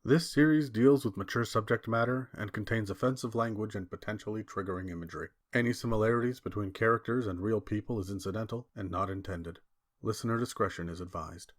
This series deals with mature subject matter and contains offensive language and potentially triggering imagery. Any similarities between characters and real people is incidental and not intended. Listener discretion is advised.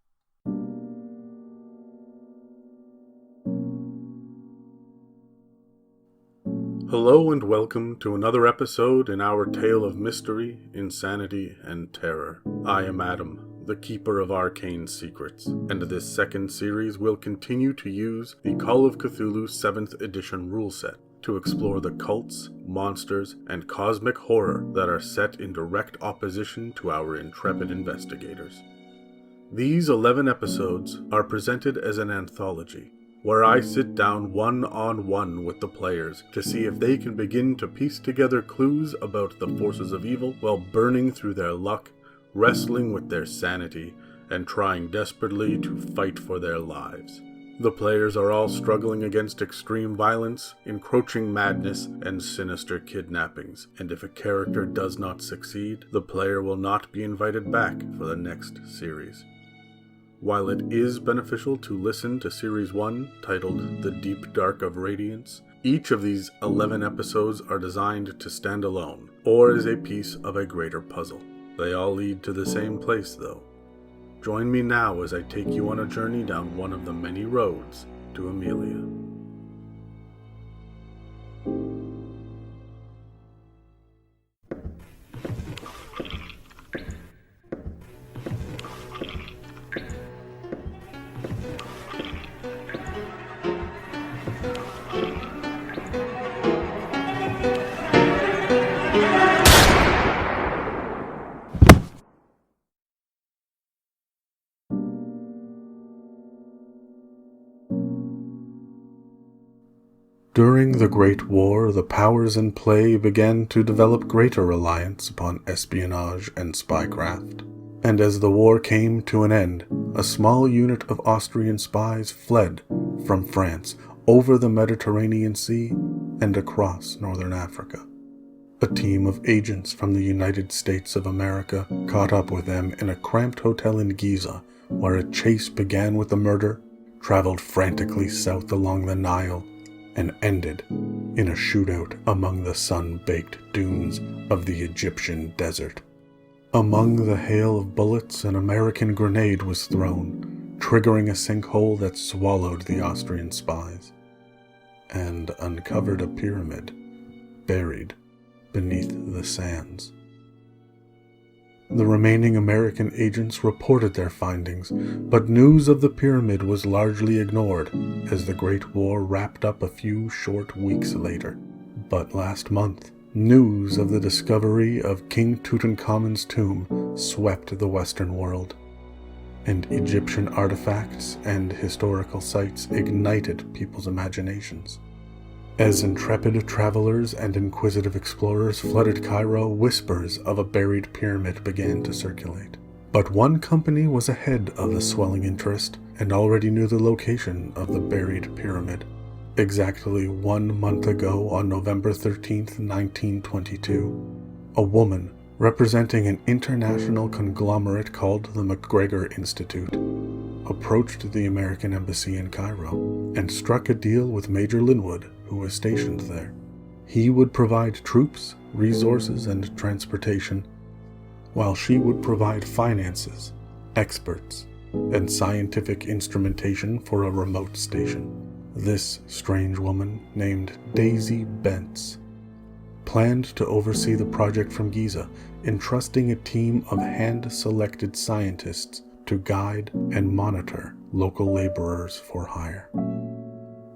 Hello and welcome to another episode in our tale of mystery, insanity, and terror. I am Adam, the keeper of arcane secrets, and this second series will continue to use the Call of Cthulhu 7th edition rule set to explore the cults, monsters, and cosmic horror that are set in direct opposition to our intrepid investigators. These 11 episodes are presented as an anthology, where I sit down one-on-one with the players to see if they can begin to piece together clues about the forces of evil while burning through their luck, wrestling with their sanity, and trying desperately to fight for their lives. The players are all struggling against extreme violence, encroaching madness, and sinister kidnappings, and if a character does not succeed, the player will not be invited back for the next series. While it is beneficial to listen to Series 1, titled The Deep Dark of Radiance, each of these 11 episodes are designed to stand alone, or as a piece of a greater puzzle. They all lead to the same place, though. Join me now as I take you on a journey down one of the many roads to Amelia. During the Great War, the powers in play began to develop greater reliance upon espionage and spycraft. And as the war came to an end, a small unit of Austrian spies fled from France over the Mediterranean Sea and across northern Africa. A team of agents from the United States of America caught up with them in a cramped hotel in Giza, where a chase began with a murder, traveled frantically south along the Nile, and ended in a shootout among the sun-baked dunes of the Egyptian desert. Among the hail of bullets, an American grenade was thrown, triggering a sinkhole that swallowed the Austrian spies, and uncovered a pyramid buried beneath the sands. The remaining American agents reported their findings, but news of the pyramid was largely ignored as the Great War wrapped up a few short weeks later. But last month, news of the discovery of King Tutankhamun's tomb swept the Western world, and Egyptian artifacts and historical sites ignited people's imaginations. As intrepid travelers and inquisitive explorers flooded Cairo, whispers of a buried pyramid began to circulate. But one company was ahead of the swelling interest and already knew the location of the buried pyramid. Exactly 1 month ago, on November 13th, 1922, a woman representing an international conglomerate called the McGregor Institute approached the American embassy in Cairo and struck a deal with Major Linwood, who was stationed there. He would provide troops, resources, and transportation, while she would provide finances, experts, and scientific instrumentation for a remote station. This strange woman, named Daisy Bentz, planned to oversee the project from Giza, entrusting a team of hand-selected scientists to guide and monitor local laborers for hire.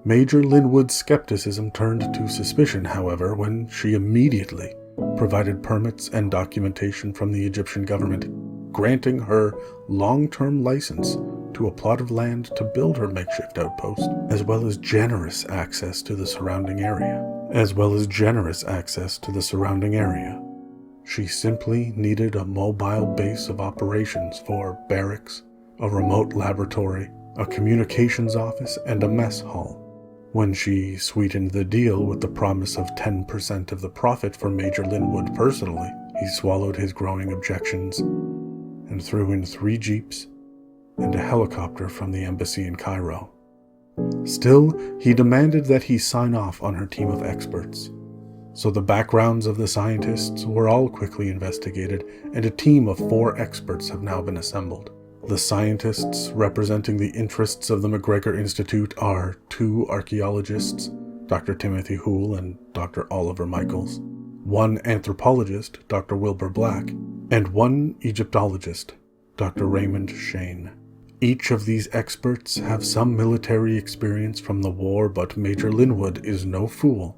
Major Linwood's skepticism turned to suspicion, however, when she immediately provided permits and documentation from the Egyptian government, granting her long-term license to a plot of land to build her makeshift outpost, as well as generous access to the surrounding area. She simply needed a mobile base of operations for barracks, a remote laboratory, a communications office, and a mess hall. When she sweetened the deal with the promise of 10% of the profit for Major Linwood personally, he swallowed his growing objections and threw in 3 jeeps and a helicopter from the embassy in Cairo Still, he demanded that he sign off on her team of experts. So the backgrounds of the scientists were all quickly investigated, and a team of 4 experts have now been assembled. The scientists representing the interests of the McGregor Institute are 2 archaeologists, Dr. Timothy Hoole and Dr. Oliver Michaels, 1 anthropologist, Dr. Wilbur Black, and 1 Egyptologist, Dr. Raymond Shane. Each of these experts have some military experience from the war, but Major Linwood is no fool.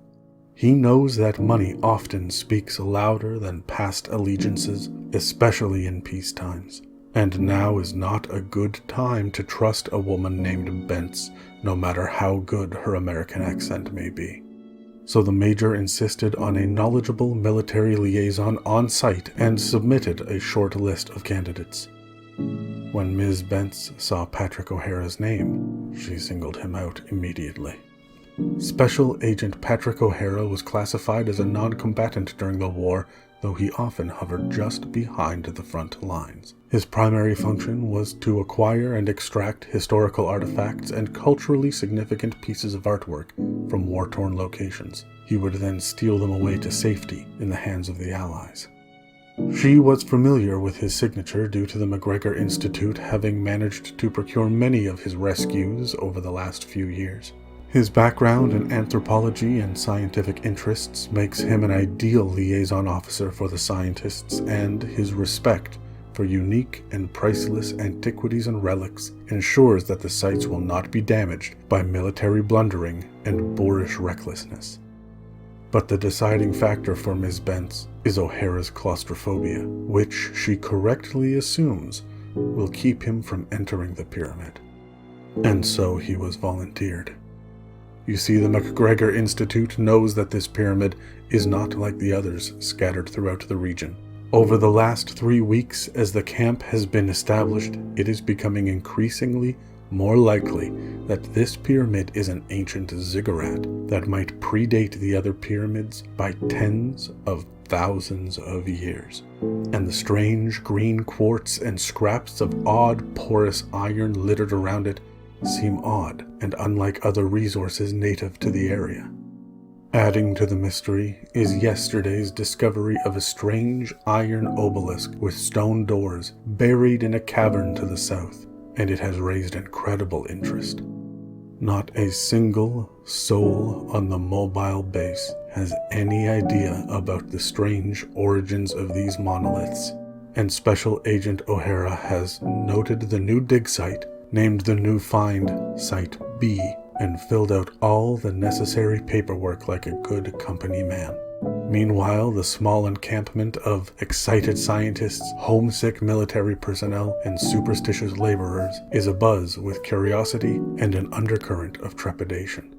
He knows that money often speaks louder than past allegiances, especially in peace times. And now is not a good time to trust a woman named Bence, no matter how good her American accent may be. So the Major insisted on a knowledgeable military liaison on site and submitted a short list of candidates. When Ms. Bence saw Patrick O'Hara's name, she singled him out immediately. Special Agent Patrick O'Hara was classified as a non-combatant during the war, though he often hovered just behind the front lines. His primary function was to acquire and extract historical artifacts and culturally significant pieces of artwork from war-torn locations. He would then steal them away to safety in the hands of the Allies. She was familiar with his signature due to the McGregor Institute having managed to procure many of his rescues over the last few years. His background in anthropology and scientific interests makes him an ideal liaison officer for the scientists, and his respect for unique and priceless antiquities and relics ensures that the sites will not be damaged by military blundering and boorish recklessness. But the deciding factor for Ms. Bence is O'Hara's claustrophobia, which she correctly assumes will keep him from entering the pyramid. And so he was volunteered. You see, the McGregor Institute knows that this pyramid is not like the others scattered throughout the region. Over the last 3 weeks, as the camp has been established, it is becoming increasingly more likely that this pyramid is an ancient ziggurat that might predate the other pyramids by tens of thousands of years. And the strange green quartz and scraps of odd porous iron littered around it seem odd and unlike other resources native to the area. Adding to the mystery is yesterday's discovery of a strange iron obelisk with stone doors buried in a cavern to the south, and it has raised incredible interest. Not a single soul on the mobile base has any idea about the strange origins of these monoliths, and Special Agent O'Hara has noted the new dig site, named the new find Site B, and filled out all the necessary paperwork like a good company man. Meanwhile, the small encampment of excited scientists, homesick military personnel, and superstitious laborers is abuzz with curiosity and an undercurrent of trepidation.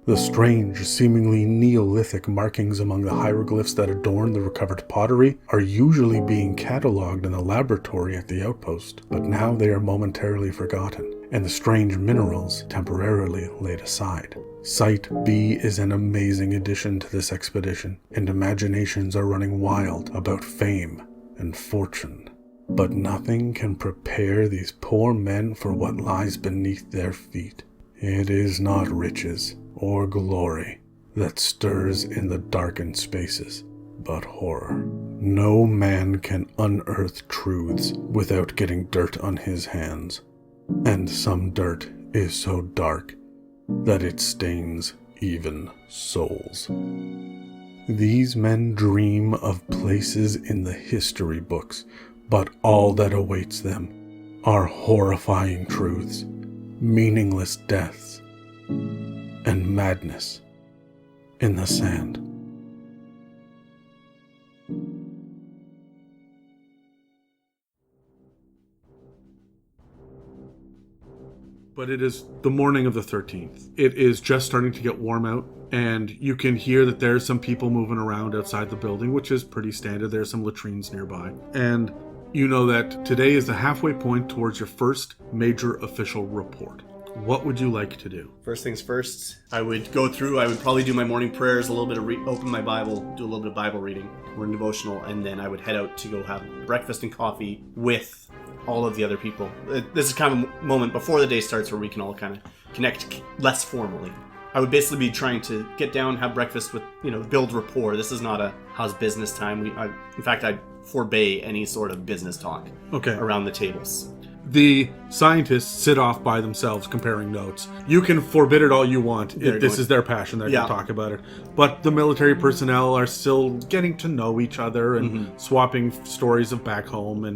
The strange, seemingly Neolithic markings among the hieroglyphs that adorn the recovered pottery are usually being catalogued in the laboratory at the outpost, but now they are momentarily forgotten, and the strange minerals temporarily laid aside. Site B is an amazing addition to this expedition, and imaginations are running wild about fame and fortune. But nothing can prepare these poor men for what lies beneath their feet. It is not riches or glory that stirs in the darkened spaces, but horror. No man can unearth truths without getting dirt on his hands, and some dirt is so dark that it stains even souls. These men dream of places in the history books, but all that awaits them are horrifying truths, meaningless deaths, and madness in the sand. But it is the morning of the 13th. It is just starting to get warm out, and you can hear that there's some people moving around outside the building, which is pretty standard. There's some latrines nearby. And you know that today is the halfway point towards your first major official report. What would you like to do? First things first, I would go through, I would probably do my morning prayers, a little bit of open my Bible, do a little bit of Bible reading, morning devotional, and then I would head out to go have breakfast and coffee with all of the other people. This is kind of a moment before the day starts where we can all kind of connect less formally. I would basically be trying to get down, have breakfast with, build rapport. This is not a how's business time. In fact, I'd forbade any sort of business talk around the tables. The scientists sit off by themselves comparing notes. You can forbid it all you want. This is their passion. They're going to talk about it. But the military personnel are still getting to know each other and swapping stories of back home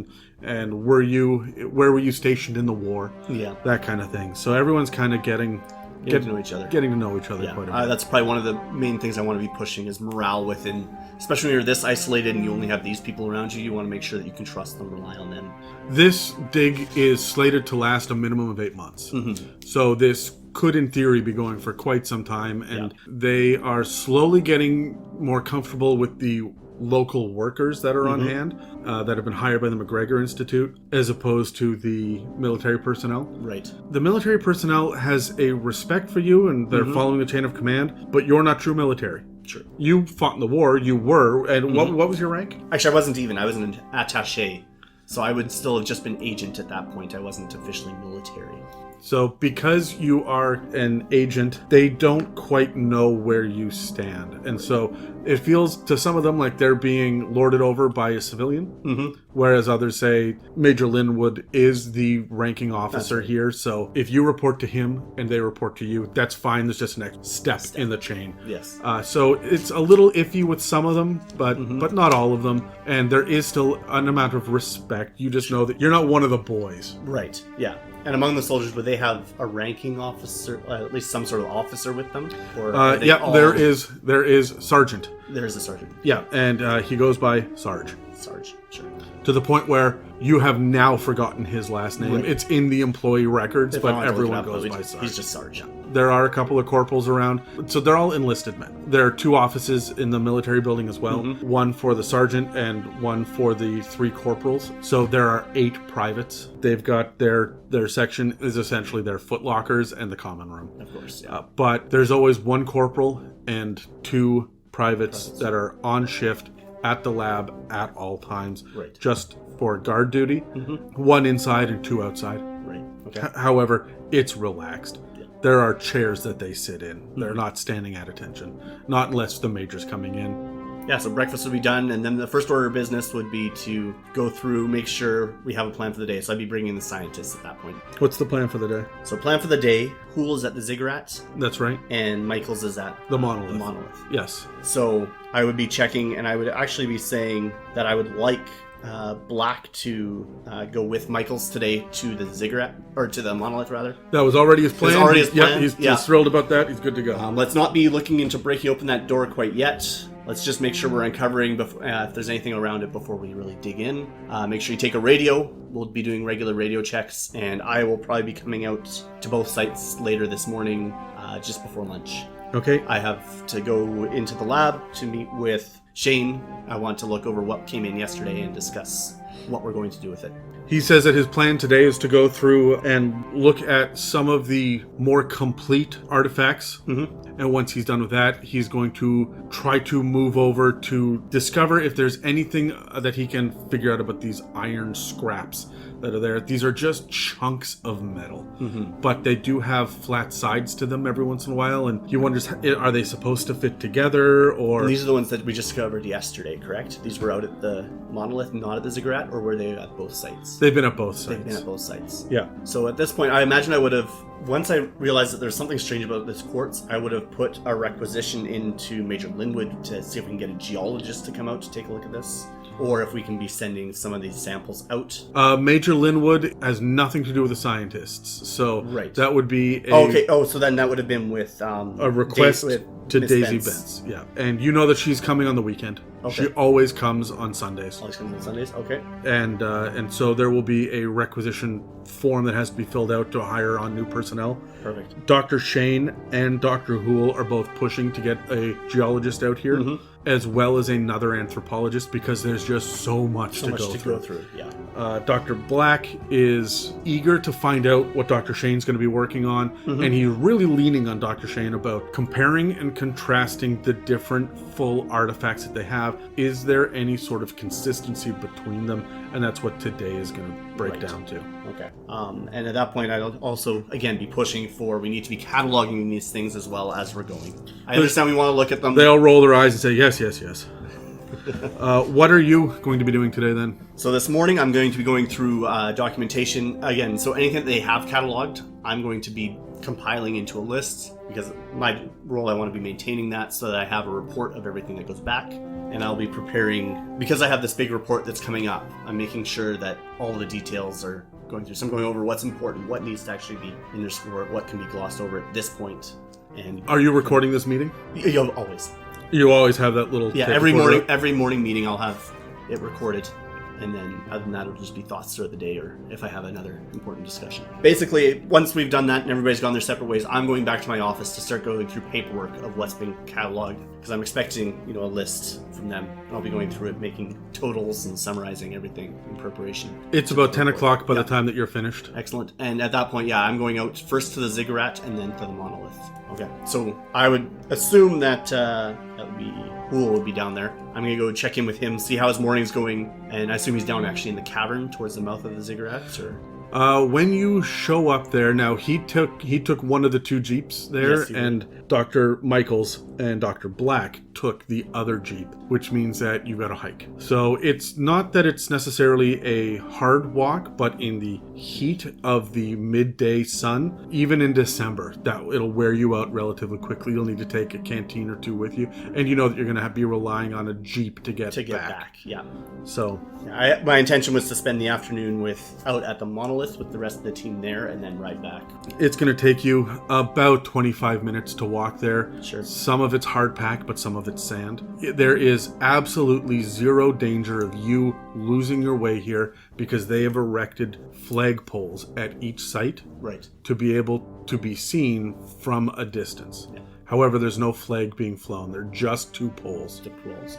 and where were you stationed in the war? Yeah. That kind of thing. So everyone's kind of getting to know each other. Getting to know each other quite a bit. That's probably one of the main things I want to be pushing is morale within, especially when you're this isolated and you only have these people around you. You want to make sure that you can trust them, rely on them. This dig is slated to last a minimum of 8 months. So this could, in theory, be going for quite some time. And they are slowly getting more comfortable with the local workers that are on hand that have been hired by the McGregor Institute as opposed to the military personnel. Right. The military personnel has a respect for you and they're following the chain of command, but you're not true military. Sure. You fought in the war, you were, and what was your rank? Actually, I wasn't even. I was an attaché, so I would still have just been agent at that point. I wasn't officially military. So because you are an agent, they don't quite know where you stand. And so it feels to some of them like they're being lorded over by a civilian, whereas others say Major Linwood is the ranking officer here. So if you report to him and they report to you, that's fine. There's just an next step in the chain. Yes. So it's a little iffy with some of them, but not all of them. And there is still an amount of respect. You just know that you're not one of the boys. Right. Yeah. And among the soldiers, would they have a ranking officer, at least some sort of officer with them? Or there is sergeant. There is a sergeant. Yeah, and he goes by Sarge. Sarge, sure. To the point where you have now forgotten his last name. Right. It's in the employee records, but everyone goes by Sarge. He's just Sarge. Yeah. There are a couple of corporals around, so they're all enlisted men. There are 2 offices in the military building as well, one for the sergeant and one for the 3 corporals. So there are 8 privates. They've got their section is essentially their footlockers and the common room. Of course, yeah. But there's always 1 corporal and 2 privates that are on shift at the lab at all times, just for guard duty. 1 inside and 2 outside. Right. Okay. However, it's relaxed. There are chairs that they sit in. They're not standing at attention. Not unless the major's coming in. Yeah, so breakfast would be done, and then the first order of business would be to go through, make sure we have a plan for the day. So I'd be bringing the scientists at that point. What's the plan for the day? So plan for the day, Hool is at the Ziggurat. That's right. And Michael's is at the Monolith. The Monolith. Yes. So I would be checking, and I would actually be saying that I would like Black to go with Michaels today to the Ziggurat, or to the Monolith rather. That was already his plan. It was already his plan. He's thrilled about that. He's good to go. Let's not be looking into breaking open that door quite yet. Let's just make sure we're uncovering if there's anything around it before we really dig in. Make sure you take a radio. We'll be doing regular radio checks, and I will probably be coming out to both sites later this morning, just before lunch. Okay. I have to go into the lab to meet with Shane. I want to look over what came in yesterday and discuss what we're going to do with it. He says that his plan today is to go through and look at some of the more complete artifacts. And once he's done with that, he's going to try to move over to discover if there's anything that he can figure out about these iron scraps that are there. These are just chunks of metal, but they do have flat sides to them every once in a while, and he wonders, are they supposed to fit together, or... And these are the ones that we just discovered yesterday, correct? These were out at the Monolith, not at the Ziggurat, or were they at both sites? They've been at both sites. They've been at both sites. Yeah. So at this point, I imagine I would have, once I realized that there's something strange about this quartz, I would have put a requisition into Major Linwood to see if we can get a geologist to come out to take a look at this. Or if we can be sending some of these samples out. Major Linwood has nothing to do with the scientists, so that would be a... Okay, so then that would have been with... a request to Daisy Benz. Yeah, and you know that she's coming on the weekend. Okay. She always comes on Sundays. Always comes on Sundays, okay. And so there will be a requisition form that has to be filled out to hire on new personnel. Perfect. Dr. Shane and Dr. Hool are both pushing to get a geologist out here, as well as another anthropologist, because there's just so much to go through. Yeah. Dr. Black is eager to find out what Dr. Shane's going to be working on, and he's really leaning on Dr. Shane about comparing and contrasting the different full artifacts that they have. Is there any sort of consistency between them? And that's what today is going to break down to. Okay. And at that point, I'll also, again, be pushing for, we need to be cataloging these things as well as we're going. I understand we want to look at them. They all roll their eyes and say, yes, yes, yes. What are you going to be doing today then? So this morning I'm going to be going through documentation again. So anything that they have cataloged, I'm going to be compiling into a list, because my role, I want to be maintaining that so that I have a report of everything that goes back. And I'll be preparing, because I have this big report that's coming up, I'm making sure that all the details are going through. So I'm going over what's important, what needs to actually be in this report, what can be glossed over at this point. And are you recording this meeting? Always. You always have that little... Yeah, every morning meeting I'll have it recorded. And then other than that, it'll just be thoughts throughout the day, or if I have another important discussion. Basically, once we've done that and everybody's gone their separate ways, I'm going back to my office to start going through paperwork of what's been cataloged, because I'm expecting, a list from them. I'll be going through it, making totals and summarizing everything in preparation. It's about 10 o'clock by the time that you're finished. Excellent. And at that point, I'm going out first to the ziggurat and then to the monolith. Okay. So I would assume that that would be... Pool would be down there. I'm gonna go check in with him, see how his morning's going, and I assume he's down actually in the cavern towards the mouth of the ziggurat. Or when you show up there, now he took one of the two jeeps there, yes, and Dr. Michaels and Dr. Black took the other jeep, which means that you got to hike. So it's not that it's necessarily a hard walk, but in the heat of the midday sun, even in December, that it'll wear you out relatively quickly. You'll need to take a canteen or two with you, and you know that you're going to be relying on a jeep to get back. Yeah. So my intention was to spend the afternoon out at the monolith with the rest of the team there, and then ride back. It's going to take you about 25 minutes to walk there. Sure. Some of it's hard packed, but some of it's sand. There is absolutely zero danger of you losing your way here, because they have erected flagpoles at each site to be able to be seen from a distance. Yeah. However, there's no flag being flown. They're just two poles.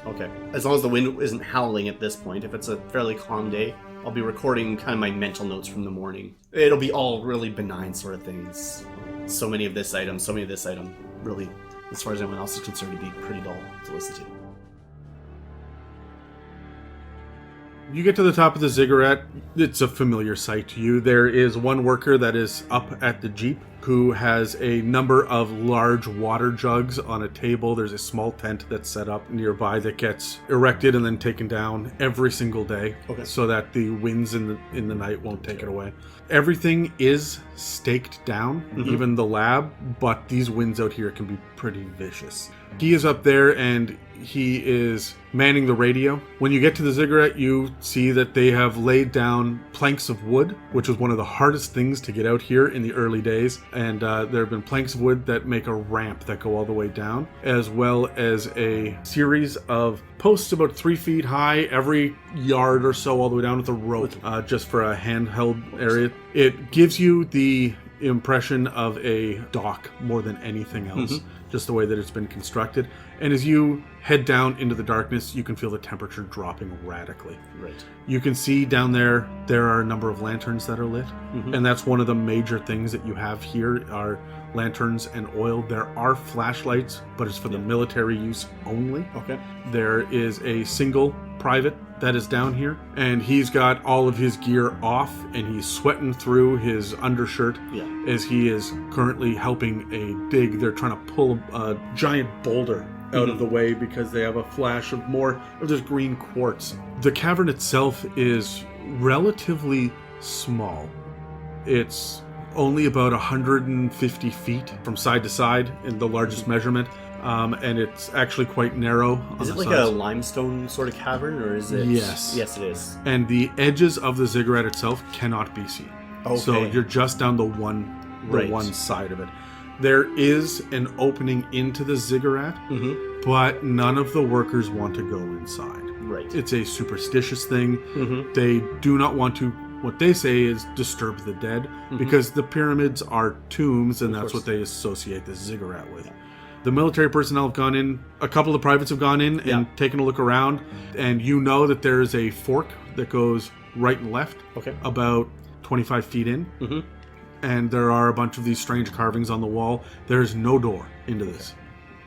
Okay. As long as the wind isn't howling at this point, if it's a fairly calm day, I'll be recording kind of my mental notes from the morning. It'll be all really benign sort of things. So many of this item, really, as far as anyone else is concerned, to be pretty dull to listen to. You get to the top of the ziggurat. It's a familiar sight to you. There is one worker that is up at the jeep who has a number of large water jugs on a table. There's a small tent that's set up nearby that gets erected and then taken down every single day, so that the winds in the night won't take it away. Everything is staked down, even the lab, but these winds out here can be pretty vicious. He is up there and he is manning the radio. When you get to the ziggurat, you see that they have laid down planks of wood, which was one of the hardest things to get out here in the early days. And there have been planks of wood that make a ramp that go all the way down, as well as a series of posts about 3 feet high, every yard or so all the way down with a rope, just for a handheld area. It gives you the impression of a dock more than anything else, just the way that it's been constructed. And as you head down into the darkness, you can feel the temperature dropping radically. You can see down there are a number of lanterns that are lit, and that's one of the major things that you have here are lanterns and oil. There are flashlights, but it's for the military use only. There is a single private that is down here, and he's got all of his gear off, and he's sweating through his undershirt as he is currently helping a dig. They're trying to pull a giant boulder out of the way because they have a flash of more of this green quartz. The cavern itself is relatively small. It's only about 150 feet from side to side in the largest measurement. And it's actually quite narrow. Is it like a limestone sort of cavern, or is it? Yes. Yes, it is. And the edges of the ziggurat itself cannot be seen. So you're just down the one side of it. There is an opening into the ziggurat, but none of the workers want to go inside. It's a superstitious thing. They do not want to, what they say is, disturb the dead, because the pyramids are tombs, and that's what they associate the ziggurat with. The military personnel have gone in, a couple of the privates have gone in and taken a look around, and you know that there is a fork that goes right and left. Okay. About 25 feet in. Mm-hmm. And there are a bunch of these strange carvings on the wall. There's no door into this.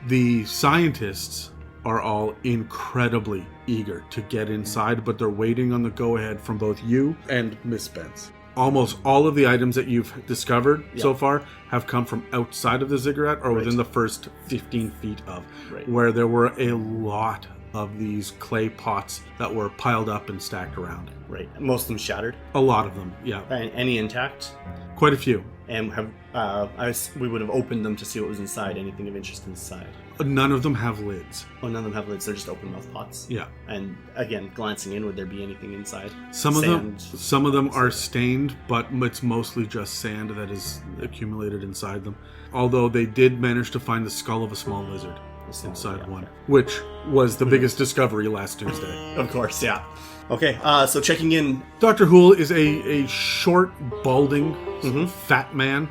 The scientists are all incredibly eager to get inside, but they're waiting on the go-ahead from both you and Miss Spence. Almost all of the items that you've discovered so far have come from outside of the ziggurat or within the first 15 feet of, where there were a lot of these clay pots that were piled up and stacked around. Right. Most of them shattered. A lot of them, yeah. Any intact? Quite a few. And we would have opened them to see what was inside. Anything of interest inside? None of them have lids. Oh, none of them have lids. They're just open mouth pots. Yeah. And again, glancing in, would there be anything inside? Some of them are stained, but it's mostly just sand that is accumulated inside them. Although they did manage to find the skull of a small lizard inside one, which was the biggest discovery last Tuesday. Of course, yeah. Okay, so checking in. Dr. Hoole is a short, balding, fat man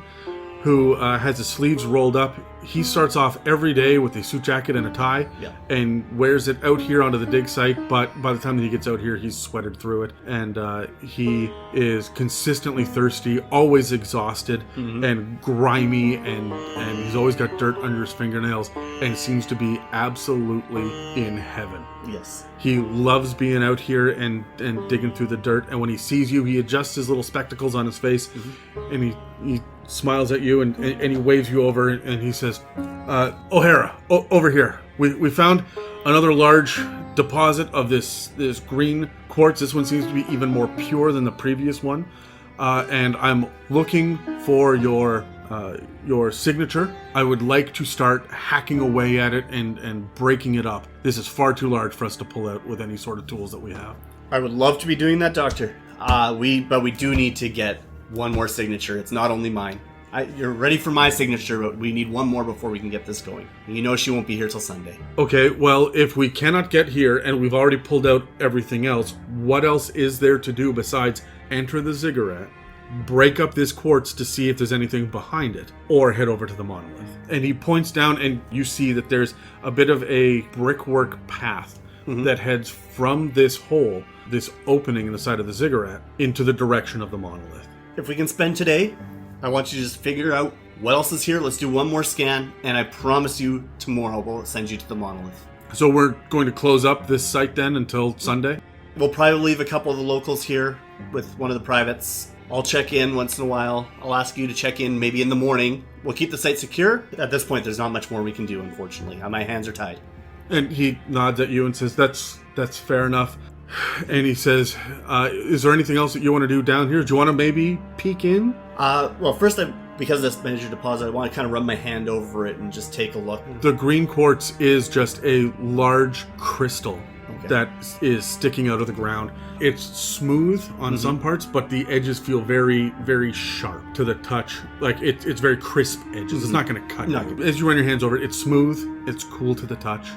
who has his sleeves rolled up. He starts off every day with a suit jacket and a tie and wears it out here onto the dig site, but by the time that he gets out here, he's sweated through it. And he is consistently thirsty, always exhausted and grimy, and he's always got dirt under his fingernails and seems to be absolutely in heaven. Yes. He loves being out here and digging through the dirt, and when he sees you, he adjusts his little spectacles on his face and he smiles at you and he waves you over and he says, O'Hara, over here. We found another large deposit of this green quartz. This one seems to be even more pure than the previous one. And I'm looking for your signature. I would like to start hacking away at it and breaking it up. This is far too large for us to pull out with any sort of tools that we have. I would love to be doing that, Doctor. But we do need to get one more signature. It's not only mine. You're ready for my signature, but we need one more before we can get this going. You know she won't be here till Sunday. Okay, well, if we cannot get here and we've already pulled out everything else, what else is there to do besides enter the ziggurat, break up this quartz to see if there's anything behind it, or head over to the monolith? And he points down and you see that there's a bit of a brickwork path that heads from this hole, this opening in the side of the ziggurat, into the direction of the monolith. If we can spend today, I want you to just figure out what else is here. Let's do one more scan, and I promise you tomorrow we'll send you to the monolith. So we're going to close up this site then until Sunday? We'll probably leave a couple of the locals here with one of the privates. I'll check in once in a while. I'll ask you to check in maybe in the morning. We'll keep the site secure. At this point, there's not much more we can do, unfortunately. My hands are tied. And he nods at you and says, that's fair enough. And he says, is there anything else that you want to do down here? Do you want to maybe peek in? Well, first, because of this major deposit, I want to kind of run my hand over it and just take a look. The green quartz is just a large crystal that is sticking out of the ground. It's smooth on some parts, but the edges feel very, very sharp to the touch. Like, it's very crisp edges. It's not going to cut you. As you run your hands over it, it's smooth, it's cool to the touch.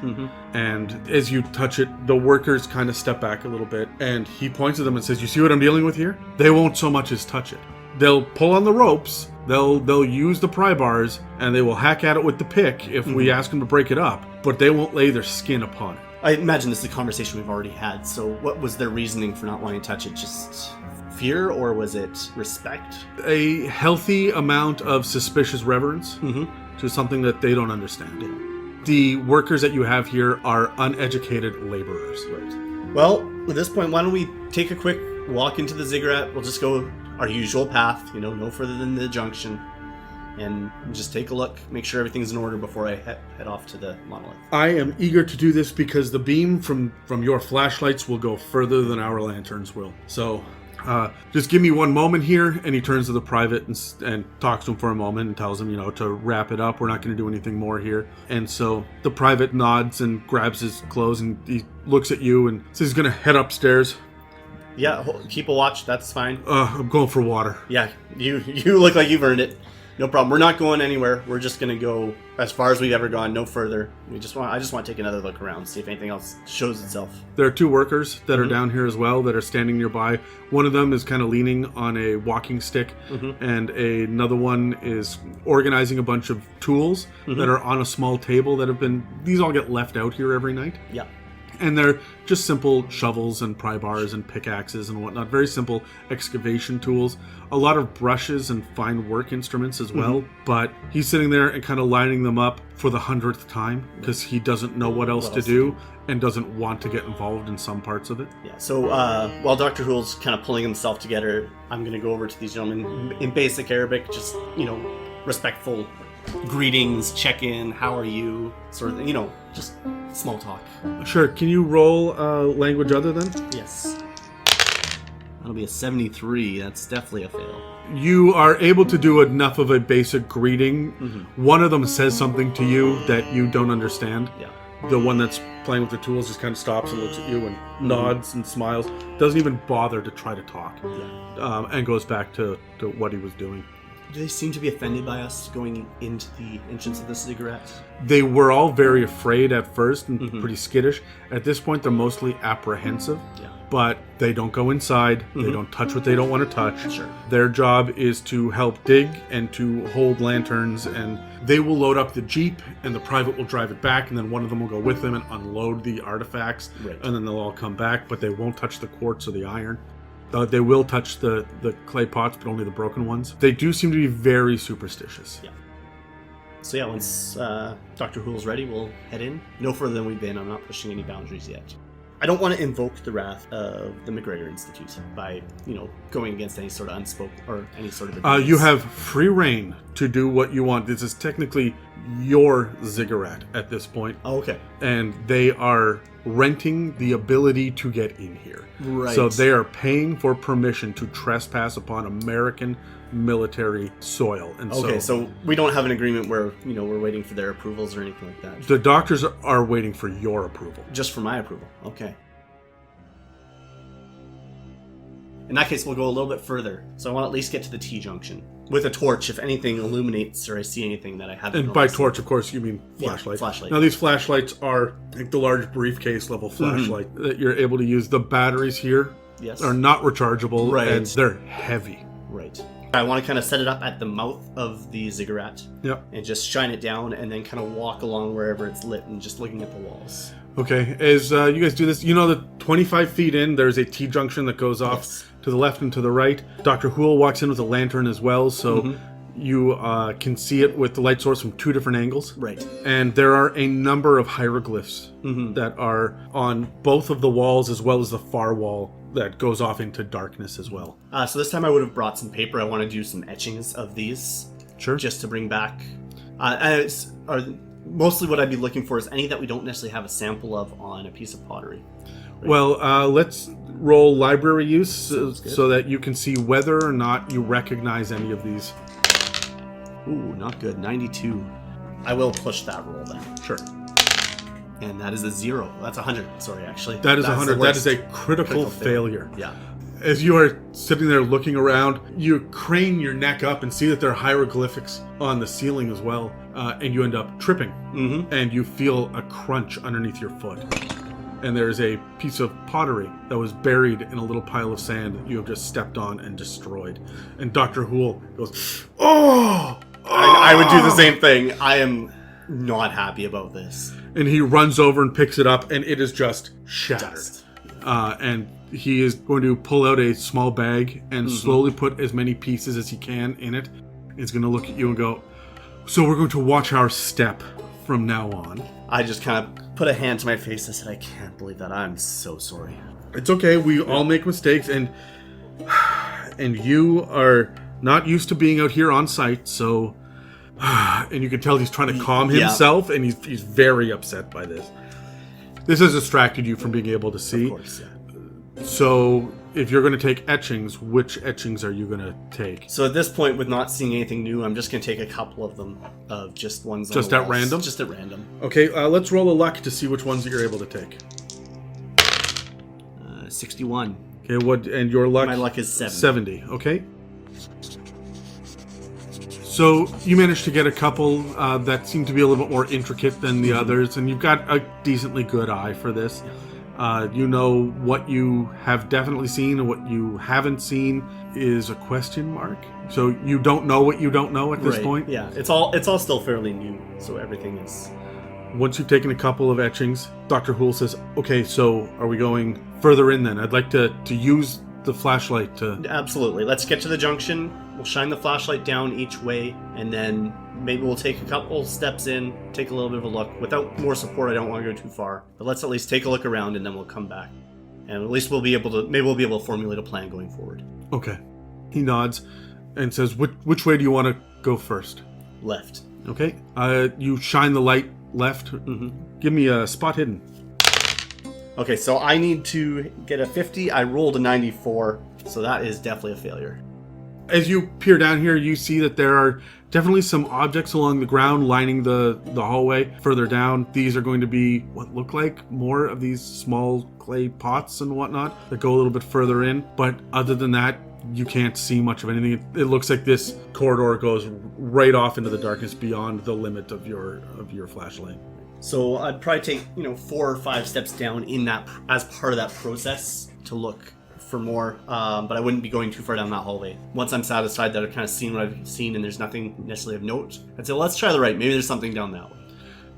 And as you touch it, the workers kind of step back a little bit, and he points at them and says, you see what I'm dealing with here? They won't so much as touch it. They'll pull on the ropes, they'll use the pry bars, and they will hack at it with the pick if we ask them to break it up, but they won't lay their skin upon it. I imagine this is a conversation we've already had, so what was their reasoning for not wanting to touch it? Just fear, or was it respect? A healthy amount of suspicious reverence to something that they don't understand. The workers that you have here are uneducated laborers. Right. Well, at this point, why don't we take a quick walk into the ziggurat? We'll just go our usual path, no further than the junction, and just take a look, make sure everything's in order before I head off to the monolith. I am eager to do this because the beam from your flashlights will go further than our lanterns will. So just give me one moment here. And he turns to the private and talks to him for a moment and tells him, to wrap it up. We're not going to do anything more here. And so the private nods and grabs his clothes and he looks at you and says he's going to head upstairs. Yeah, keep a watch. That's fine. I'm going for water. Yeah, you look like you've earned it. No problem. We're not going anywhere. We're just going to go as far as we've ever gone, no further. I just want to take another look around, see if anything else shows itself. There are two workers that are down here as well that are standing nearby. One of them is kind of leaning on a walking stick, and another one is organizing a bunch of tools that are on a small table that have been... These all get left out here every night. Yeah. And they're just simple shovels and pry bars and pickaxes and whatnot. Very simple excavation tools. A lot of brushes and fine work instruments as well. But he's sitting there and kind of lining them up for the 100th time because he doesn't know what else to do and doesn't want to get involved in some parts of it. Yeah, so while Dr. Hool's kind of pulling himself together, I'm going to go over to these gentlemen in basic Arabic, just, respectful greetings, check in, how are you, sort of, just small talk. Sure. Can you roll language other than? Yes. That'll be a 73. That's definitely a fail. You are able to do enough of a basic greeting. Mm-hmm. One of them says something to you that you don't understand. Yeah. The one that's playing with the tools just kind of stops and looks at you and nods and smiles. Doesn't even bother to try to talk. Yeah. And goes back to what he was doing. Do they seem to be offended by us going into the entrance of the ziggurat? They were all very afraid at first and pretty skittish. At this point, they're mostly apprehensive. Yeah. But they don't go inside. They don't touch what they don't want to touch. Sure. Their job is to help dig and to hold lanterns, and they will load up the Jeep, and the private will drive it back, and then one of them will go with them and unload the artifacts, and then they'll all come back, but they won't touch the quartz or the iron. They will touch the clay pots, but only the broken ones. They do seem to be very superstitious. Yeah. So yeah, once Dr. Hool's ready, we'll head in. No further than we've been. I'm not pushing any boundaries yet. I don't want to invoke the wrath of the McGregor Institute by, going against any sort of unspoken or any sort of agreements. You have free reign to do what you want. This is technically your ziggurat at this point. Oh, okay. And they are renting the ability to get in here. Right. So they are paying for permission to trespass upon American military soil. And so we don't have an agreement where, we're waiting for their approvals or anything like that. The doctors are waiting for your approval. Just for my approval. Okay. In that case, we'll go a little bit further. So I want to at least get to the T-junction. With a torch, if anything illuminates or I see anything that I haven't And by torch, of course, you mean flashlight. Yeah, flashlight. Now, these flashlights are like the large briefcase level flashlight that you're able to use. The batteries here are not rechargeable, and they're heavy. Right. I want to kind of set it up at the mouth of the ziggurat. Yep. And just shine it down and then kind of walk along wherever it's lit and just looking at the walls. Okay. As you guys do this, the 25 feet in, there's a T-junction that goes off to the left and to the right. Dr. Hool walks in with a lantern as well, so you can see it with the light source from two different angles. Right. And there are a number of hieroglyphs that are on both of the walls as well as the far wall that goes off into darkness as well. So this time I would have brought some paper. I want to do some etchings of these. Sure. Just to bring back. Mostly what I'd be looking for is any that we don't necessarily have a sample of on a piece of pottery. Right? Well, let's roll library use so that you can see whether or not you recognize any of these. Ooh, not good. 92. I will push that roll then. Sure. And that is a 0. That's 100. Sorry, actually. That is 100. That is a critical failure. Yeah. As you are sitting there looking around, you crane your neck up and see that there are hieroglyphics on the ceiling as well. And you end up tripping. And you feel a crunch underneath your foot. And there is a piece of pottery that was buried in a little pile of sand that you have just stepped on and destroyed. And Dr. Hool goes, "Oh!" I would do the same thing. I am not happy about this. And he runs over and picks it up, and it is just shattered. And he is going to pull out a small bag and slowly put as many pieces as he can in it. He's going to look at you and go, "So we're going to watch our step from now on." I just kind of put a hand to my face. I said, "I can't believe that. I'm so sorry." It's okay. We all make mistakes, and you are not used to being out here on site, so... And you can tell he's trying to calm himself, and he's very upset by this. This has distracted you from being able to see. Of course, yeah. So, if you're going to take etchings, which etchings are you going to take? So at this point, with not seeing anything new, I'm just going to take a couple of them, of just ones on Just the at walls. random? Just at random. Okay, let's roll a luck to see which ones that you're able to take. 61. Okay, and your luck? My luck is 70. 70, okay. So you managed to get a couple that seem to be a little bit more intricate than the others, and you've got a decently good eye for this. You know what you have definitely seen and what you haven't seen is a question mark. So you don't know what you don't know at this point? Yeah, it's all still fairly new, so everything is Once you've taken a couple of etchings, Dr. Hool says, okay, so are we going further in then? I'd like to use the flashlight to... Absolutely. Let's get to the junction. We'll shine the flashlight down each way, and then maybe we'll take a couple steps in, take a little bit of a look. Without more support, I don't want to go too far. But let's at least take a look around, and then we'll come back. And at least we'll be able to formulate a plan going forward. Okay. He nods and says, which way do you want to go first? Left. Okay. You shine the light left. Give me a spot hidden. Okay, so I need to get a 50. I rolled a 94, so that is definitely a failure. As you peer down here, you see that there are definitely some objects along the ground lining the hallway. Further down, these are going to be what look like more of these small clay pots and whatnot that go a little bit further in. But other than that, you can't see much of anything. It looks like this corridor goes right off into the darkness beyond the limit of your flashlight. So I'd probably take 4 or 5 steps down in that as part of that process to look for more, but I wouldn't be going too far down that hallway. Once I'm satisfied that I've kind of seen what I've seen and there's nothing necessarily of note, I'd say, well, let's try the right. Maybe there's something down that way.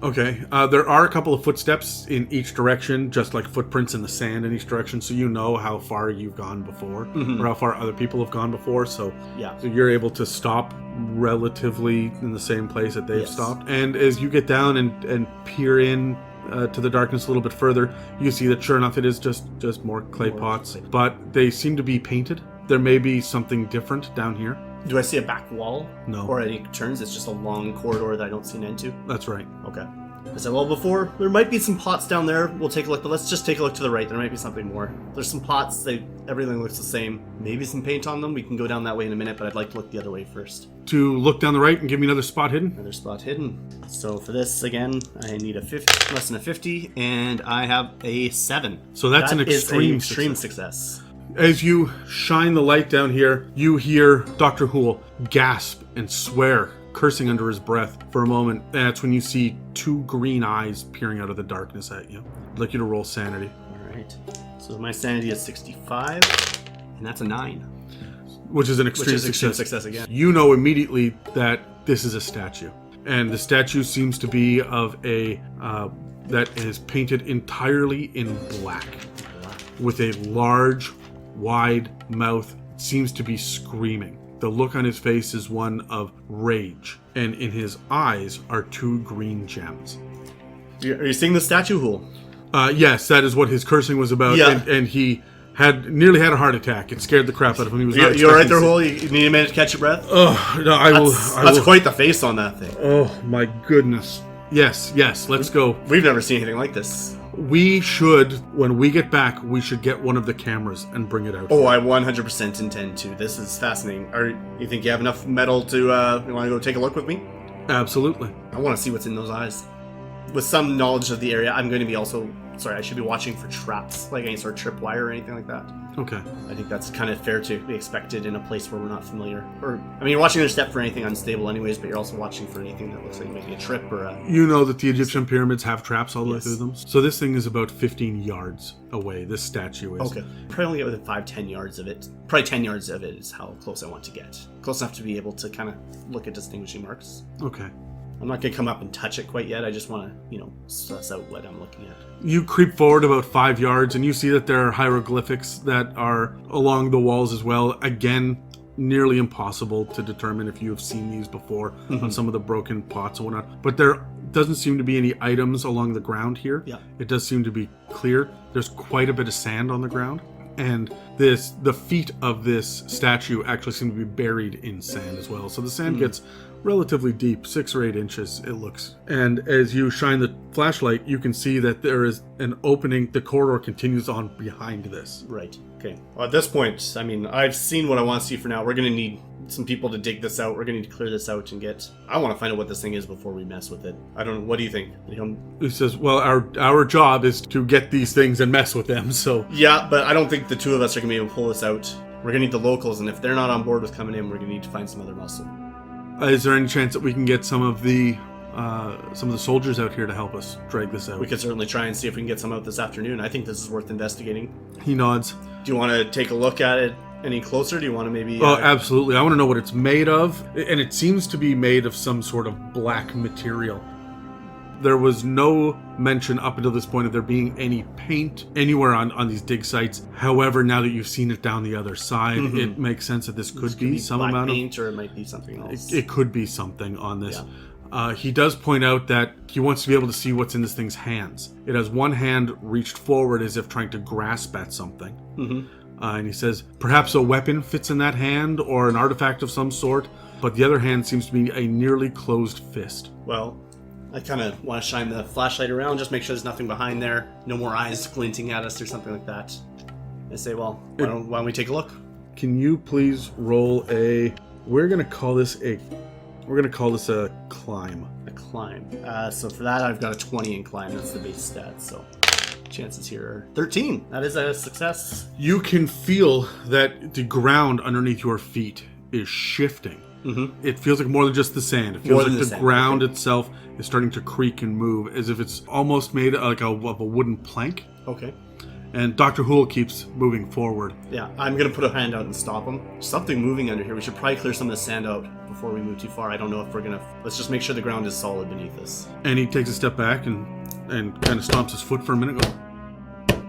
Okay, there are a couple of footsteps in each direction, just like footprints in the sand in each direction, so you know how far you've gone before, or how far other people have gone before, so you're able to stop relatively in the same place that they've stopped. And as you get down and peer in to the darkness a little bit further, you see that sure enough it is just more clay pots, but they seem to be painted. There may be something different down here. Do I see a back wall? No. Or any turns? It's just a long corridor that I don't see an end to? That's right. Okay. I said, well, before, there might be some pots down there. We'll take a look, but let's just take a look to the right. There might be something more. There's some pots. Everything looks the same. Maybe some paint on them. We can go down that way in a minute, but I'd like to look the other way first. To look down the right and give me another spot hidden? Another spot hidden. So for this, again, I need a 50, less than a 50, and I have a 7. So that's an extreme success. As you shine the light down here, you hear Dr. Hool gasp and swear, cursing under his breath for a moment. And that's when you see 2 green eyes peering out of the darkness at you. I'd like you to roll sanity. All right. So my sanity is 65, and that's a 9. Which is an extreme success again. You know immediately that this is a statue. And the statue seems to be of a... that is painted entirely in black. With a large... wide mouth, seems to be screaming. The look on his face is one of rage, and in his eyes are 2 green gems. Are you seeing the statue, Hool? Yes, that is what his cursing was about, and he nearly had a heart attack. It scared the crap out of him. He was you all right there, Hool? You need a minute to catch your breath? Oh, no, I will. That's quite the face on that thing. Oh, my goodness. Yes, let's go. We've never seen anything like this. We should, when we get back, we should get one of the cameras and bring it out. Oh, I 100% intend to. This is fascinating. You think you have enough metal to, you want to go take a look with me? Absolutely. I want to see what's in those eyes. With some knowledge of the area, I'm going to be I should be watching for traps, like any sort of tripwire or anything like that. Okay. I think that's kind of fair to be expected in a place where we're not familiar. You're watching their step for anything unstable anyways, but you're also watching for anything that looks like maybe a trip or a... You know that the Egyptian pyramids have traps all the way through them. So this thing is about 15 yards away, this statue is. Okay. Probably only get within 5-10 yards of it. Probably 10 yards of it is how close I want to get. Close enough to be able to kind of look at distinguishing marks. Okay. I'm not going to come up and touch it quite yet. I just want to, suss out what I'm looking at. You creep forward about 5 yards, and you see that there are hieroglyphics that are along the walls as well. Again, nearly impossible to determine if you have seen these before on some of the broken pots and whatnot. But there doesn't seem to be any items along the ground here. Yeah. It does seem to be clear. There's quite a bit of sand on the ground. And the feet of this statue actually seem to be buried in sand as well. So the sand gets relatively deep, 6 or 8 inches it looks. And as you shine the flashlight, you can see that there is an opening. The corridor continues on behind this. Right. Okay. Well, at this point, I've seen what I want to see for now. We're going to need some people to dig this out. We're going to need to clear this out and I want to find out what this thing is before we mess with it. I don't know. What do you think? He says, well, our job is to get these things and mess with them, so... Yeah, but I don't think the 2 of us are going to be able to pull this out. We're going to need the locals, and if they're not on board with coming in, we're going to need to find some other muscle. Is there any chance that we can get some of the soldiers out here to help us drag this out? We could certainly try and see if we can get some out this afternoon. I think this is worth investigating. He nods. Do you want to take a look at it any closer? Do you want to maybe... Oh, absolutely. I want to know what it's made of. And it seems to be made of some sort of black material. There was no mention up until this point of there being any paint anywhere on these dig sites. However, now that you've seen it down the other side, it makes sense that this could be some black amount paint, or it might be something else. It could be something on this. Yeah. He does point out that he wants to be able to see what's in this thing's hands. It has one hand reached forward as if trying to grasp at something. And he says, perhaps a weapon fits in that hand or an artifact of some sort, but the other hand seems to be a nearly closed fist. Well, I kind of want to shine the flashlight around, just make sure there's nothing behind there. No more eyes glinting at us or something like that. I say, well, why don't we take a look? Can you please roll we're going to call this a climb. A climb. So for that, I've got a 20 in climb. That's the base stat, so chances here are 13. That is a success. You can feel that the ground underneath your feet is shifting. It feels like more than just the sand. It feels like the ground itself is starting to creak and move, as if it's almost made of a wooden plank. Okay. And Dr. Hoole keeps moving forward. Yeah, I'm going to put a hand out and stop him. Something moving under here. We should probably clear some of the sand out before we move too far. I don't know if we're going to... Let's just make sure the ground is solid beneath us. And he takes a step back and kind of stomps his foot for a minute.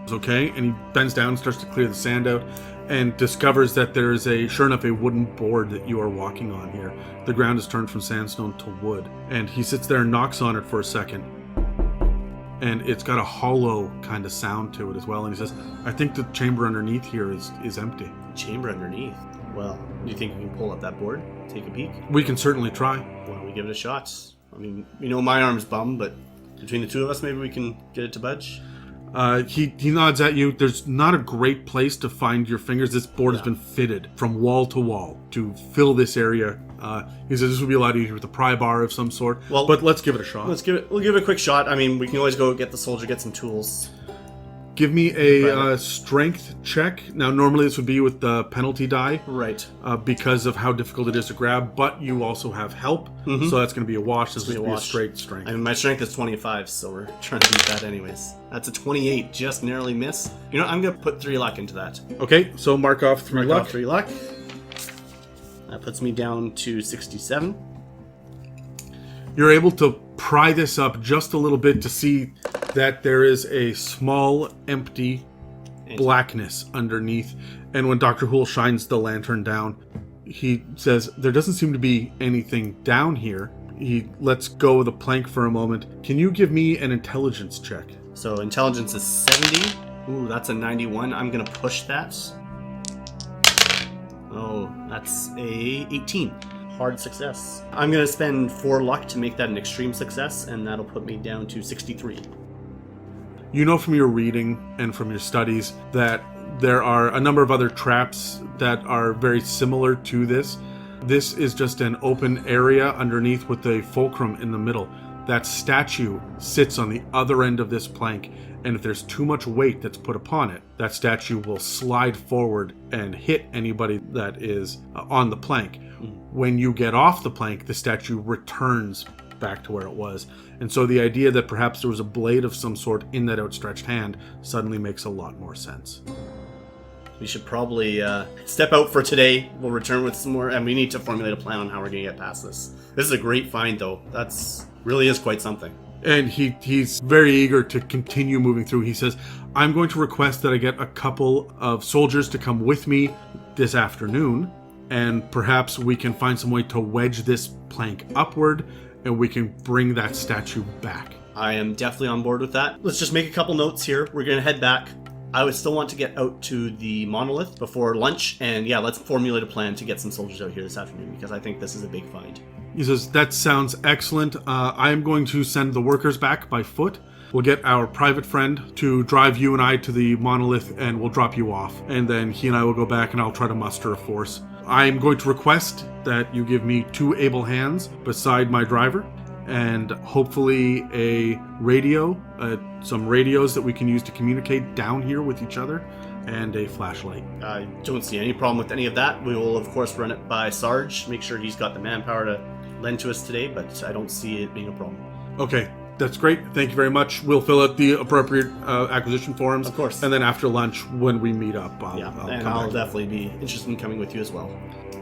It's okay. And he bends down, starts to clear the sand out, and discovers that there is sure enough, a wooden board that you are walking on here. The ground is turned from sandstone to wood. And he sits there and knocks on it for a second. And it's got a hollow kind of sound to it as well. And he says, I think the chamber underneath here is empty. Chamber underneath? Well, do you think we can pull up that board? Take a peek? We can certainly try. Why don't we give it a shot? I mean, my arm's bum, but between the two of us, maybe we can get it to budge? He nods at you. There's not a great place to find your fingers. This board has been fitted from wall to wall to fill this area. He says this would be a lot easier with a pry bar of some sort. Well, but let's give it a shot. We'll give it a quick shot. I mean, we can always go get the soldier, get some tools. Give me a strength check. Now, normally this would be with the penalty die. Right. Because of how difficult it is to grab, but you also have help. So that's going to be a wash. This would be a straight strength. I mean, my strength is 25, so we're trying to beat that anyways. That's a 28, just narrowly miss. You know, I'm going to put 3 luck into that. Okay, so mark off 3 luck. Off 3 luck. That puts me down to 67. You're able to pry this up just a little bit to see that there is a small, empty blackness underneath. And when Dr. Hoole shines the lantern down, he says, there doesn't seem to be anything down here. He lets go of the plank for a moment. Can you give me an intelligence check? So intelligence is 70. Ooh, that's a 91. I'm going to push that. Oh, that's a 18. Hard success. I'm going to spend 4 luck to make that an extreme success, and that'll put me down to 63. You know from your reading and from your studies that there are a number of other traps that are very similar to this. This is just an open area underneath with a fulcrum in the middle. That statue sits on the other end of this plank, and if there's too much weight that's put upon it, that statue will slide forward and hit anybody that is on the plank. When you get off the plank, the statue returns back to where it was. And so the idea that perhaps there was a blade of some sort in that outstretched hand suddenly makes a lot more sense. We should probably step out for today. We'll return with some more, and we need to formulate a plan on how we're going to get past this. This is a great find, though. That's really is quite something. And he's very eager to continue moving through. He says, I'm going to request that I get a couple of soldiers to come with me this afternoon, and perhaps we can find some way to wedge this plank upward, and we can bring that statue back. I am definitely on board with that. Let's just make a couple notes here. We're going to head back. I would still want to get out to the monolith before lunch, and yeah, let's formulate a plan to get some soldiers out here this afternoon, because I think this is a big find. He says, that sounds excellent. I am going to send the workers back by foot. We'll get our private friend to drive you and I to the monolith, and we'll drop you off. And then he and I will go back, and I'll try to muster a force. I'm going to request that you give me 2 able hands beside my driver, and hopefully a radio, some radios that we can use to communicate down here with each other, and a flashlight. I don't see any problem with any of that. We will, of course, run it by Sarge, make sure he's got the manpower to lend to us today, but I don't see it being a problem. Okay, that's great. Thank you very much. We'll fill out the appropriate acquisition forms. Of course. And then after lunch, when we meet up, I'll definitely be interested in coming with you as well.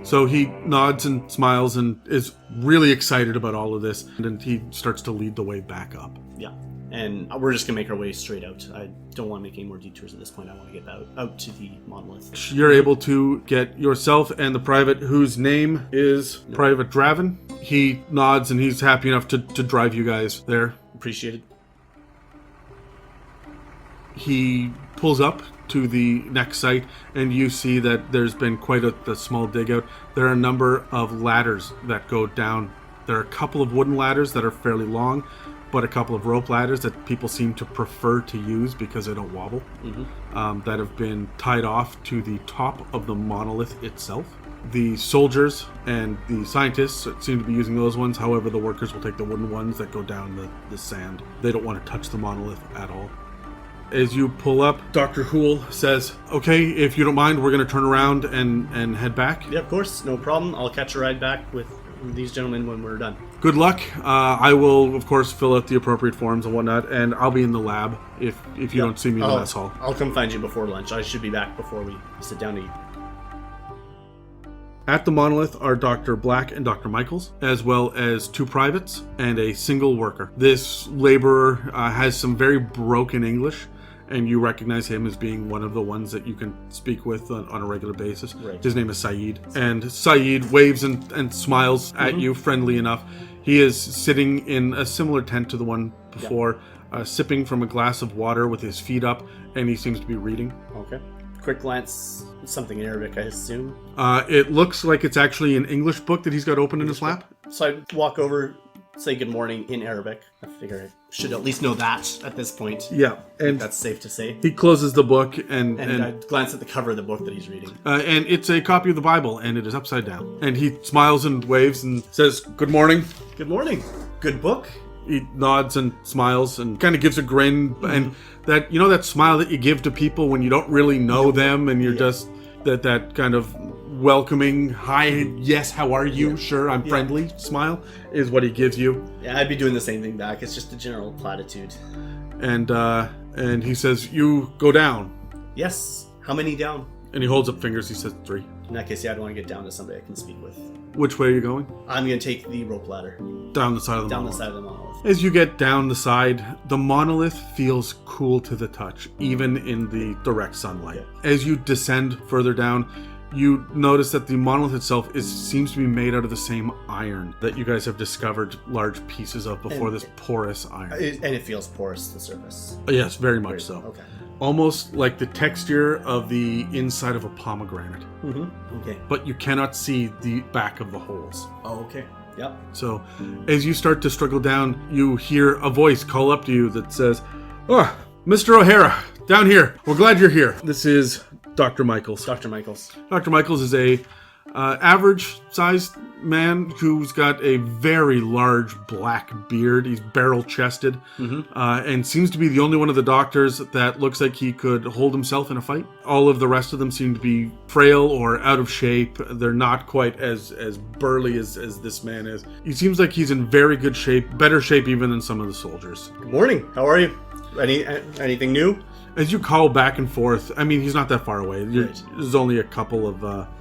So he nods and smiles and is really excited about all of this. And then he starts to lead the way back up. Yeah. And we're just going to make our way straight out. I don't want to make any more detours at this point. I want to get out to the monolith. You're able to get yourself and the private, whose name is Private Draven. He nods and he's happy enough to drive you guys there. Appreciated. He pulls up to the next site, and you see that there's been quite a small dig out. There are a number of ladders that go down. There are a couple of wooden ladders that are fairly long, but a couple of rope ladders that people seem to prefer to use because they don't wobble, that have been tied off to the top of the monolith itself. The soldiers and the scientists seem to be using those ones. However, the workers will take the wooden ones that go down the sand. They don't want to touch the monolith at all. As you pull up, Dr. Hool says, okay, if you don't mind, we're going to turn around and head back. Yeah, of course. No problem. I'll catch a ride back with these gentlemen when we're done. Good luck. I will, of course, fill out the appropriate forms and whatnot, and I'll be in the lab if you don't see me in the mess hall. I'll come find you before lunch. I should be back before we sit down to eat. At the monolith are Dr. Black and Dr. Michaels, as well as 2 privates and a single worker. This laborer has some very broken English, and you recognize him as being one of the ones that you can speak with on a regular basis. Right. His name is Saeed. And Saeed waves and smiles at you, friendly enough. He is sitting in a similar tent to the one before, sipping from a glass of water with his feet up, and he seems to be reading. Okay. Quick glance, something in Arabic, I assume. It looks like it's actually an English book that he's got open in his lap. So I walk over, say good morning in Arabic. I figure I should at least know that at this point. Yeah, and that's safe to say. He closes the book and I glance at the cover of the book that he's reading. And it's a copy of the Bible, and it is upside down. And he smiles and waves and says, "Good morning." Good morning. Good book. He nods and smiles and kind of gives a grin, and that that smile that you give to people when you don't really know them, and you're just that kind of welcoming, hi, yes, how are you? Sure, I'm friendly smile is what he gives you. Yeah, I'd be doing the same thing back. It's just a general platitude. And he says, "You go down." Yes. How many down? And he holds up fingers. He says 3. In that case, I don't want to get down to somebody I can speak with. Which way are you going? I'm going to take the rope ladder. Down the side of the monolith. Down the side of the monolith. As you get down the side, the monolith feels cool to the touch, even in the direct sunlight. As you descend further down, you notice that the monolith itself seems to be made out of the same iron that you guys have discovered large pieces of before, this porous iron. And it feels porous, the surface. Yes, very much so. Okay. Almost like the texture of the inside of a pomegranate. Okay. But you cannot see the back of the holes. Oh, okay. Yep. So, as you start to struggle down, you hear a voice call up to you that says, "Oh, Mr. O'Hara, down here. We're glad you're here." This is Dr. Michaels. Dr. Michaels. Dr. Michaels is a average-sized man who's got a very large black beard. He's barrel-chested, and seems to be the only one of the doctors that looks like he could hold himself in a fight. All of the rest of them seem to be frail or out of shape. They're not quite as burly as this man is. He seems like he's in very good shape, better shape even than some of the soldiers. Good morning. How are you? Anything new? As you call back and forth, I mean, he's not that far away. There's only a couple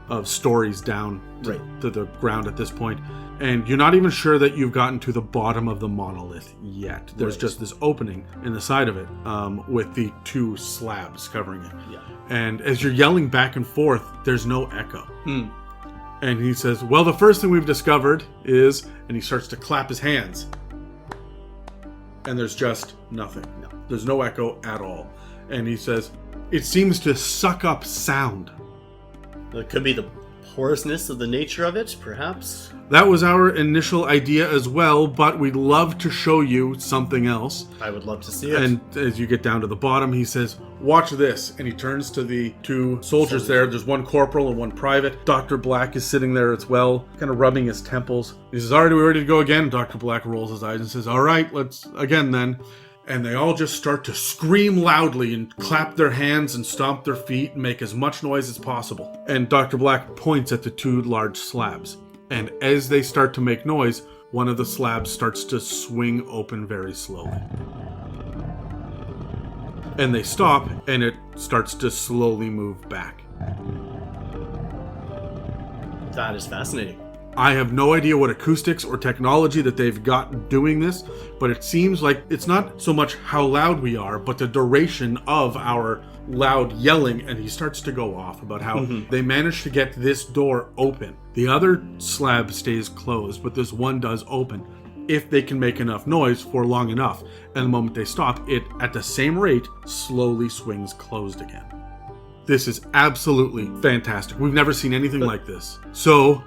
of stories down to the ground at this point. And you're not even sure that you've gotten to the bottom of the monolith yet. There's just this opening in the side of it with the 2 slabs covering it. Yeah. And as you're yelling back and forth, there's no echo. And he says, "Well, the first thing we've discovered is," and he starts to clap his hands. And there's just nothing. No. There's no echo at all. And he says, "It seems to suck up sound." It could be the porousness of the nature of it, perhaps. That was our initial idea as well, but we'd love to show you something else. I would love to see it. And as you get down to the bottom, he says, "Watch this." And he turns to the 2 soldiers there. There's 1 corporal and 1 private. Dr. Black is sitting there as well, kind of rubbing his temples. He says, "All right, are we ready to go again?" Dr. Black rolls his eyes and says, "All right, let's again then." And they all just start to scream loudly and clap their hands and stomp their feet and make as much noise as possible. And Dr. Black points at the 2 large slabs. And as they start to make noise, one of the slabs starts to swing open very slowly. And they stop, and it starts to slowly move back. That is fascinating. I have no idea what acoustics or technology that they've got doing this, but it seems like it's not so much how loud we are, but the duration of our loud yelling. And he starts to go off about how they managed to get this door open. The other slab stays closed, but this one does open if they can make enough noise for long enough. And the moment they stop, it, at the same rate, slowly swings closed again. This is absolutely fantastic. We've never seen anything like this. So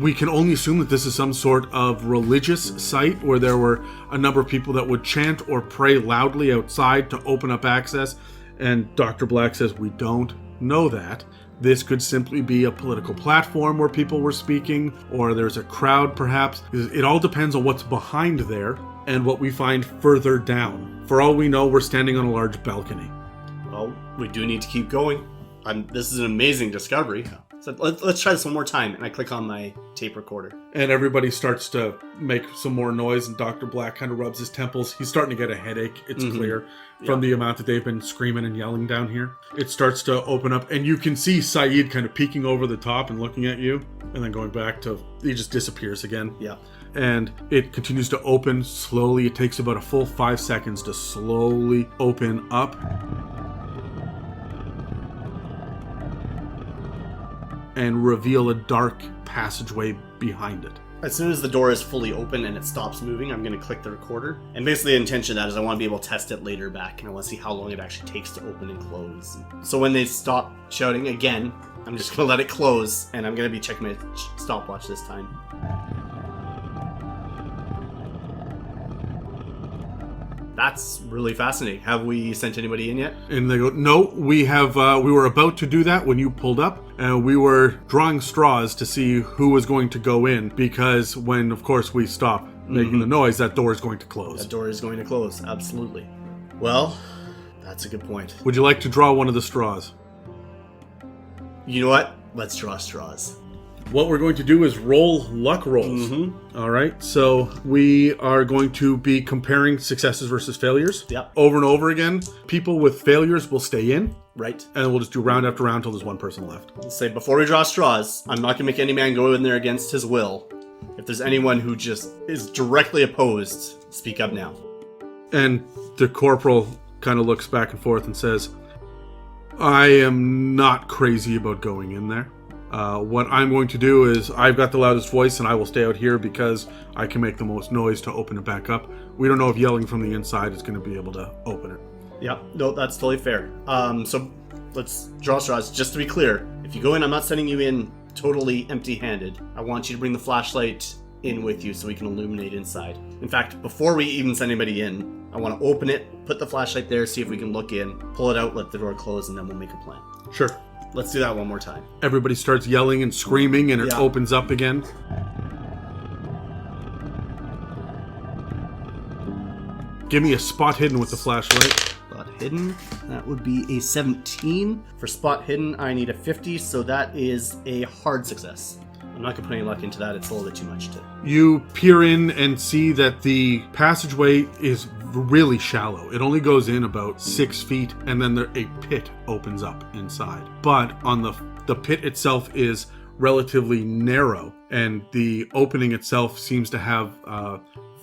we can only assume that this is some sort of religious site where there were a number of people that would chant or pray loudly outside to open up access. And Dr. Black says, we don't know that. This could simply be a political platform where people were speaking, or there's a crowd perhaps. It all depends on what's behind there and what we find further down. For all we know, we're standing on a large balcony. Well, we do need to keep going. This is an amazing discovery. So let's try this one more time. And I click on my tape recorder. And everybody starts to make some more noise, and Dr. Black kind of rubs his temples. He's starting to get a headache, it's clear, from the amount that they've been screaming and yelling down here. It starts to open up, and you can see Saeed kind of peeking over the top and looking at you, and then going back to, he just disappears again. Yeah. And it continues to open slowly. It takes about a full 5 seconds to slowly open up. And reveal a dark passageway behind it. As soon as the door is fully open and it stops moving, I'm going to click the recorder. And basically the intention of that is I want to be able to test it later back, and I want to see how long it actually takes to open and close. So when they stop shouting again, I'm just going to let it close, and I'm going to be checking my stopwatch this time. That's really fascinating. Have we sent anybody in yet? And they go, no, we were about to do that when you pulled up. We were drawing straws to see who was going to go in, because when, of course, we stop making the noise, that door is going to close. That door is going to close, absolutely. Well, that's a good point. Would you like to draw one of the straws? You know what? Let's draw straws. What we're going to do is roll luck rolls. All right, so we are going to be comparing successes versus failures. Yep. Over and over again. People with failures will stay in. Right. And we'll just do round after round until there's one person left. Let's say before we draw straws, I'm not going to make any man go in there against his will. If there's anyone who just is directly opposed, speak up now. And the corporal kind of looks back and forth and says, I am not crazy about going in there. What I'm going to do is, I've got the loudest voice and I will stay out here because I can make the most noise to open it back up. We don't know if yelling from the inside is going to be able to open it. Yeah, no, that's totally fair. So let's draw straws. Just to be clear, if you go in, I'm not sending you in totally empty-handed. I want you to bring the flashlight in with you so we can illuminate inside. In fact, before we even send anybody in, I want to open it, put the flashlight there, see if we can look in, pull it out, let the door close, and then we'll make a plan. Sure. Let's do that one more time. Everybody starts yelling and screaming, and it opens up again. Give me a spot hidden with the flashlight. Spot hidden. That would be a 17. For spot hidden, I need a 50, so that is a hard success. I'm not going to put any luck into that. It's a little bit too much to... You peer in and see that the passageway is really shallow. It only goes in about 6 feet, and then a pit opens up inside. But on the pit itself is relatively narrow, and the opening itself seems to have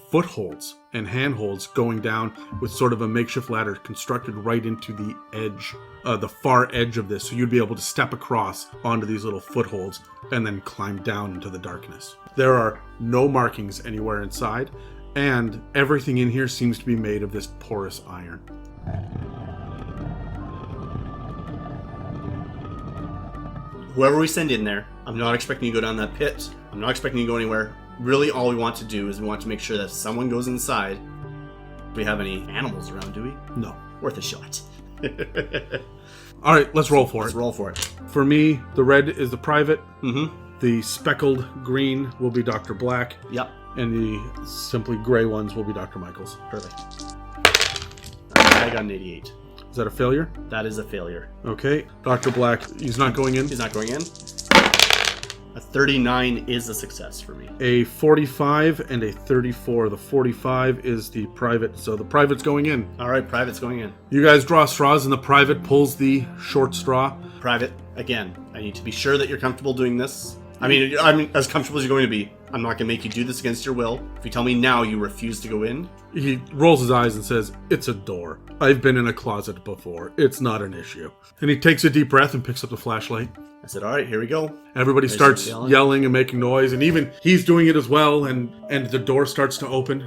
footholds and handholds going down with sort of a makeshift ladder constructed right into the edge, the far edge of this. So you'd be able to step across onto these little footholds and then climb down into the darkness. There are no markings anywhere inside, and everything in here seems to be made of this porous iron. Whoever we send in there, I'm not expecting you to go down that pit. I'm not expecting you to go anywhere. Really, all we want to do is we want to make sure that if someone goes inside, do we have any animals around, do we? No. Worth a shot. All right, let's roll for Let's it. roll for it. For me, the red is the private. Mm-hmm. The speckled green will be Dr. Black. Yep. And the simply gray ones will be Dr. Michaels. Perfect. I got an 88. Is that a failure? That is a failure. Okay. Dr. Black, he's not going in? He's not going in. A 39 is a success for me. A 45 and a 34. The 45 is the private, so the private's going in. All right, private's going in. You guys draw straws, and the private pulls the short straw. Private, again, I need to be sure that you're comfortable doing this. I mean, I'm as comfortable as you're going to be. I'm not going to make you do this against your will. If you tell me now you refuse to go in. He rolls his eyes and says, "It's a door. I've been in a closet before. It's not an issue." And he takes a deep breath and picks up the flashlight. I said, all right, here we go. Everybody starts yelling and making noise, and even he's doing it as well, and the door starts to open.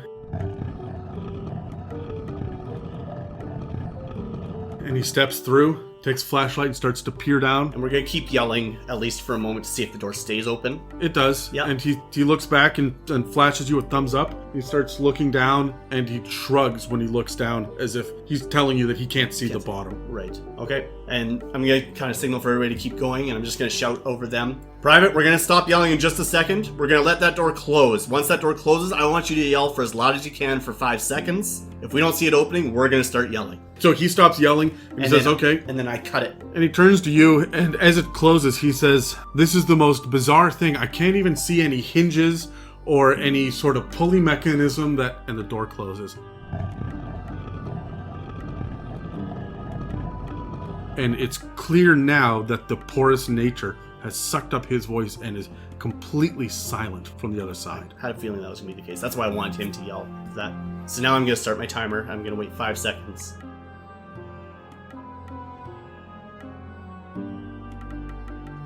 And he steps through, takes a flashlight and starts to peer down. And we're going to keep yelling, at least for a moment, to see if the door stays open. It does. Yeah. And he looks back and flashes you a thumbs up. He starts looking down, and he shrugs when he looks down, as if he's telling you that he can't see the bottom. Right. Okay. And I'm going to kind of signal for everybody to keep going, and I'm just going to shout over them. Private, we're going to stop yelling in just a second. We're going to let that door close. Once that door closes, I want you to yell for as loud as you can for 5 seconds. If we don't see it opening, we're going to start yelling. So he stops yelling, and he says, okay. And then I cut it. And he turns to you, and as it closes, he says, "This is the most bizarre thing. I can't even see any hinges or any sort of pulley mechanism that..." And the door closes. And it's clear now that the porous nature has sucked up his voice and is completely silent from the other side. I had a feeling that was going to be the case. That's why I wanted him to yell that. So now I'm going to start my timer. I'm going to wait 5 seconds.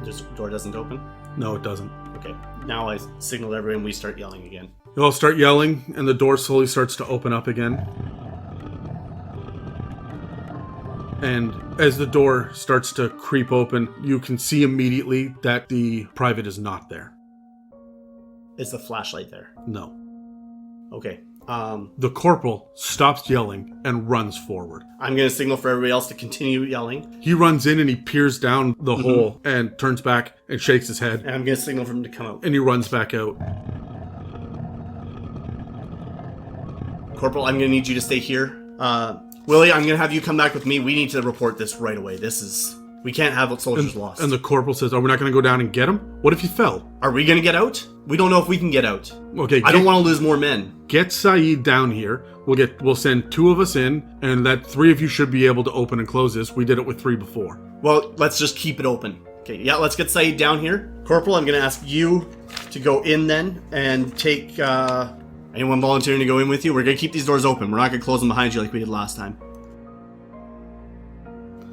Just door doesn't open? No, it doesn't. Okay. Now I signal everyone, we start yelling again. You all start yelling, and the door slowly starts to open up again. And as the door starts to creep open, you can see immediately that the private is not there. Is the flashlight there? No. Okay. The corporal stops yelling and runs forward. I'm going to signal for everybody else to continue yelling. He runs in and he peers down the hole and turns back and shakes his head. And I'm going to signal for him to come out. And he runs back out. Corporal, I'm going to need you to stay here. Willie, I'm going to have you come back with me. We need to report this right away. We can't have soldiers lost. And the corporal says, "Are we not going to go down and get him? What if he fell?" Are we going to get out? We don't know if we can get out. Okay. I don't want to lose more men. Get Saeed down here. We'll send 2 of us in, and that 3 of you should be able to open and close this. We did it with 3 before. Well, let's just keep it open. Okay, yeah, let's get Saeed down here. Corporal, I'm going to ask you to go in then and take anyone volunteering to go in with you. We're going to keep these doors open. We're not going to close them behind you like we did last time.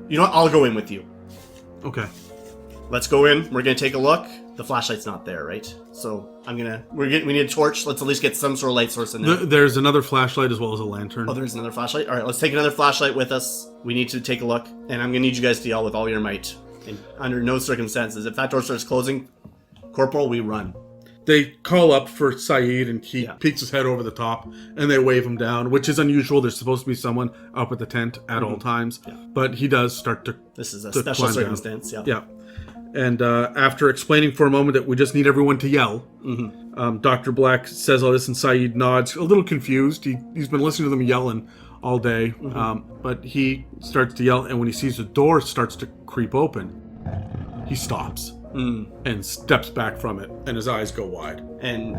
You know what? I'll go in with you. Okay. Let's go in. We're going to take a look. The flashlight's not there, right? So we need a torch. Let's at least get some sort of light source in there. There's another flashlight as well as a lantern. Oh, there's another flashlight? All right, let's take another flashlight with us. We need to take a look. And I'm going to need you guys to yell with all your might. And under no circumstances, if that door starts closing, Corporal, we run. They call up for Saeed, and he peeks his head over the top, and they wave him down, which is unusual. There's supposed to be someone up at the tent at all times. Yeah. But he does start to This is a special circumstance, Yeah. And after explaining for a moment that we just need everyone to yell, Dr. Black says all this, and Saeed nods, a little confused. He's been listening to them yelling all day, but he starts to yell, and when he sees the door starts to creep open, he stops and steps back from it, and his eyes go wide. And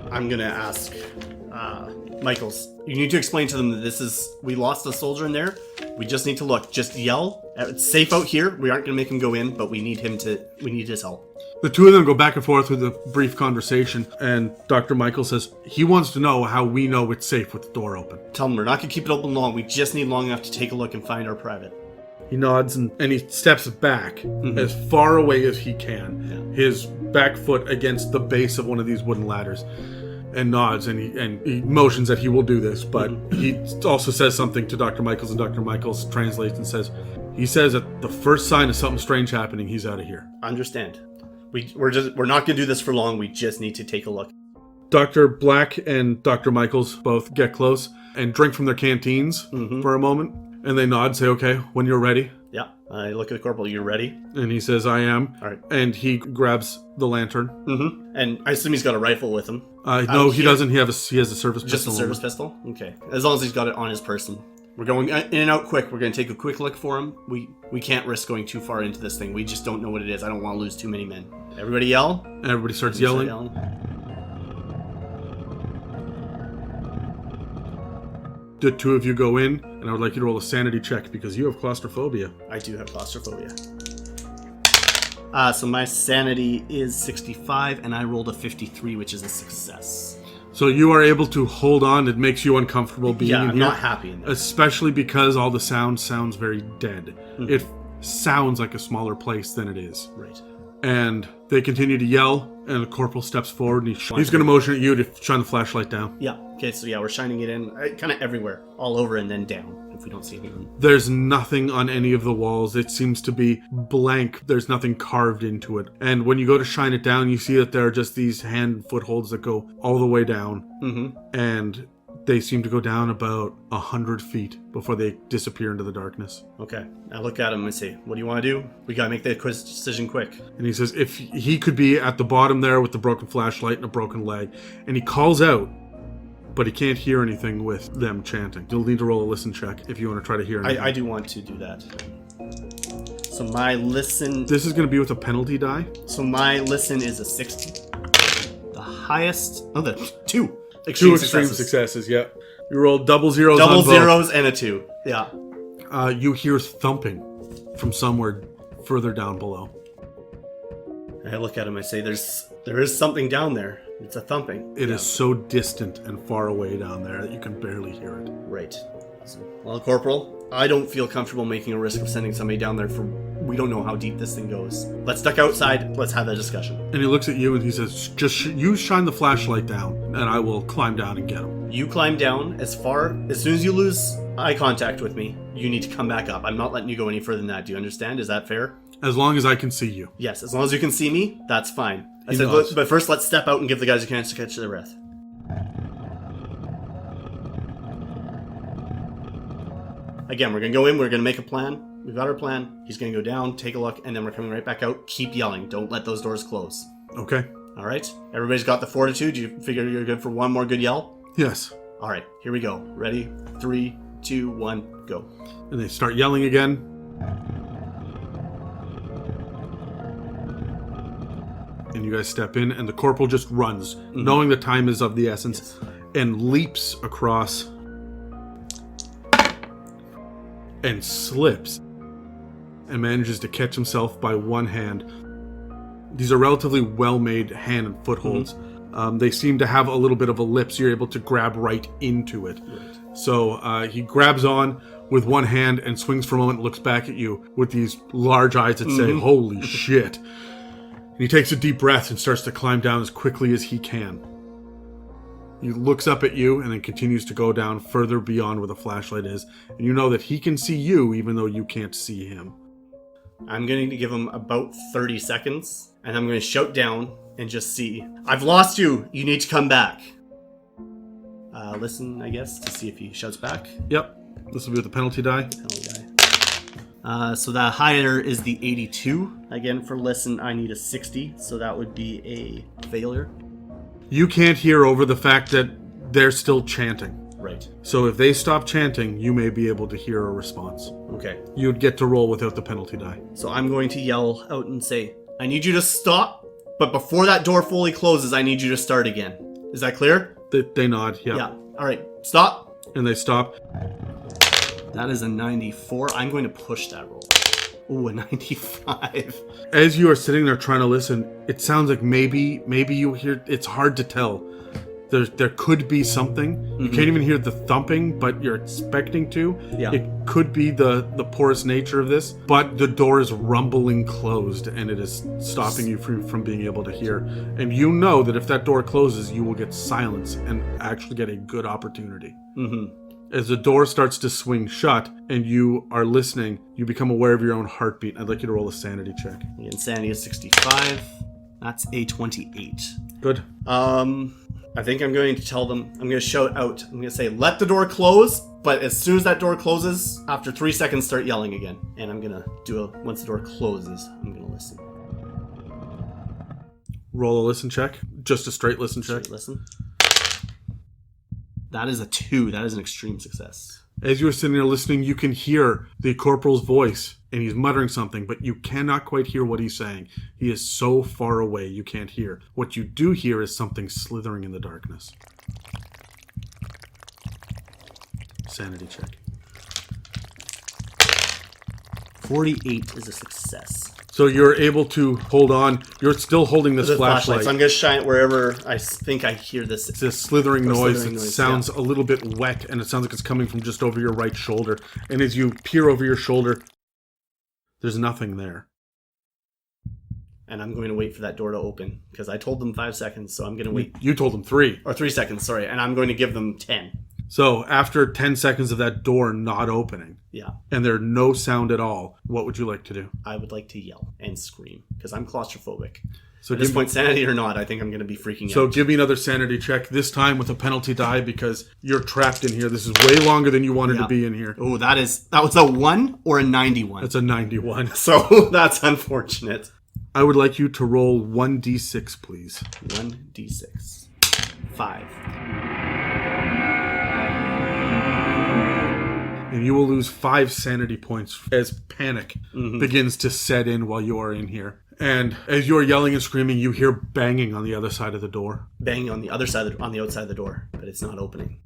I'm going to ask Michaels, you need to explain to them that we lost a soldier in there. We just need to look. Just yell. It's safe out here. We aren't going to make him go in, but we need his help. The 2 of them go back and forth with a brief conversation, and Dr. Michael says he wants to know how we know it's safe with the door open. Tell them we're not going to keep it open long. We just need long enough to take a look and find our private. He nods and he steps back as far away as he can, his back foot against the base of one of these wooden ladders, and nods and he motions that he will do this, but he also says something to Dr. Michaels, and Dr. Michaels translates and says, he says that the first sign of something strange happening, he's out of here. Understand. We're not going to do this for long. We just need to take a look. Dr. Black and Dr. Michaels both get close and drink from their canteens for a moment. And they nod, say, "Okay, when you're ready." Yeah. I look at the corporal. You ready? And he says, "I am." All right. And he grabs the lantern. And I assume he's got a rifle with him. No, he doesn't. He has a service pistol. Just a service pistol? Okay. As long as he's got it on his person. We're going in and out quick. We're going to take a quick look for him. We can't risk going too far into this thing. We just don't know what it is. I don't want to lose too many men. Everybody yell. And everybody starts yelling. The 2 of you go in, and I would like you to roll a sanity check because you have claustrophobia. I do have claustrophobia. So my sanity is 65, and I rolled a 53, which is a success. So you are able to hold on. It makes you uncomfortable being in here. I'm not happy in there. Especially because all the sounds very dead. Mm-hmm. It sounds like a smaller place than it is. Right. And they continue to yell, and the corporal steps forward, and he's going to motion at you to shine the flashlight down. Yeah. Okay, so we're shining it in kind of everywhere. All over and then down, if we don't see anything. There's nothing on any of the walls. It seems to be blank. There's nothing carved into it. And when you go to shine it down, you see that there are just these hand footholds that go all the way down. Mm-hmm. And they seem to go down about 100 feet before they disappear into the darkness. Okay. I look at him and say, what do you want to do? We got to make the decision quick. And he says, if he could be at the bottom there with the broken flashlight and a broken leg. And he calls out, but he can't hear anything with them chanting. You'll need to roll a listen check if you want to try to hear anything. I do want to do that. So my listen... This is going to be with a penalty die. So my listen is a 60. The highest... Oh, the 2. Two extreme successes, yeah. You roll double zeros Double on both. zeros and a 2. Yeah. You hear thumping from somewhere further down below. I look at him and I say, there is something down there. It's a thumping. It is so distant and far away down there that you can barely hear it. Right. Well, Corporal, I don't feel comfortable making a risk of sending somebody down there we don't know how deep this thing goes. Let's duck outside. Let's have that discussion. And he looks at you and he says, you shine the flashlight down and I will climb down and get him. You climb down as soon as you lose eye contact with me, you need to come back up. I'm not letting you go any further than that. Do you understand? Is that fair? As long as I can see you. Yes, as long as you can see me, that's fine. I He said, nods. but first let's step out and give the guys a chance to catch their breath. Again, we're going to go in, we're going to make a plan. We've got our plan. He's going to go down, take a look, and then we're coming right back out. Keep yelling. Don't let those doors close. Okay. All right? Everybody's got the fortitude. You figure you're good for one more good yell? Yes. All right, here we go. Ready? 3, 2, 1, go. And they start yelling again. And you guys step in, and the corporal just runs, knowing the time is of the essence, and leaps across and slips and manages to catch himself by one hand. These are relatively well-made hand and footholds. They seem to have a little bit of a lip, so you're able to grab right into it. Right. So he grabs on with one hand and swings for a moment and looks back at you with these large eyes that say, holy shit. And he takes a deep breath and starts to climb down as quickly as he can. He looks up at you and then continues to go down further beyond where the flashlight is. And you know that he can see you even though you can't see him. I'm going to give him about 30 seconds, and I'm going to shout down and just see. I've lost you. You need to come back. Listen, I guess, to see if he shouts back. Yep. This will be with the penalty die. Penalty die. So that higher is the 82. Again, for listen, I need a 60, so that would be a failure. You can't hear over the fact that they're still chanting. Right. So if they stop chanting, you may be able to hear a response. Okay. You'd get to roll without the penalty die. So I'm going to yell out and say, I need you to stop, but before that door fully closes, I need you to start again. Is that clear? They nod, yeah. Yeah. All right. Stop. And they stop. That is a 94. I'm going to push that roll. Ooh, a 95. As you are sitting there trying to listen, it sounds like maybe you hear, it's hard to tell. There could be something. You can't even hear the thumping, but you're expecting to. Yeah. It could be the porous nature of this, but the door is rumbling closed, and it is stopping you from being able to hear. And you know that if that door closes, you will get silence and actually get a good opportunity. As the door starts to swing shut and you are listening, you become aware of your own heartbeat. I'd like you to roll a sanity check. The insanity is 65. That's a 28. Good. I think I'm going to tell them, I'm going to shout out. I'm going to say, let the door close, but as soon as that door closes, after 3 seconds, start yelling again. And I'm going to do once the door closes, I'm going to listen. Roll a listen check. Just a straight listen check. Straight listen. That is a 2. That is an extreme success. As you are sitting there listening, you can hear the corporal's voice, and he's muttering something, but you cannot quite hear what he's saying. He is so far away, you can't hear. What you do hear is something slithering in the darkness. Sanity check. 48 is a success. So you're able to hold on. You're still holding this flashlight. So I'm going to shine it wherever I think I hear this. It's a slithering noise. Slithering It noise, sounds a little bit wet, and it sounds like it's coming from just over your right shoulder. And as you peer over your shoulder, there's nothing there. And I'm going to wait for that door to open, because I told them 5 seconds, so I'm going to wait. You told them 3. Or 3 seconds, sorry. And I'm going to give them 10. So after 10 seconds of that door not opening, Yeah. and there's no sound at all, what would you like to do? I would like to yell and scream, because I'm claustrophobic. So At this point, sanity or not, I think I'm going to be freaking out. So give me another sanity check, this time with a penalty die, because you're trapped in here. This is way longer than you wanted to be in here. Oh, that was a 1 or a 91? That's a 91. So that's unfortunate. I would like you to roll 1d6, please. 1d6. 5. And you will lose 5 sanity points as panic begins to set in while you are in here. And as you're yelling and screaming, you hear banging on the other side of the door. Banging on the other side, on the outside of the door, but it's not opening.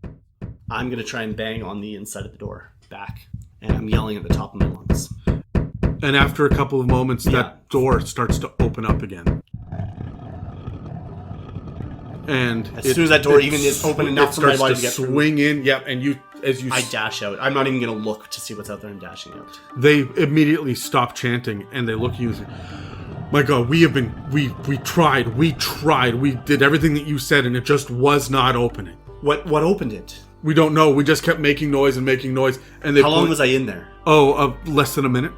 I'm going to try and bang on the inside of the door, back. And I'm yelling at the top of my lungs. And after a couple of moments, that door starts to open up again. And as soon as that door even is open enough for my body to get swing through, in, yep, and I dash out. I'm not even going to look to see what's out there. I'm dashing out. They immediately stop chanting and they look at you and say, my God, we tried, we did everything that you said and it just was not opening. What opened it? We don't know. We just kept making noise and making noise. And How long was I in there? Less than a minute.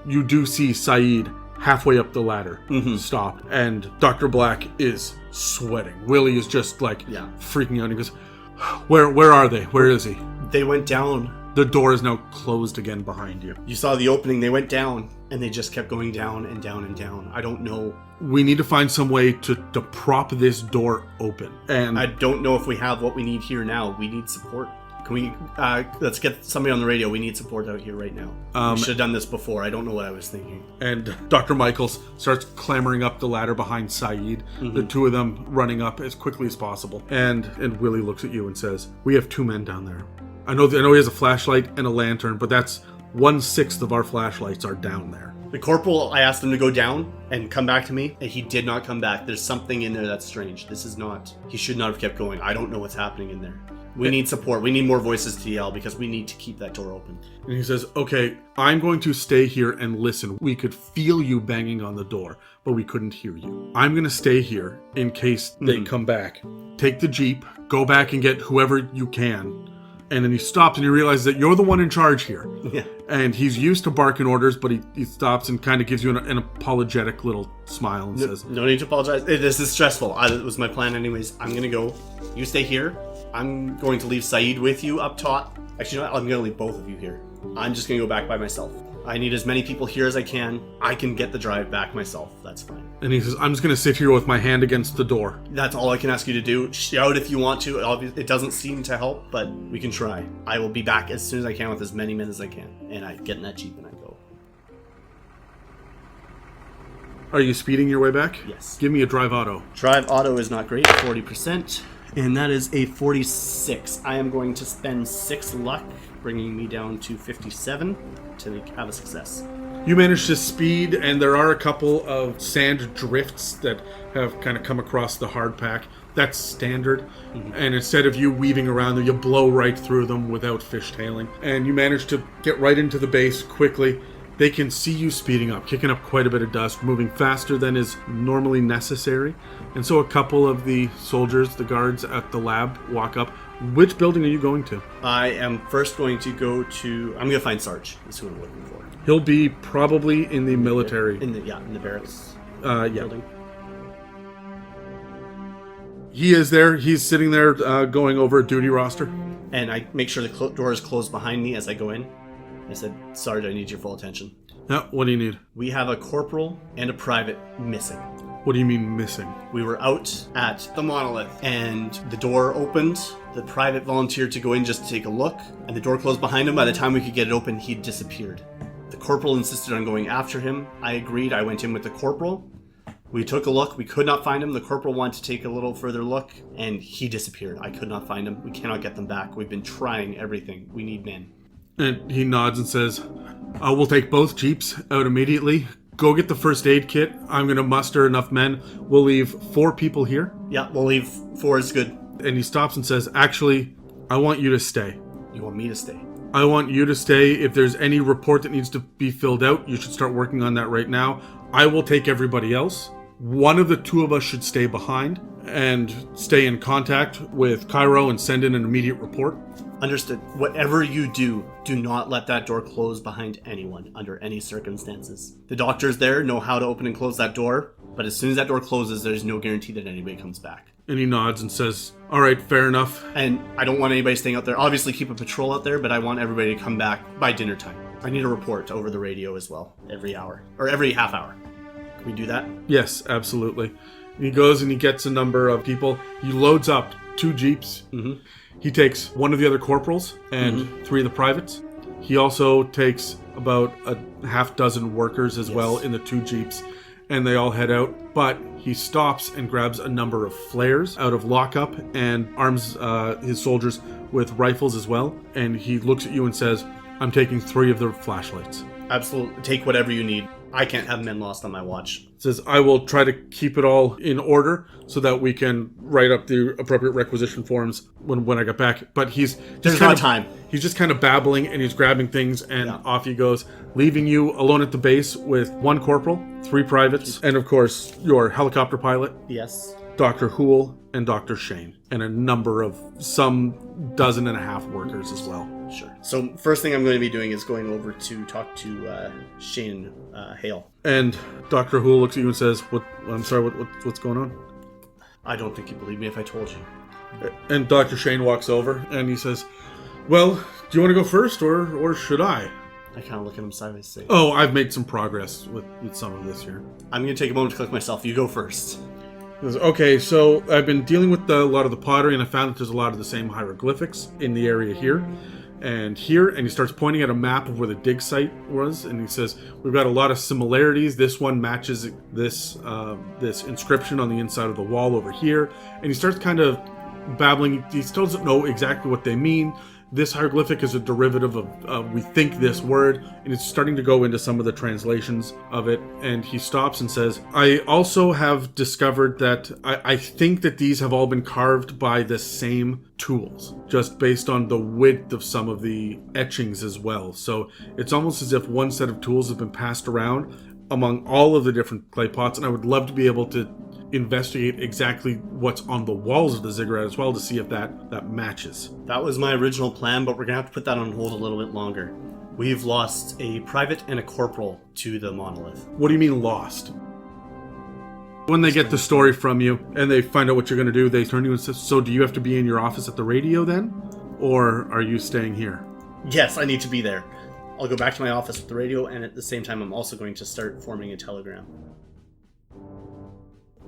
You do see Saeed halfway up the ladder stop, and Dr. Black is sweating. Willie is just freaking out. He goes, Where are they? Where is he? They went down. The door is now closed again behind you. You saw the opening. They went down, and they just kept going down and down and down. I don't know. We need to find some way to prop this door open. And I don't know if we have what we need here now. We need support. Can we, let's get somebody on the radio. We need support out here right now. We should have done this before. I don't know what I was thinking. And Dr. Michaels starts clambering up the ladder behind Saeed, the two of them running up as quickly as possible. And Willie looks at you and says, we have 2 men down there. I know he has a flashlight and a lantern, but that's 1/6 of our flashlights are down there. The corporal, I asked him to go down and come back to me, and he did not come back. There's something in there that's strange. He should not have kept going. I don't know what's happening in there. We need support. We need more voices to yell because we need to keep that door open. And he says, okay, I'm going to stay here and listen. We could feel you banging on the door, but we couldn't hear you. I'm going to stay here in case they come back. Take the Jeep, go back and get whoever you can. And then he stops and he realizes that you're the one in charge here. Yeah. And he's used to barking orders, but he stops and kind of gives you an apologetic little smile and says, no need to apologize. This is stressful. It was my plan anyways. I'm going to go. You stay here. I'm going to leave Saeed with you up top. Actually, I'm going to leave both of you here. I'm just going to go back by myself. I need as many people here as I can. I can get the drive back myself. That's fine. And he says, I'm just going to sit here with my hand against the door. That's all I can ask you to do. Shout if you want to. It doesn't seem to help, but we can try. I will be back as soon as I can with as many men as I can. And I get in that Jeep and I go. Are you speeding your way back? Yes. Give me a drive auto. Drive auto is not great, 40%. And that is a 46. I am going to spend 6 luck, bringing me down to 57 to have a success. You manage to speed, and there are a couple of sand drifts that have kind of come across the hard pack. That's standard. And instead of you weaving around them, you blow right through them without fishtailing. And you manage to get right into the base quickly. They can see you speeding up, kicking up quite a bit of dust, moving faster than is normally necessary. And so a couple of the soldiers, the guards at the lab, walk up. Which building are you going to? I am first going to go to... I'm going to find Sarge. That's who I'm looking for. He'll be probably in the military. In the barracks building. He is there. He's sitting there going over a duty roster. And I make sure the door is closed behind me as I go in. I said, Sarge, I need your full attention. Yeah, what do you need? We have a corporal and a private missing. What do you mean missing? We were out at the monolith and the door opened. The private volunteered to go in just to take a look, and the door closed behind him. By the time we could get it open, he'd disappeared. The corporal insisted on going after him. I agreed. I went in with the corporal. We took a look. We could not find him. The corporal wanted to take a little further look, and he disappeared. I could not find him. We cannot get them back. We've been trying everything. We need men. And he nods and says, we'll take both jeeps out immediately. go get the first aid kit. I'm going to muster enough men. We'll leave 4 people here. Yeah, we'll leave 4 is good. And he stops and says, actually, I want you to stay. You want me to stay? I want you to stay. If there's any report that needs to be filled out, you should start working on that right now. I will take everybody else. One of the 2 of us should stay behind and stay in contact with Cairo and send in an immediate report. Understood. Whatever you do, do not let that door close behind anyone under any circumstances. The doctors there know how to open and close that door, but as soon as that door closes, there's no guarantee that anybody comes back. And he nods and says, all right, fair enough. And I don't want anybody staying out there. Obviously keep a patrol out there, but I want everybody to come back by dinner time. I need a report over the radio as well, every hour, or every half hour. Can we do that? Yes, absolutely. He goes and he gets a number of people. He loads up 2 jeeps. Mm-hmm. He takes one of the other corporals and 3 of the privates. He also takes about a half dozen workers as well in the 2 jeeps, and they all head out. But he stops and grabs a number of flares out of lockup and arms his soldiers with rifles as well. And he looks at you and says, I'm taking 3 of the flashlights. Absolutely. Take whatever you need. I can't have men lost on my watch. Says, I will try to keep it all in order so that we can write up the appropriate requisition forms when I get back. But there's no time. He's just kind of babbling and he's grabbing things and off he goes, leaving you alone at the base with 1 corporal, 3 privates, and of course your helicopter pilot. Yes. Dr. Hoole and Dr. Shane, and a number of some dozen and a half workers as well. Sure. So first thing I'm going to be doing is going over to talk to Shane Hale. And Dr. Hoole looks at you and says, what's going on? I don't think you believe me if I told you. And Dr. Shane walks over and he says, well, do you want to go first or should I? I kind of look at him sideways and say, oh, I've made some progress with some of this here. I'm going to take a moment to collect myself. You go first. He goes, okay, so I've been dealing with a lot of the pottery and I found that there's a lot of the same hieroglyphics in the area here. And he starts pointing at a map of where the dig site was, and he says, we've got a lot of similarities. This one matches this inscription on the inside of the wall over here. And he starts kind of babbling. He still doesn't know exactly what they mean. This hieroglyphic is a derivative of we think this word, and it's starting to go into some of the translations of it. And he stops and says, I also have discovered that I think that these have all been carved by the same tools, just based on the width of some of the etchings as well. So it's almost as if one set of tools have been passed around among all of the different clay pots, and I would love to be able to investigate exactly what's on the walls of the ziggurat as well to see if that matches. That was my original plan, but we're going to have to put that on hold a little bit longer. We've lost a private and a corporal to the monolith. What do you mean lost? When they get the story from you and they find out what you're going to do, they turn to you and say, so do you have to be in your office at the radio then? Or are you staying here? Yes, I need to be there. I'll go back to my office with the radio, and at the same time I'm also going to start forming a telegram.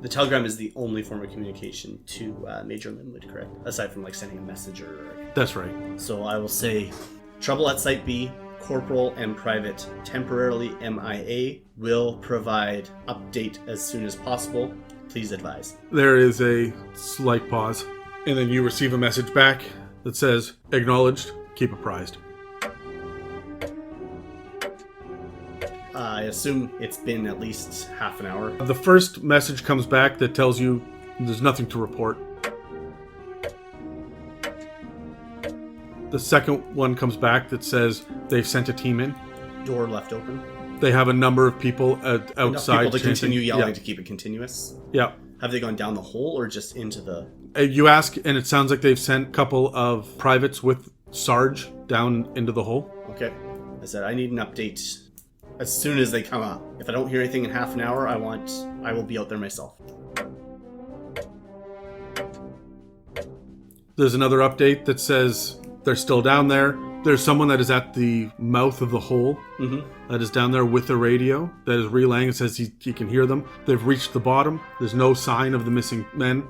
The telegram is the only form of communication to Major Linwood, correct? Aside from sending a message or... That's right. So I will say, trouble at Site B, corporal and private temporarily MIA, will provide update as soon as possible. Please advise. There is a slight pause, and then you receive a message back that says, acknowledged, keep apprised. I assume it's been at least half an hour. The first message comes back that tells you there's nothing to report. The second one comes back that says they've sent a team in. Door left open. They have a number of people outside. Enough people to chanting. continue yelling to keep it continuous? Yeah. Have they gone down the hole or just into the... You ask, and it sounds like they've sent a couple of privates with Sarge down into the hole. Okay. I said, I need an update as soon as they come up. If I don't hear anything in half an hour, I will be out there myself. There's another update that says they're still down there. There's someone that is at the mouth of the hole that is down there with the radio that is relaying. It says he can hear them. They've reached the bottom. There's no sign of the missing men.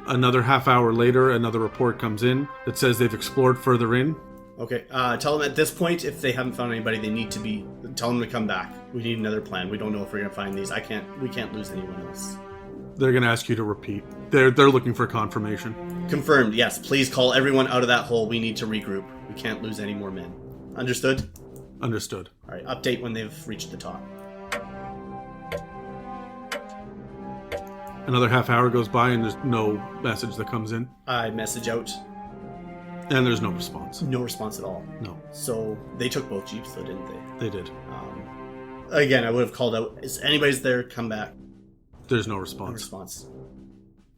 Another half hour later, another report comes in that says they've explored further in. Okay, tell them at this point, if they haven't found anybody, tell them to come back. We need another plan. We don't know if we're going to find these. We can't lose anyone else. They're going to ask you to repeat. They're looking for confirmation. Confirmed, yes. Please call everyone out of that hole. We need to regroup. We can't lose any more men. Understood? Understood. All right, update when they've reached the top. Another half hour goes by and there's no message that comes in. I message out. And there's no response. No response at all. No. So they took both jeeps, though, didn't they? They did. Again, I would have called out, is anybody's there, come back. There's no No response. response.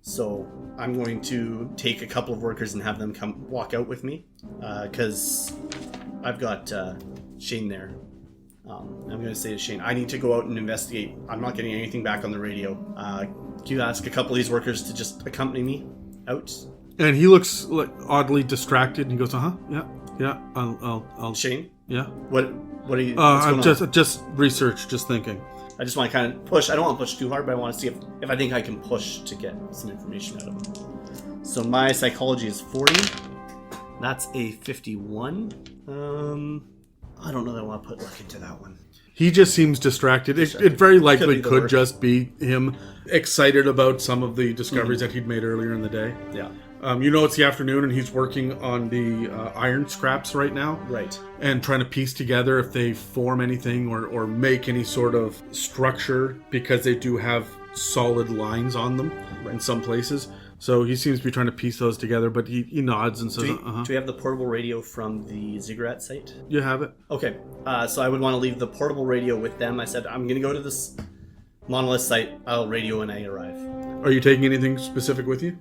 So I'm going to take a couple of workers and have them come walk out with me, because I've got Shane there. I'm going to say to Shane, I need to go out and investigate. I'm not getting anything back on the radio. Can you ask a couple of these workers to just accompany me out? And he looks like oddly distracted and he goes, yeah, I'll Shane? yeah. What are you? What's going on? Just research, just thinking. I just want to kind of push. I don't want to push too hard, but I want to see if I think I can push to get some information out of him. So my psychology is 40. That's a 51. I don't know that I want to put luck into that one. He just seems distracted. It very likely Could be could just be him excited about some of the discoveries that he'd made earlier in the day. Yeah. It's the afternoon and he's working on the iron scraps right now. Right. And trying to piece together if they form anything or make any sort of structure, because they do have solid lines on them in some places. So he seems to be trying to piece those together, but he nods and says, Do we have the portable radio from the ziggurat site? You have it? Okay. So I would want to leave the portable radio with them. I said, I'm going to go to this monolith site. I'll radio when I arrive. Are you taking anything specific with you?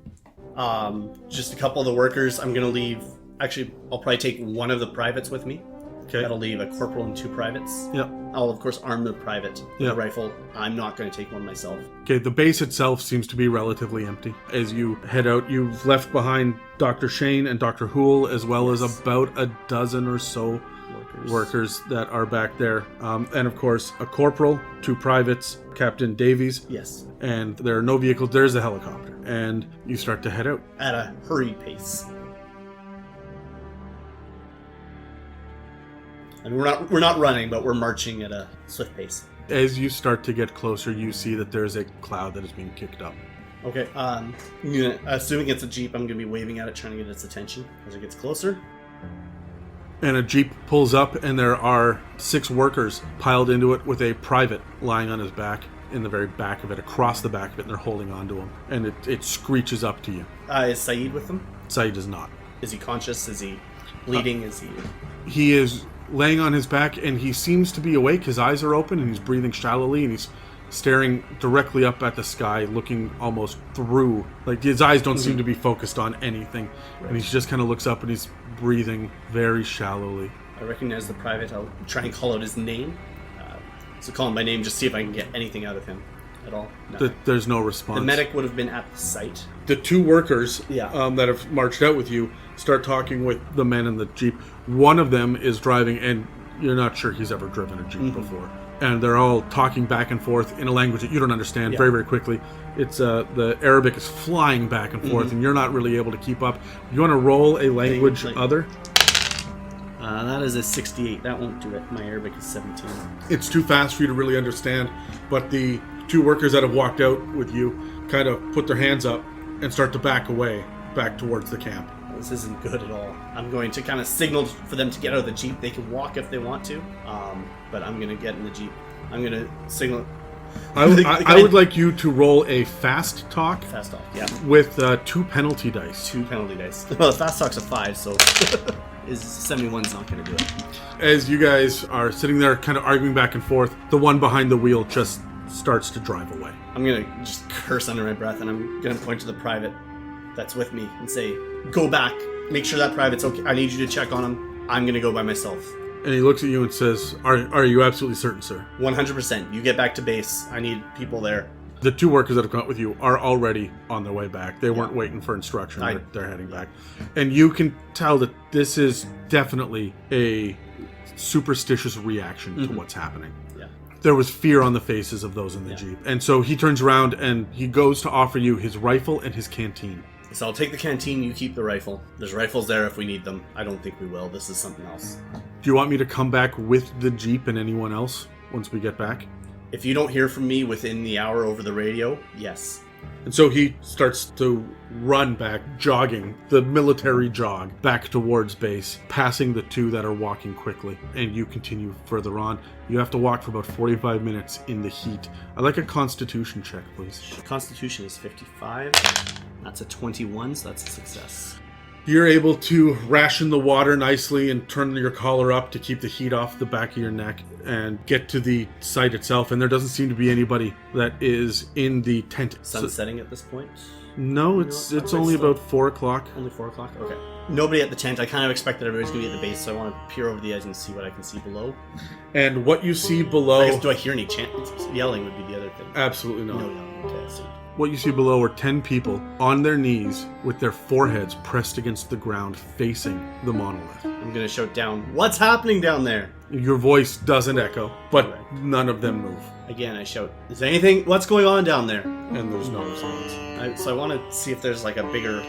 Just a couple of the workers. I'm going to leave... Actually, I'll probably take one of the privates with me. Okay. That'll leave a corporal and 2 privates. Yep. I'll, of course, arm the private with Yep. a rifle. I'm not going to take one myself. Okay, the base itself seems to be relatively empty. As you head out, you've left behind Dr. Shane and Dr. Hoole, as well as about a dozen or so workers that are back there. And of course, a corporal, 2 privates, Captain Davies. Yes. And there are no vehicles. There's a helicopter. And you start to head out. At a hurried pace. I mean, we're not running, but we're marching at a swift pace. As you start to get closer, you see that there's a cloud that is being kicked up. Okay, assuming it's a jeep, I'm going to be waving at it, trying to get its attention as it gets closer. And a jeep pulls up, and there are 6 workers piled into it with a private lying on his back, in the very back of it, across the back of it, and they're holding onto him. And it screeches up to you. Is Saeed with them? Saeed is not. Is he conscious? Is he bleeding? Is he... He is laying on his back, and he seems to be awake. His eyes are open, and he's breathing shallowly, and he's staring directly up at the sky, looking almost through. Like, his eyes don't seem to be focused on anything. Right. And he just kind of looks up, and he's breathing very shallowly. I recognize the private. I'll try and call out his name. So call him by name, just see if I can get anything out of him at all. There's no response. The medic would have been at the site. The 2 workers that have marched out with you start talking with the men in the jeep. One of them is driving, and you're not sure he's ever driven a jeep before. And they're all talking back and forth in a language that you don't understand very, very quickly. It's the Arabic is flying back and forth, and you're not really able to keep up. You want to roll a language other? That is a 68. That won't do it. My Arabic is 17. It's too fast for you to really understand, but the 2 workers that have walked out with you kind of put their hands up and start to back away, back towards the camp. This isn't good at all. I'm going to kind of signal for them to get out of the jeep. They can walk if they want to, but I'm going to get in the jeep. I'm going to signal... I would like you to roll a fast talk. Fast talk, yeah. With 2 penalty dice. 2 penalty dice. Well, the fast talk's a 5, so 71's not going to do it. As you guys are sitting there kind of arguing back and forth, the one behind the wheel just starts to drive away. I'm going to just curse under my breath, and I'm going to point to the private that's with me and say, go back. Make sure that private's okay. I need you to check on him. I'm going to go by myself. And he looks at you and says, Are you absolutely certain, sir? 100%. You get back to base. I need people there. The 2 workers that have come with you are already on their way back. They weren't waiting for instruction. They're heading back. And you can tell that this is definitely a superstitious reaction to what's happening. Yeah. There was fear on the faces of those in the jeep. And so he turns around and he goes to offer you his rifle and his canteen. So I'll take the canteen, you keep the rifle. There's rifles there if we need them. I don't think we will. This is something else. Do you want me to come back with the jeep and anyone else once we get back? If you don't hear from me within the hour over the radio, yes. And so he starts to run back, jogging, the military jog, back towards base, passing the two that are walking quickly. And you continue further on. You have to walk for about 45 minutes in the heat. I'd like a constitution check, please. Constitution is 55. That's a 21, so that's a success. You're able to ration the water nicely and turn your collar up to keep the heat off the back of your neck and get to the site itself. And there doesn't seem to be anybody that is in the tent. Sun setting at this point? No, it's only about 4 o'clock. Only 4 o'clock? Okay. Nobody at the tent. I kind of expected everybody's going to be at the base, so I want to peer over the edge and see what I can see below. And what you see below... I guess, do I hear any chants? Yelling would be the other thing. Absolutely not. No yelling. Okay, I see. What you see below are 10 people on their knees with their foreheads pressed against the ground facing the monolith. I'm going to shout down, "What's happening down there?" Your voice doesn't echo, but none of them move. Again, I shout, "Is there anything? What's going on down there?" And there's no response. So I want to see if there's like a bigger,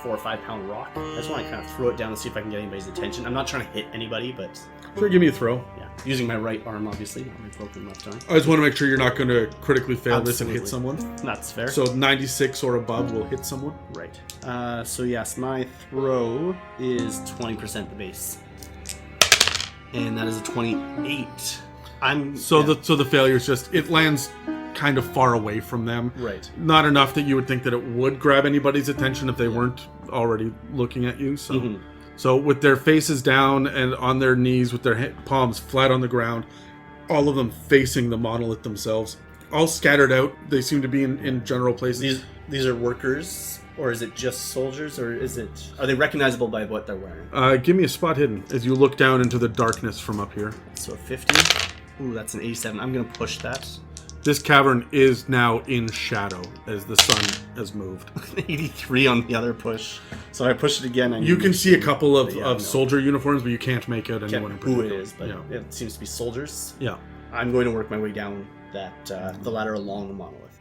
4 or 5 pound rock. I just want to kind of throw it down and see if I can get anybody's attention. I'm not trying to hit anybody, but... Sure, give me a throw. Yeah, using my right arm, obviously, not my broken left arm. I just want to make sure you're not going to critically fail this and hit someone. That's fair. So 96 or above will hit someone. Right. So yes, my throw is 20% the base. And that is a 28. So the failure is just, it lands kind of far away from them. Right. Not enough that you would think that it would grab anybody's attention if they weren't already looking at you. So. Mm-hmm. So with their faces down and on their knees with their palms flat on the ground, all of them facing the monolith themselves, all scattered out. They seem to be in general places. These are workers, or is it just soldiers, or are they recognizable by what they're wearing? Give me a spot hidden as you look down into the darkness from up here. So 50. Ooh, that's an 87. I'm going to push that. This cavern is now in shadow as the sun has moved. 83 on the other push. So I push it again. You can see a couple of soldier uniforms, but you can't make out anyone in particular. Who it is, but it seems to be soldiers. Yeah. I'm going to work my way down the ladder along the monolith.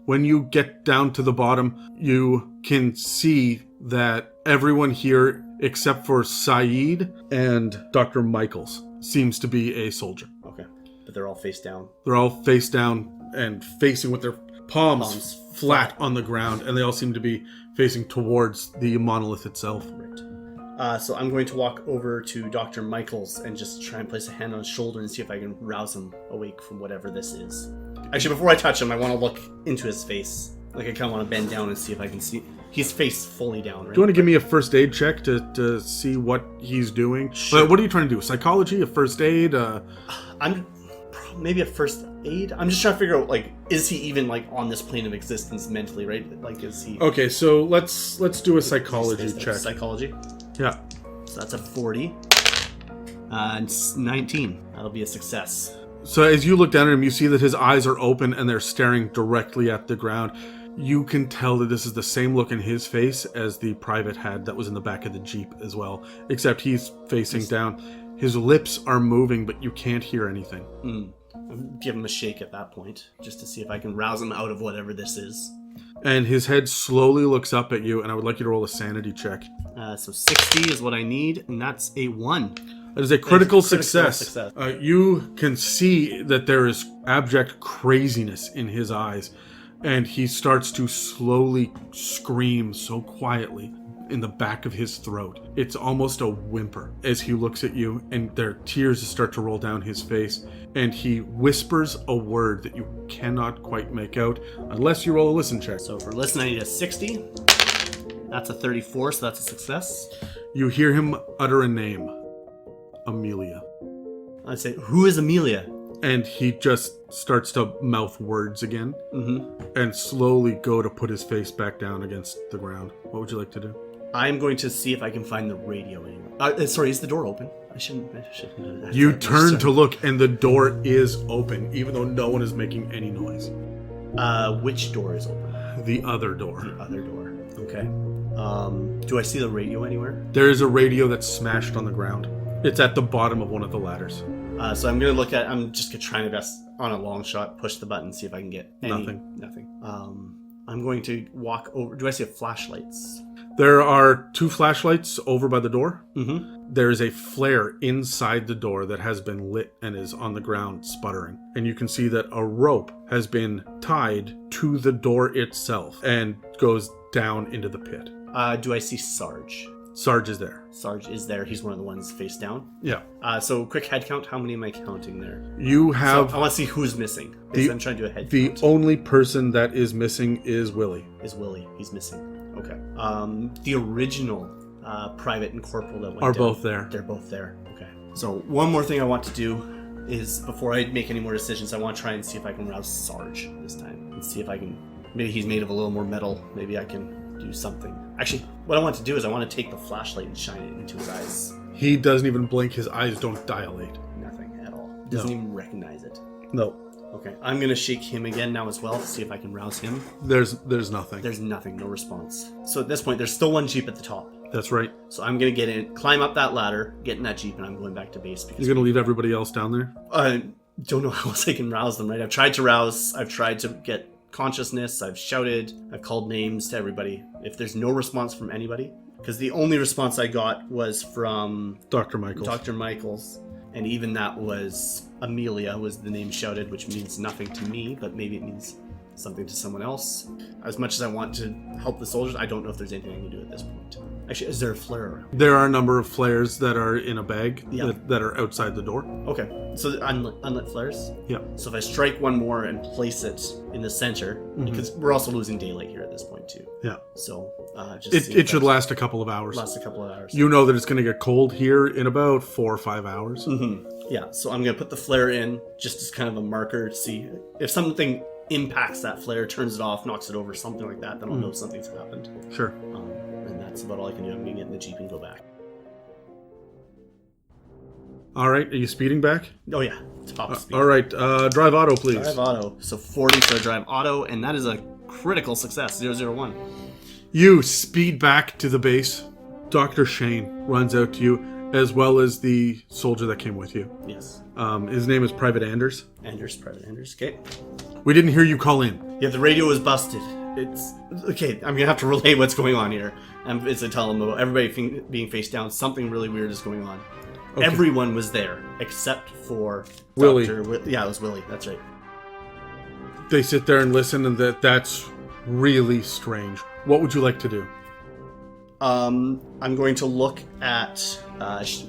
When you get down to the bottom, you can see that everyone here, except for Saeed and Dr. Michaels, seems to be a soldier. Okay. But they're all face down. They're all face down and facing with their palms flat on the ground, and they all seem to be facing towards the monolith itself. Right. So I'm going to walk over to Dr. Michaels and just try and place a hand on his shoulder and see if I can rouse him awake from whatever this is. Actually, before I touch him, I want to look into his face. Like, I kind of want to bend down and see if I can see... He's face fully down, right? Do you want to give me a first aid check to see what he's doing? Sure. What are you trying to do? Psychology? A first aid? I'm maybe a first aid. I'm just trying to figure out, like, is he even, like, on this plane of existence mentally, right? Like, is he... Okay, so let's do a psychology check. Psychology? Yeah. So that's a 40. And 19. That'll be a success. So as you look down at him, you see that his eyes are open and they're staring directly at the ground. You can tell that this is the same look in his face as the private had that was in the back of the Jeep as well, except he's facing down. His lips are moving, but you can't hear anything. I'll give him a shake at that point, just to see if I can rouse him out of whatever this is. And his head slowly looks up at you, and I would like you to roll a sanity check. So 60 is what I need, and that's a 1. That is a critical success. You can see that there is abject craziness in his eyes, and he starts to slowly scream so quietly in the back of his throat. It's almost a whimper as he looks at you, and their tears start to roll down his face, and he whispers a word that you cannot quite make out unless you roll a listen check. So for listen, I need a 60. That's a 34, so that's a success. You hear him utter a name. Amelia. I'd say, who is Amelia? And he just starts to mouth words again, and slowly go to put his face back down against the ground. What would you like to do? I'm going to see if I can find the radio anywhere. Sorry, is the door open? I shouldn't do that. You turn to look, and the door is open, even though no one is making any noise. Which door is open? The other door. The other door. Okay. Do I see the radio anywhere? There is a radio that's smashed on the ground. It's at the bottom of one of the ladders. So I'm going to look at... I'm just going to try my best on a long shot, push the button, see if I can get any... Nothing. I'm going to walk over... Do I see flashlights? There are 2 flashlights over by the door. Mm-hmm. There is a flare inside the door that has been lit and is on the ground sputtering. And you can see that a rope has been tied to the door itself and goes down into the pit. Do I see Sarge? Sarge is there. Sarge is there. He's one of the ones face down. Yeah. So quick head count. How many am I counting there? You have... So I want to see who's missing. I'm trying to do a head The count. only person that is missing is Willie. Is Willie. He's missing. Okay. The original private and corporal that went Are down, both there. They're both there. Okay. So one more thing I want to do is, before I make any more decisions, I want to try and see if I can rouse Sarge this time. And see if I can... Maybe he's made of a little more metal. Maybe I can do something. Actually, what I want to do is I want to take the flashlight and shine it into his eyes. He doesn't even blink. His eyes don't dilate. Nothing at all. Doesn't even recognize it. No. Okay, I'm going to shake him again now as well to see if I can rouse him. There's nothing. There's nothing, no response. So at this point, there's still one Jeep at the top. That's right. So I'm going to get in, climb up that ladder, get in that Jeep, and I'm going back to base. Because You're going to leave everybody else down there? I don't know how else I can rouse them, right? I've tried to rouse, I've tried to get consciousness, I've shouted, I've called names to everybody. If there's no response from anybody, because the only response I got was from Dr. Michaels. Dr. Michaels, and even that was Amelia was the name shouted, which means nothing to me, but maybe it means something to someone else. As much as I want to help the soldiers, I don't know if there's anything I can do at this point. Actually, is there a flare around? There are a number of flares that are in a bag Yeah. that are outside the door. Okay, so the unlit flares? Yeah. So if I strike one more and place it in the center, because we're also losing daylight here at this point too. Yeah. So just see It if should that last a couple of hours. last a couple of hours. You know that it's going to get cold here in about 4 or 5 hours. Yeah, so I'm going to put the flare in just as kind of a marker to see if something impacts that flare, turns it off, knocks it over, something like that, then I'll know something's happened. Sure. And that's about all I can do. I'm going to get in the Jeep and go back. All right. Are you speeding back? Oh, yeah. Top speed. All right. Drive auto, please. Drive auto. So 40 for a drive auto, and that is a critical success, 001. You speed back to the base. Dr. Shane runs out to you, as well as the soldier that came with you. Yes. His name is Private Anders. Private Anders. Okay. We didn't hear you call in. Yeah, the radio was busted. It's okay. I'm gonna have to relay what's going on here. It's a tell them about everybody being face down. Something really weird is going on. Okay. Everyone was there except for Willie. Yeah, it was Willie. That's right. They sit there and listen, and that's really strange. What would you like to do? I'm going to look at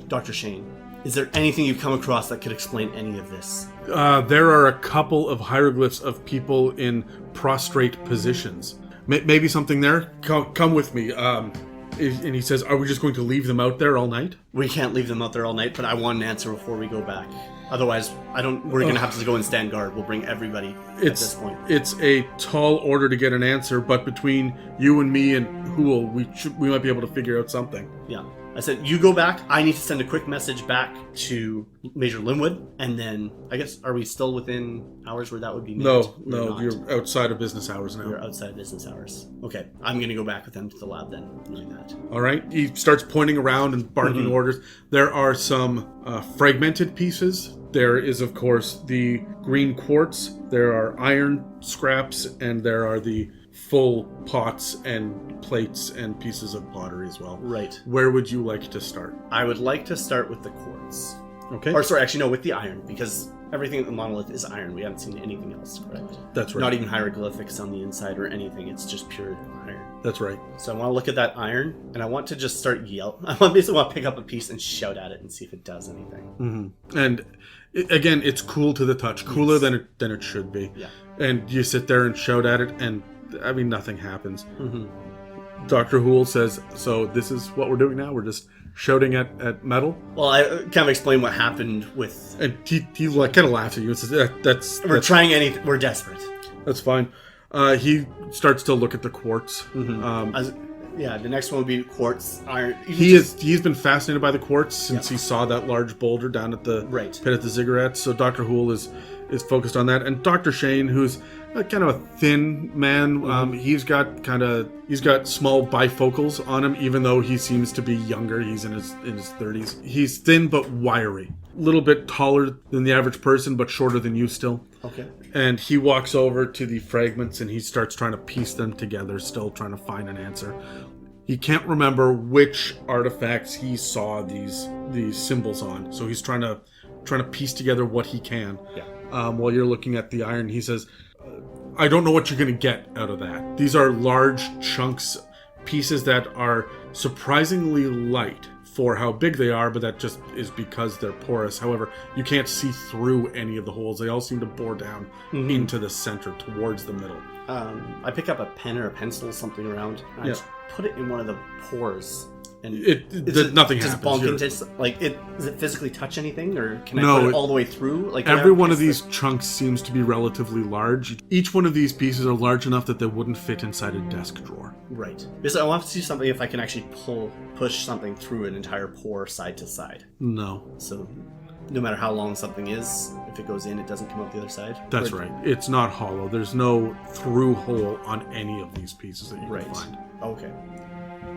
Dr. Shane. Is there anything you've come across that could explain any of this? There are a couple of hieroglyphs of people in prostrate positions. Maybe something there? Come with me. And he says, are we just going to leave them out there all night? We can't leave them out there all night, but I want an answer before we go back. Otherwise, we're going to have to go and stand guard. We'll bring everybody at this point. It's a tall order to get an answer, but between you and me and Hool, we might be able to figure out something. Yeah. I said, you go back. I need to send a quick message back to Major Linwood, and then, I guess, are we still within hours where that would be made? No, you're outside of business hours now. You're outside business hours. Okay, I'm going to go back with them to the lab then, doing that. All right. He starts pointing around and barking orders. There are some fragmented pieces. There is, of course, the green quartz. There are iron scraps, and there are the full pots and plates and pieces of pottery as well. Right. Where would you like to start? I would like to start with the quartz. Okay. Or sorry, actually no, with the iron, because everything at the monolith is iron. We haven't seen anything else, correct? That's right. Not even hieroglyphics on the inside or anything. It's just pure iron. That's right. So I want to look at that iron, and I want to just start yell. I basically want to pick up a piece and shout at it and see if it does anything. And again, it's cool to the touch, cooler than it should be. Yeah. And you sit there and shout at it, and I mean, nothing happens. Dr. Hool says, so this is what we're doing now? We're just shouting at metal? Well, I kind of explain what happened with... And he like kind of laughs at you and says, that's trying anything. We're desperate. That's fine. He starts to look at the quartz. Yeah, the next one would be quartz, iron. He's been fascinated by the quartz since he saw that large boulder down at the pit at the ziggurats. So Dr. Hool is focused on that, and Dr. Shane, who's kind of a thin man, he's got small bifocals on him, even though he seems to be younger. He's in his 30s. He's thin but wiry, a little bit taller than the average person, but shorter than you still. Okay. And he walks over to the fragments and he starts trying to piece them together, still trying to find an answer. he can't remember which artifacts he saw these symbols on. So he's trying to piece together what he can. Yeah. While you're looking at the iron, he says, I don't know what you're going to get out of that. These are large chunks, pieces that are surprisingly light for how big they are, but that just is because they're porous. However, you can't see through any of the holes. They all seem to bore down into the center, towards the middle. I pick up a pen or a pencil, something around, and I just put it in one of the pores. And nothing happens. Does it physically touch anything, or can I put it all the way through? Like every one of these chunks seems to be relatively large. Each one of these pieces are large enough that they wouldn't fit inside a desk drawer. Right. Because I want to see something if I can actually push something through an entire pore side to side. No. So no matter how long something is, if it goes in, it doesn't come out the other side? That's right. It's not hollow. There's no through hole on any of these pieces that you can find. Okay.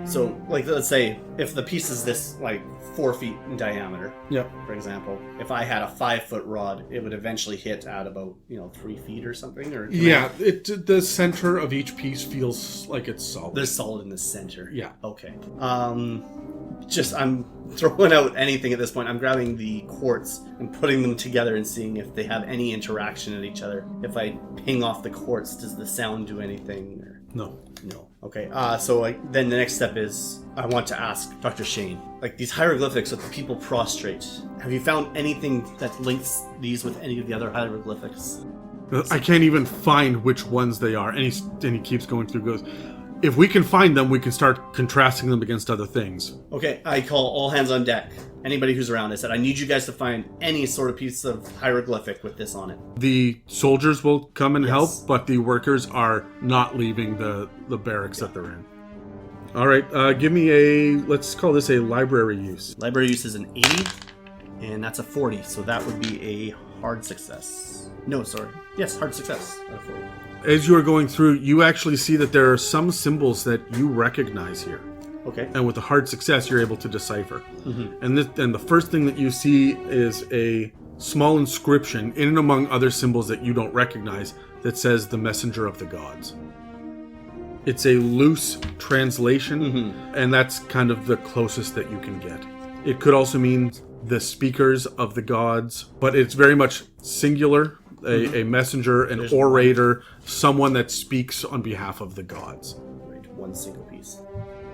So, like, let's say if the piece is this, like, 4 feet in diameter, for example, if I had a 5-foot rod, it would eventually hit at about, 3 feet or something? Or the center of each piece feels like it's solid. There's solid in the center. Yeah. Okay. I'm throwing out anything at this point. I'm grabbing the quartz and putting them together and seeing if they have any interaction at each other. If I ping off the quartz, does the sound do anything? Or... No. Okay. Then the next step is I want to ask Dr. Shane, like these hieroglyphics with the people prostrate. Have you found anything that links these with any of the other hieroglyphics? I can't even find which ones they are. And he keeps going through. Goes, if we can find them, we can start contrasting them against other things. Okay. I call all hands on deck. Anybody who's around, I said, I need you guys to find any sort of piece of hieroglyphic with this on it. The soldiers will come and help, but the workers are not leaving the barracks that they're in. All right, give me let's call this a library use. Library use is an 80, and that's a 40, so that would be a hard success. No, sorry. Yes, hard success at a 40. As you are going through, you actually see that there are some symbols that you recognize here. Okay. And with a hard success, you're able to decipher. Mm-hmm. And the first thing that you see is a small inscription in and among other symbols that you don't recognize that says the messenger of the gods. It's a loose translation, and that's kind of the closest that you can get. It could also mean the speakers of the gods, but it's very much singular, a messenger, an orator, someone that speaks on behalf of the gods. Right, one single piece.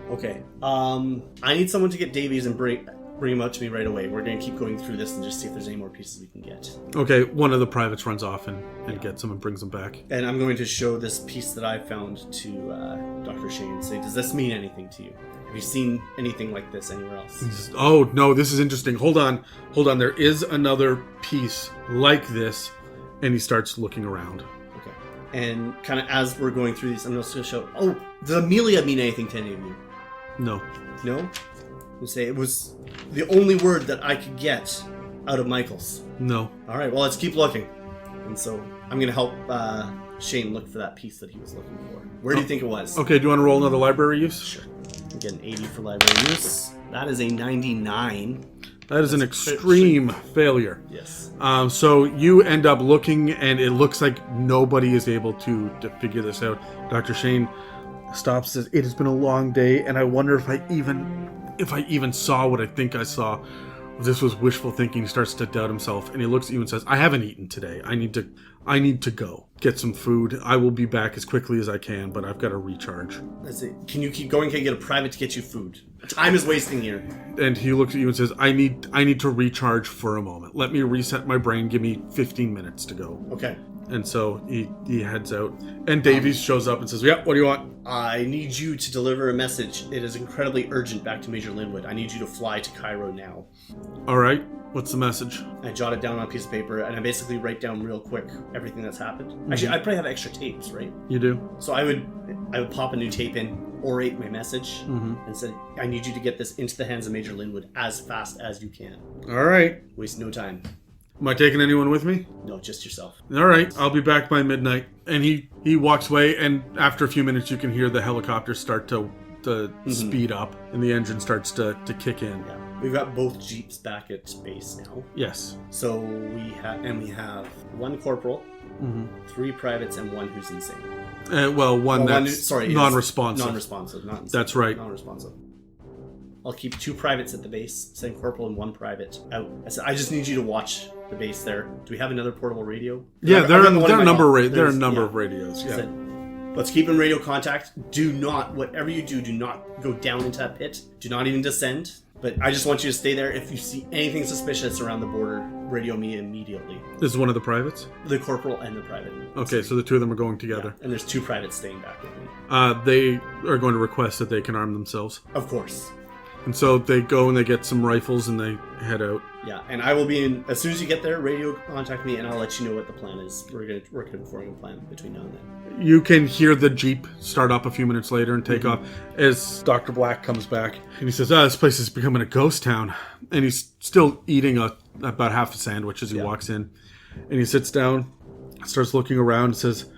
Okay. I need someone to get Davies and bring him out to me right away. We're going to keep going through this and just see if there's any more pieces we can get. Okay, one of the privates runs off and gets them and brings them back. And I'm going to show this piece that I found to Dr. Shane and say, does this mean anything to you? Have you seen anything like this anywhere else? Oh, no, this is interesting. Hold on. There is another piece like this. And he starts looking around. Okay. And kind of as we're going through these, I'm just going to show, does Amelia mean anything to any of you? No. No? You say it was the only word that I could get out of Michael's. No. All right, well, let's keep looking. And so I'm going to help Shane look for that piece that he was looking for. Where do you think it was? Okay, do you want to roll another library use? Sure. I get an 80 for library use. That is a 99. That is an extreme failure. Yes. So you end up looking, and it looks like nobody is able to figure this out. Dr. Shane stops and says, "It has been a long day, and I wonder if I even saw what I think I saw. This was wishful thinking." He starts to doubt himself, and he looks at you and says, "I haven't eaten today. I need to go get some food. I will be back as quickly as I can, but I've got to recharge." I say, can you keep going? Can I get a private to get you food? Time is wasting here. And he looks at you and says, I need to recharge for a moment. Let me reset my brain. Give me 15 minutes to go. Okay. And so he heads out. And Davies shows up and says, "Yeah, what do you want?" "I need you to deliver a message. It is incredibly urgent back to Major Linwood. I need you to fly to Cairo now." "All right. What's the message?" I jot it down on a piece of paper, and I basically write down real quick everything that's happened. Actually, I probably have extra tapes, right? You do? So I would pop a new tape in, orate my message, and say, "I need you to get this into the hands of Major Linwood as fast as you can. All right. Waste no time." "Am I taking anyone with me?" "No, just yourself." "All right. I'll be back by midnight." And he walks away, and after a few minutes, you can hear the helicopter start to speed up, and the engine starts to kick in. Yeah. We've got both jeeps back at base now. Yes. So we have one corporal, 3 privates, and 1 who's insane. One that's non-responsive. Non-responsive, not insane. That's right. Non-responsive. I'll keep 2 privates at the base, send corporal and 1 private out. I just need you to watch the base there. Do we have another portable radio? Yeah, there are a number of radios. Yeah. Let's keep in radio contact. Do not, whatever you do not go down into that pit. Do not even descend. But I just want you to stay there. If you see anything suspicious around the border, radio me immediately. This is one of the privates? The corporal and the private. Okay, so the 2 of them are going together. Yeah, and there's 2 privates staying back with me. They are going to request that they can arm themselves. Of course. And so they go and they get some rifles and they head out. Yeah, and I will be in, as soon as you get there, radio contact me and I'll let you know what the plan is. We're going to work on a plan between now and then. You can hear the Jeep start up a few minutes later and take off as Dr. Black comes back. And he says, this place is becoming a ghost town. And he's still eating about half a sandwich as he walks in. And he sits down, starts looking around and says,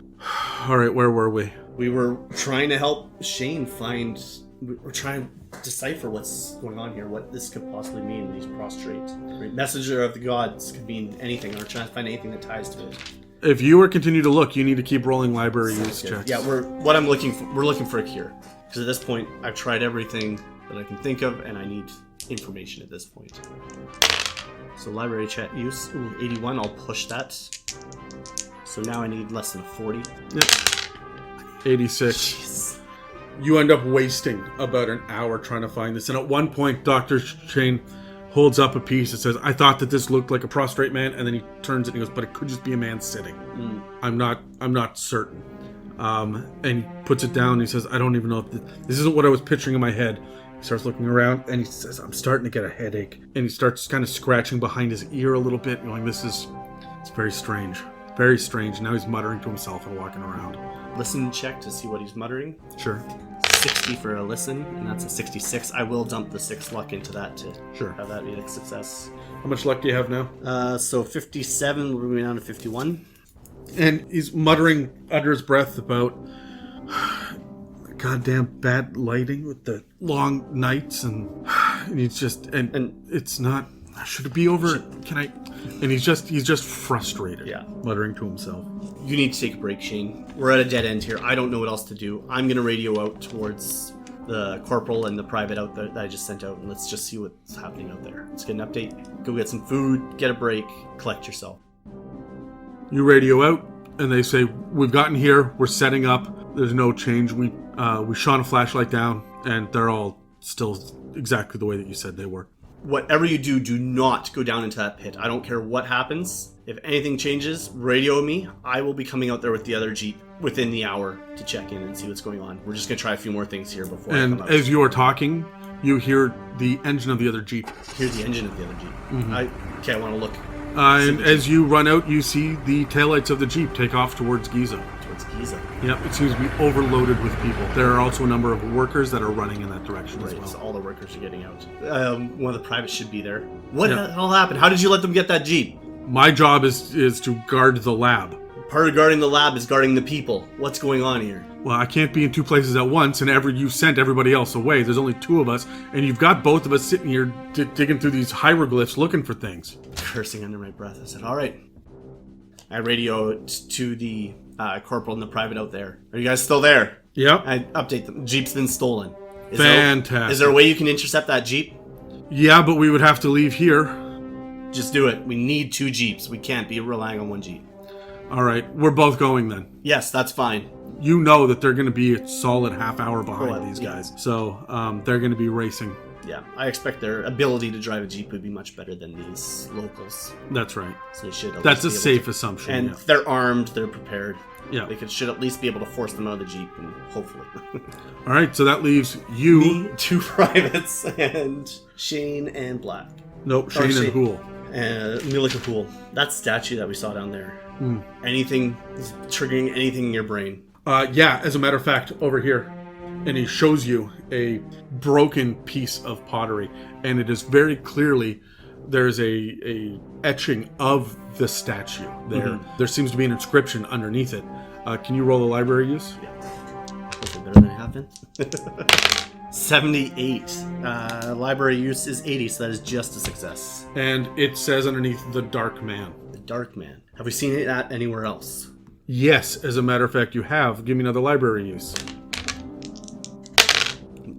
all right, where were we? We were trying to help Shane find... We're trying to decipher what's going on here, what this could possibly mean, these prostrate. Messenger of the gods could mean anything, or trying to find anything that ties to it. If you continue to look, you need to keep rolling library use checks. Yeah, we're looking for a cure. Because at this point, I've tried everything that I can think of, and I need information at this point. So library check use, 81, I'll push that. So now I need less than a 40. Yep. 86. Jeez. You end up wasting about an hour trying to find this. And at one point, Dr. Shane holds up a piece that says, I thought that this looked like a prostrate man. And then he turns it and he goes, but it could just be a man sitting. I'm not certain. And he puts it down and he says, I don't even know if this isn't what I was picturing in my head. He starts looking around and he says, I'm starting to get a headache. And he starts kind of scratching behind his ear a little bit, going, it's very strange. Very strange. Now he's muttering to himself and walking around. Listen check to see what he's muttering. Sure. 60 for a listen, and that's a 66. I will dump the 6 luck into that to have that be a success. How much luck do you have now? So 57, we're moving down to 51. And he's muttering under his breath about goddamn bad lighting with the long nights, and he's just and it's not. Should it be over? Can I? And he's just frustrated. Yeah, muttering to himself. You need to take a break, Shane. We're at a dead end here. I don't know what else to do. I'm gonna radio out towards the corporal and the private out there that I just sent out, and let's just see what's happening out there. Let's get an update. Go get some food. Get a break. Collect yourself. You radio out, and they say, "We've gotten here. We're setting up. There's no change. We shone a flashlight down, and they're all still exactly the way that you said they were." Whatever you do, do not go down into that pit. I don't care what happens. If anything changes, radio me. I will be coming out there with the other Jeep within the hour to check in and see what's going on. We're just going to try a few more things here before I come out. As you are talking, you hear the engine of the other Jeep. Hear the engine of the other Jeep. Mm-hmm. I want to look. And as you run out, you see the taillights of the Jeep take off towards Giza. Towards Giza. Yep, it seems to be overloaded with people. There are also a number of workers that are running in that direction as well. So all the workers are getting out. One of the privates should be there. What the hell happened? How did you let them get that Jeep? My job is to guard the lab. Part of guarding the lab is guarding the people. What's going on here? Well, I can't be in 2 places at once, and you sent everybody else away. There's only 2 of us, and you've got both of us sitting here digging through these hieroglyphs looking for things. Cursing under my breath, I said, all right. I radioed to the corporal and the private out there. Are you guys still there? Yep. I update them. Jeep's been stolen. Fantastic. Is there a way you can intercept that Jeep? Yeah, but we would have to leave here. Just do it. We need 2 Jeeps. We can't be relying on 1 Jeep. All right. We're both going then. Yes, that's fine. You know that they're going to be a solid half hour behind these guys. So they're going to be racing. Yeah, I expect their ability to drive a Jeep would be much better than these locals. That's right. So they should. That's a safe assumption. And they're armed. They're prepared. Yeah. They should at least be able to force them out of the Jeep, and hopefully. All right, so that leaves you. Me, 2 privates, and Shane and Black. Nope, Shane and Hool. Let me look at Hool. That statue that we saw down there. Anything triggering anything in your brain? Yeah, as a matter of fact, over here. And he shows you a broken piece of pottery. And it is very clearly, there's a etching of the statue there. Mm-hmm. There seems to be an inscription underneath it. Can you roll a library use? Yeah. Is it better than it have been? 78. Library use is 80, so that is just a success. And it says underneath, the Dark Man. The Dark Man. Have we seen that anywhere else? Yes, as a matter of fact, you have. Give me another library use.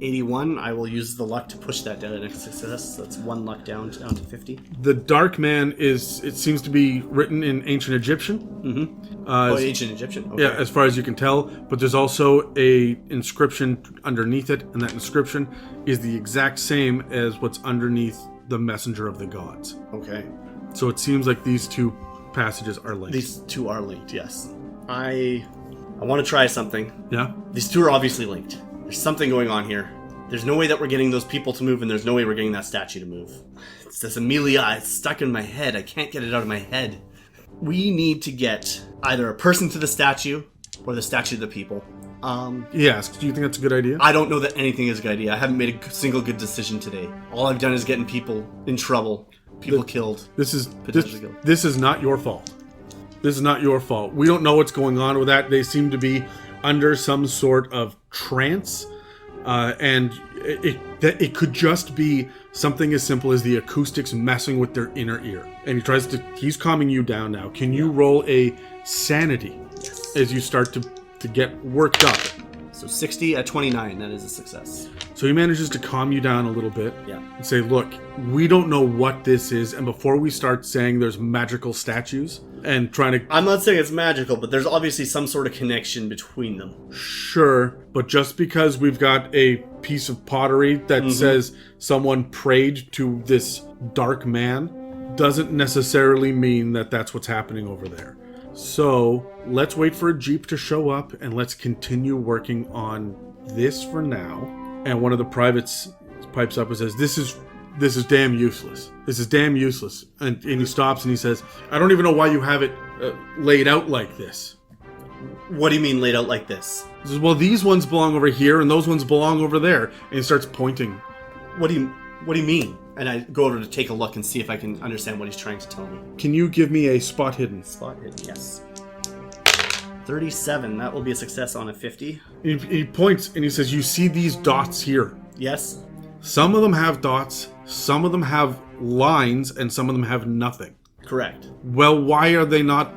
81, I will use the luck to push that down to next success. That's 1 luck down to 50. The Dark Man it seems to be written in ancient Egyptian. Mm-hmm. Ancient Egyptian? Okay. Yeah, as far as you can tell. But there's also a inscription underneath it, and that inscription is the exact same as what's underneath the Messenger of the Gods. Okay. So it seems like these two passages are linked. These two are linked, yes. I want to try something. Yeah? These two are obviously linked. There's something going on here. There's no way that we're getting those people to move, and there's no way we're getting that statue to move. It's this Amelia. It's stuck in my head. I can't get it out of my head. We need to get either a person to the statue or the statue to the people. Yes. Do you think that's a good idea? I don't know that anything is a good idea. I haven't made a single good decision today. All I've done is getting people in trouble, people killed. This is killed. This is not your fault. This is not your fault. We don't know what's going on with that. They seem to be under some sort of trance, and it could just be something as simple as the acoustics messing with their inner ear. And he's calming you down now. Can you roll a sanity as you start to get worked up? So 60 at 29, that is a success. So he manages to calm you down a little bit. Yeah. And say, look, we don't know what this is, and before we start saying there's magical statues and trying to... I'm not saying it's magical, but there's obviously some sort of connection between them. Sure, but just because we've got a piece of pottery that says someone prayed to this dark man doesn't necessarily mean that that's what's happening over there. So let's wait for a jeep to show up, and let's continue working on this for now. And one of the privates pipes up and says, This is damn useless. This is damn useless. And he stops and he says, I don't even know why you have it laid out like this. What do you mean laid out like this? He says, well, these ones belong over here and those ones belong over there. And he starts pointing. What do you mean? And I go over to take a look and see if I can understand what he's trying to tell me. Can you give me a spot hidden? Spot hidden, yes. 37, that will be a success on a 50. He points and he says, you see these dots here? Yes. Some of them have dots, some of them have lines, and some of them have nothing. Correct. Well, why are they not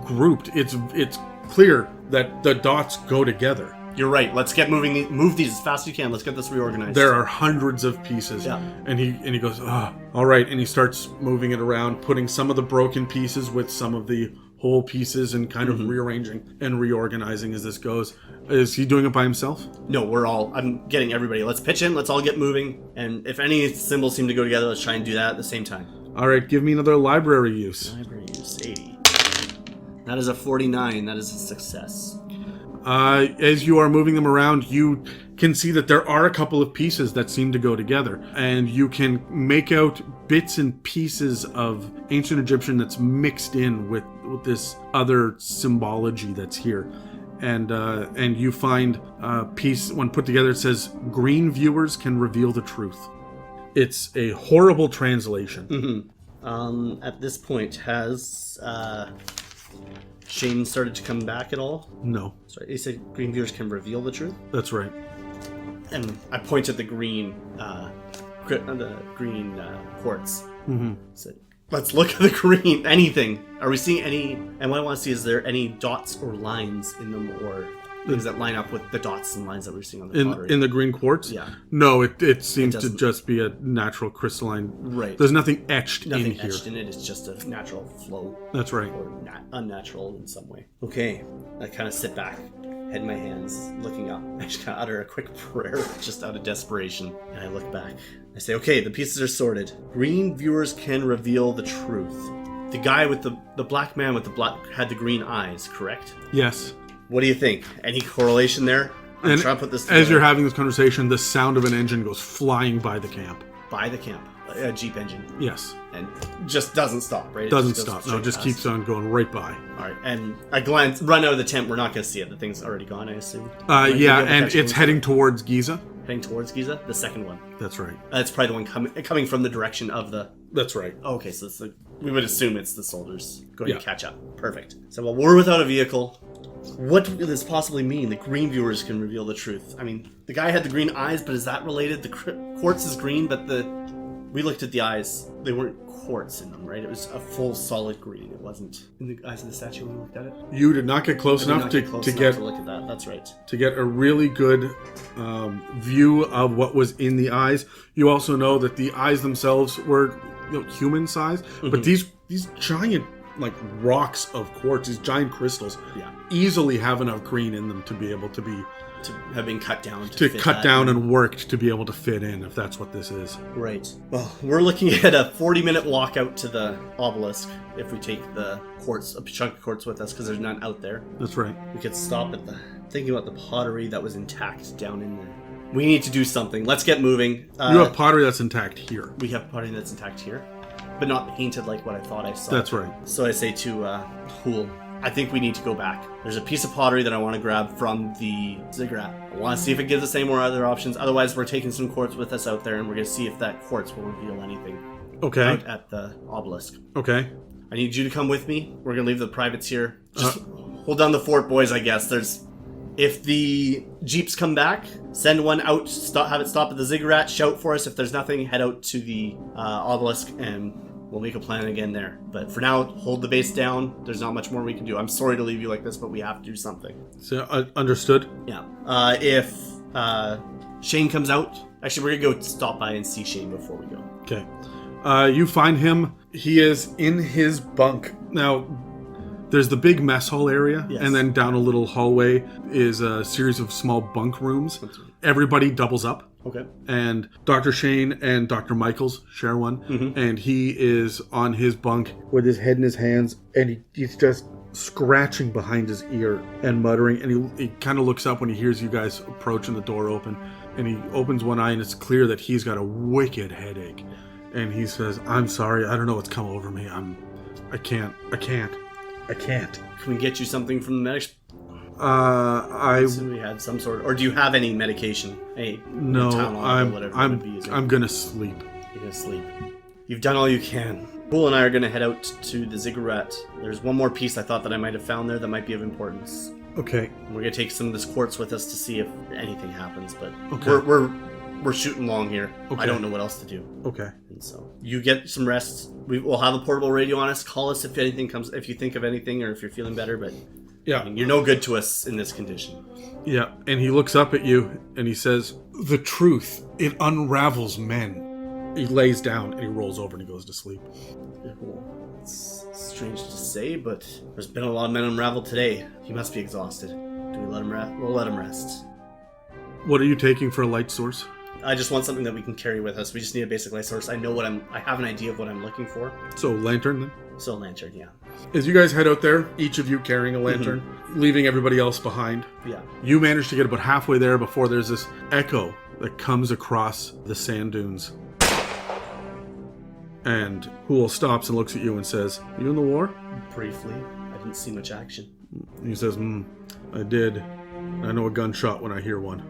grouped? It's clear that the dots go together. You're right. Let's get moving. Move these as fast as you can. Let's get this reorganized. There are hundreds of pieces. Yeah. And he goes, all right. And he starts moving it around, putting some of the broken pieces with some of the whole pieces and kind of rearranging and reorganizing as this goes. Is he doing it by himself? No, I'm getting everybody. Let's pitch in. Let's all get moving. And if any symbols seem to go together, let's try and do that at the same time. All right. Give me another library use. Library use, 80. That is a 49. That is a success. As you are moving them around, you can see that there are a couple of pieces that seem to go together, and you can make out bits and pieces of ancient Egyptian that's mixed in with this other symbology that's here. And you find a piece, when put together, it says, "Green viewers can reveal the truth." It's a horrible translation. At this point, has Shane started to come back at all? No. Sorry, you said green viewers can reveal the truth? That's right. And I point at the green, quartz. Said, let's look at the green. Anything? Are we seeing any? And what I want to see is there any dots or lines in them, or things that line up with the dots and lines that we're seeing on the pottery? In the green quartz? Yeah. No, it seems to just be a natural crystalline. Right. There's nothing etched Nothing in here. etched in it. It's just a natural flow. That's right. Or unnatural in some way. Okay. I kind of sit back, head in my hands, looking up. I just kind of utter a quick prayer, just out of desperation. And I look back. I say, okay, the pieces are sorted. Green viewers can reveal the truth. The guy with the black man with the black had the green eyes, correct? Yes. What do you think? Any correlation there? I'm trying to put this together. As you're having this conversation, the sound of an engine goes flying by the camp. By the camp. A Jeep engine. Yes. And just doesn't stop, right? Doesn't stop. No, it just keeps on going right by. All right. And I run out of the tent. We're not going to see it. The thing's already gone, I assume. Yeah, and it's heading towards Giza. Heading towards Giza? The second one. That's right. That's probably the one coming from the direction of the... That's right. Oh, okay, so we would assume it's the soldiers going to catch up. Perfect. So while we're without a vehicle, what does this possibly mean? The green viewers can reveal the truth. I mean, the guy had the green eyes, but is that related? The quartz is green, but the We looked at the eyes. They weren't quartz in them, right? It was a full solid green. It wasn't in the eyes of the statue when we looked at it. You did not get close enough to look at that. That's right. To get a really good view of what was in the eyes. You also know that the eyes themselves were human size, but these giant like rocks of quartz, these giant crystals, easily have enough green in them to be able to have been cut down and worked to be able to fit in, if that's what this is. Right. Well, we're looking at a 40-minute walk out to the obelisk if we take a chunk of quartz with us, because there's none out there. That's right. We could stop at thinking about the pottery that was intact down in there. We need to do something. Let's get moving. You have pottery that's intact here. We have pottery that's intact here, but not painted like what I thought I saw. That's right. So I say to Hool, I think we need to go back. There's a piece of pottery that I want to grab from the ziggurat. I want to see if it gives us any more other options. Otherwise, we're taking some quartz with us out there, and we're going to see if that quartz will reveal anything. Okay. Out at the obelisk. Okay. I need you to come with me. We're going to leave the privates here. Just hold down the fort, boys, I guess. If the jeeps come back, send one out, have it stop at the ziggurat, shout for us. If there's nothing, head out to the obelisk, and we'll make a plan again there. But for now, hold the base down. There's not much more we can do. I'm sorry to leave you like this, but we have to do something. So, understood? Yeah. If Shane comes out, actually, we're going to go stop by and see Shane before we go. Okay. You find him. He is in his bunk. Now, there's the big mess hall area, yes. And then down a little hallway is a series of small bunk rooms. Everybody doubles up. Okay. And Dr. Shane and Dr. Michaels share one. And he is on his bunk with his head in his hands, and he's just scratching behind his ear and muttering. And he kind of looks up when he hears you guys approach and the door open. And he opens one eye, and it's clear that he's got a wicked headache. And he says, "I'm sorry, I don't know what's come over me. I can't. Can we get you something from the medics? I assume we had some sort, or do you have any medication? No, I'm gonna sleep. You're gonna sleep. You've done all you can. Pool and I are gonna head out to the ziggurat. There's one more piece I thought that I might have found there that might be of importance. Okay. We're gonna take some of this quartz with us to see if anything happens, but okay. We're shooting long here. Okay. I don't know what else to do. Okay. And so you get some rest. We'll have a portable radio on us. Call us if anything comes, if you think of anything or if you're feeling better. But yeah, I mean, you're no good to us in this condition. Yeah, and he looks up at you and he says, "The truth, it unravels men." He lays down and he rolls over and he goes to sleep. It's strange to say, but there's been a lot of men unraveled today. He must be exhausted. Do we let him rest? We'll let him rest. What are you taking for a light source? I just want something that we can carry with us. We just need a basic light source. I have an idea of what I'm looking for. So lantern then? So lantern, yeah. As you guys head out there, each of you carrying a lantern, leaving everybody else behind. Yeah. You manage to get about halfway there before there's this echo that comes across the sand dunes. And Hool stops and looks at you and says, "You in the war?" Briefly. I didn't see much action. And he says, "I did. I know a gunshot when I hear one."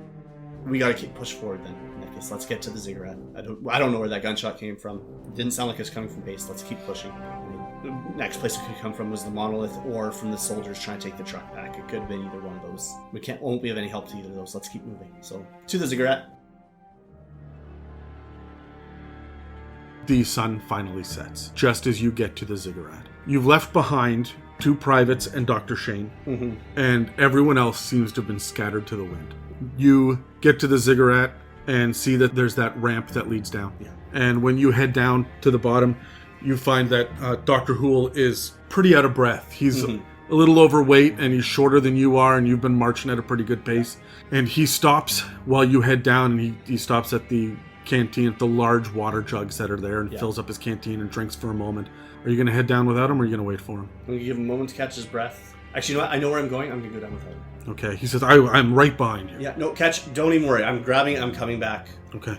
We gotta keep push forward then. In that case, let's get to the ziggurat. I don't know where that gunshot came from. It didn't sound like it was coming from base. Let's keep pushing. I mean, the next place it could come from was the monolith or from the soldiers trying to take the truck back. It could have been either one of those. Won't be of any help to either of those. Let's keep moving. So, to the ziggurat. The sun finally sets, just as you get to the ziggurat. You've left behind 2 privates and Dr. Shane, and everyone else seems to have been scattered to the wind. You get to the ziggurat and see that there's that ramp that leads down. Yeah. And when you head down to the bottom, you find that Dr. Hool is pretty out of breath. He's a little overweight and he's shorter than you are, and you've been marching at a pretty good pace. And he stops while you head down, and he stops at the canteen, at the large water jugs that are there, and fills up his canteen and drinks for a moment. Are you going to head down without him, or are you going to wait for him? I'm going to give him a moment to catch his breath. Actually, you know what? I know where I'm going. I'm going to go down without him. Okay. He says, I'm right behind you. Yeah, no, don't even worry. I'm grabbing, I'm coming back. Okay.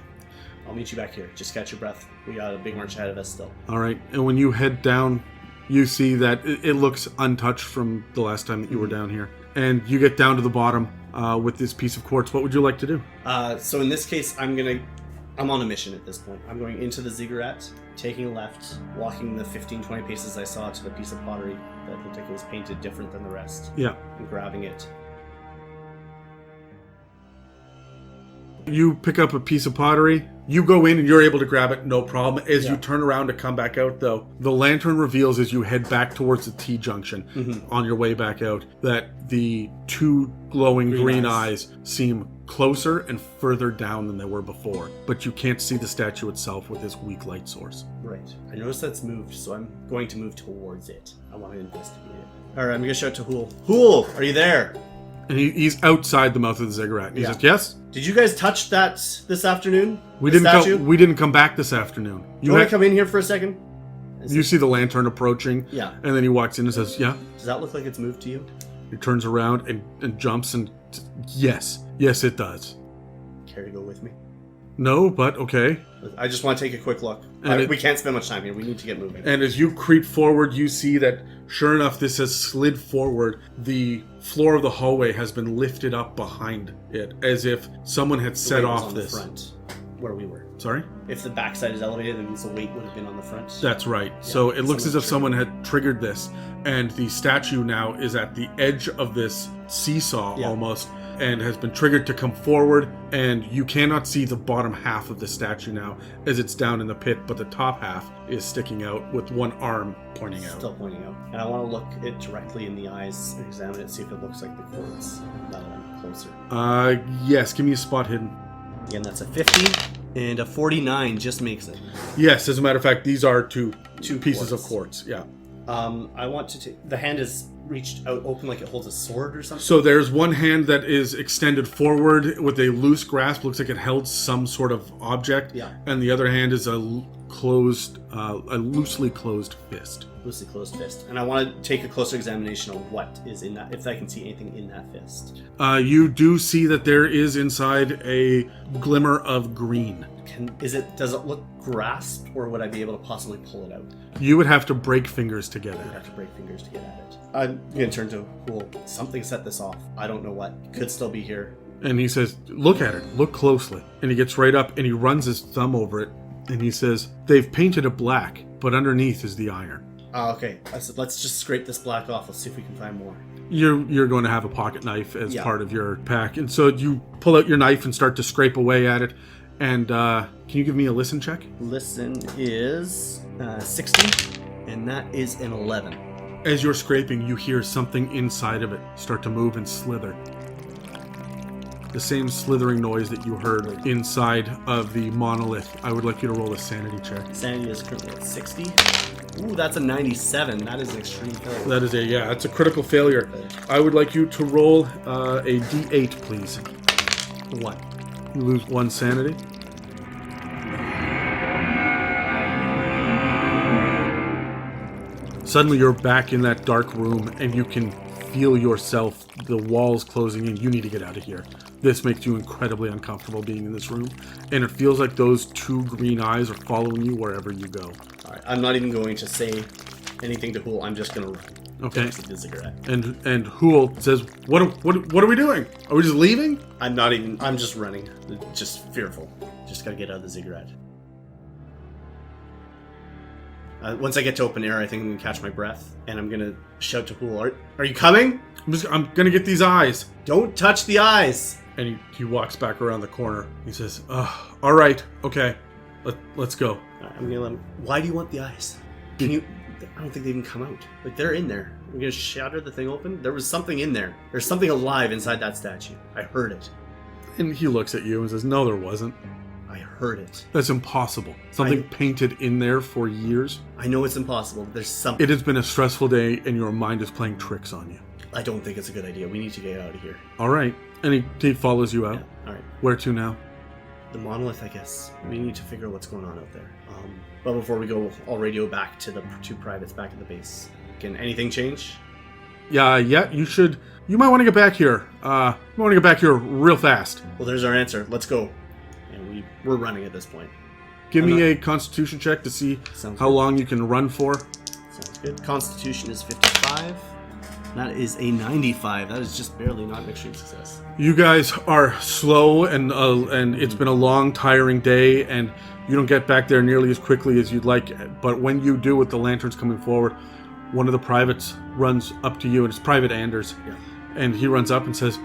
I'll meet you back here. Just catch your breath. We got a big march ahead of us still. All right. And when you head down, you see that it looks untouched from the last time that you were down here. And you get down to the bottom with this piece of quartz. What would you like to do? So in this case, I'm on a mission at this point. I'm going into the ziggurat, taking a left, walking the 15-20 paces I saw to the piece of pottery that looked like it was painted different than the rest. Yeah. And grabbing it. You pick up a piece of pottery. You go in and you're able to grab it, no problem. As you turn around to come back out, though, the lantern reveals as you head back towards the T-junction on your way back out that the two glowing green eyes seem closer and further down than they were before. But you can't see the statue itself with this weak light source. Right. I noticed that's moved, so I'm going to move towards it. I want to investigate it. All right, I'm going to shout to Hool. Hool, are you there? And he's outside the mouth of the ziggurat. And he says, yes? Did you guys touch that this afternoon? We didn't come back this afternoon. You want to come in here for a second? You see the lantern approaching. Yeah. And then he walks in and says, yeah. Does that look like it's moved to you? He turns around and jumps and... Yes. Yes, it does. Care to go with me? No, but okay. I just want to take a quick look. We can't spend much time here. We need to get moving. And as you creep forward, you see that, sure enough, this has slid forward. The floor of the hallway has been lifted up behind it, as if someone had set off this. The front, where we were. Sorry? If the backside is elevated, that means the weight would have been on the front. That's right. Yeah, so it looks as if someone had triggered this, and the statue now is at the edge of this seesaw almost, and has been triggered to come forward, and you cannot see the bottom half of the statue now as it's down in the pit, but the top half is sticking out with one arm pointing out. Still pointing out. And I want to look it directly in the eyes and examine it, see if it looks like the quartz. Now that I'm closer. Yes, give me a spot hidden. Again, that's a 50, and a 49 just makes it. Yes, as a matter of fact, these are two pieces of quartz, yeah. I want to take... The hand is reached out open like it holds a sword or something? So there's one hand that is extended forward with a loose grasp. Looks like it held some sort of object. Yeah. And the other hand is a loosely closed fist. Loosely closed fist. And I want to take a closer examination of what is in that, if I can see anything in that fist. You do see that there is inside a glimmer of green. Does it look grasped, or would I be able to possibly pull it out? You would have to break fingers to get it. I would have to break fingers to get at it. I'm going to turn to Hool. Something set this off. I don't know what. It could still be here. And he says, look at it. Look closely. And he gets right up and he runs his thumb over it. And he says, they've painted it black, but underneath is the iron. Okay. I said, let's just scrape this black off. Let's see if we can find more. You're going to have a pocket knife as part of your pack. And so you pull out your knife and start to scrape away at it. And can you give me a listen check? Listen is 60, and that is an 11. As you're scraping, you hear something inside of it start to move and slither. The same slithering noise that you heard inside of the monolith. I would like you to roll a sanity check. Sanity is currently at 60. Ooh, that's a 97. That is an extreme failure. That is it's a critical failure. I would like you to roll a d8, please. 1. You lose 1 sanity. Suddenly you're back in that dark room and you can feel yourself, the walls closing in. You need to get out of here. This makes you incredibly uncomfortable being in this room. And it feels like those two green eyes are following you wherever you go. All right, I'm not even going to say anything to Hool. I'm just going to run. Okay. The ziggurat. And Hool says, what are we doing? Are we just leaving? I'm just running. Just fearful. Just gotta get out of the ziggurat. Once I get to open air, I think I'm gonna catch my breath, and I'm gonna shout to Hool, are you coming? I'm gonna get these eyes. Don't touch the eyes! And he walks back around the corner. He says, all right, okay, let's go. I'm gonna let him... Why do you want the eyes? Can you... I don't think they can come out. Like, they're in there. I'm gonna shatter the thing open. There was something in there. There's something alive inside that statue. I heard it. And he looks at you and says, no, there wasn't. I heard it. That's impossible. Something painted in there for years. I know it's impossible, but there's something. It has been a stressful day and your mind is playing tricks on you. I don't think it's a good idea. We need to get out of here. All right. And he follows you out. Yeah. All right. Where to now? The monolith, I guess. We need to figure out what's going on out there. But before we go, I'll radio back to the two privates back at the base. Can anything change? Yeah, you should. You might want to get back here. You want to get back here real fast. Well, there's our answer. Let's go. And we're running at this point. Give me a constitution check to see how long you can run for. Sounds good. Constitution is 55. That is a 95. That is just barely not an extreme success. You guys are slow, and it's been a long, tiring day, and you don't get back there nearly as quickly as you'd like. But when you do, with the lanterns coming forward, one of the privates runs up to you, and it's Private Anders. Yeah. And he runs up and says,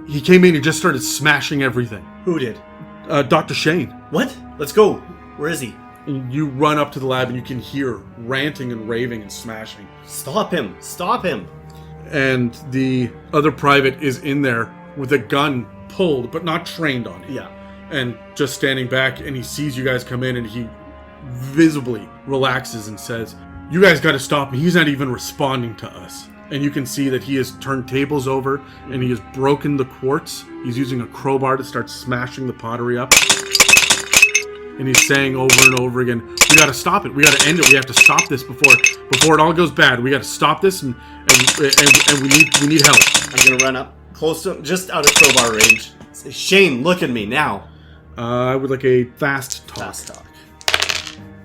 He came in and just started smashing everything. Who did? Dr. Shane. What? Let's go. Where is he? And you run up to the lab and you can hear ranting and raving and smashing. Stop him. Stop him. And the other private is in there with a gun pulled, but not trained on it. Yeah. And just standing back, and he sees you guys come in, and he visibly relaxes and says, "You guys got to stop him. He's not even responding to us." And you can see that he has turned tables over, and he has broken the quartz. He's using a crowbar to start smashing the pottery up. And he's saying over and over again, "We got to stop it. We got to end it. We have to stop this before it all goes bad. We got to stop this, and we need help." I'm gonna run up close to him, just out of crowbar range. Say, "Shane, look at me now." I would like a fast talk. Fast talk.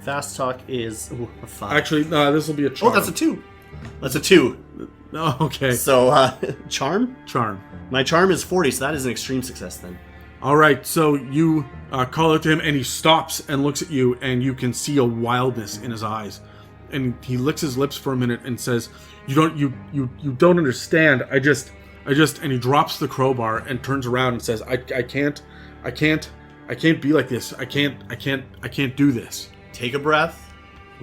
Fast talk is a 5. Actually, this will be a charm. Oh, that's a 2. That's a 2. Oh, okay. So, charm? Charm. My charm is 40, so that is an extreme success then. All right, so you call out to him, and he stops and looks at you, and you can see a wildness in his eyes. And he licks his lips for a minute and says, "You don't understand. I just," and he drops the crowbar and turns around and says, I can't be like this. I can't do this." Take a breath.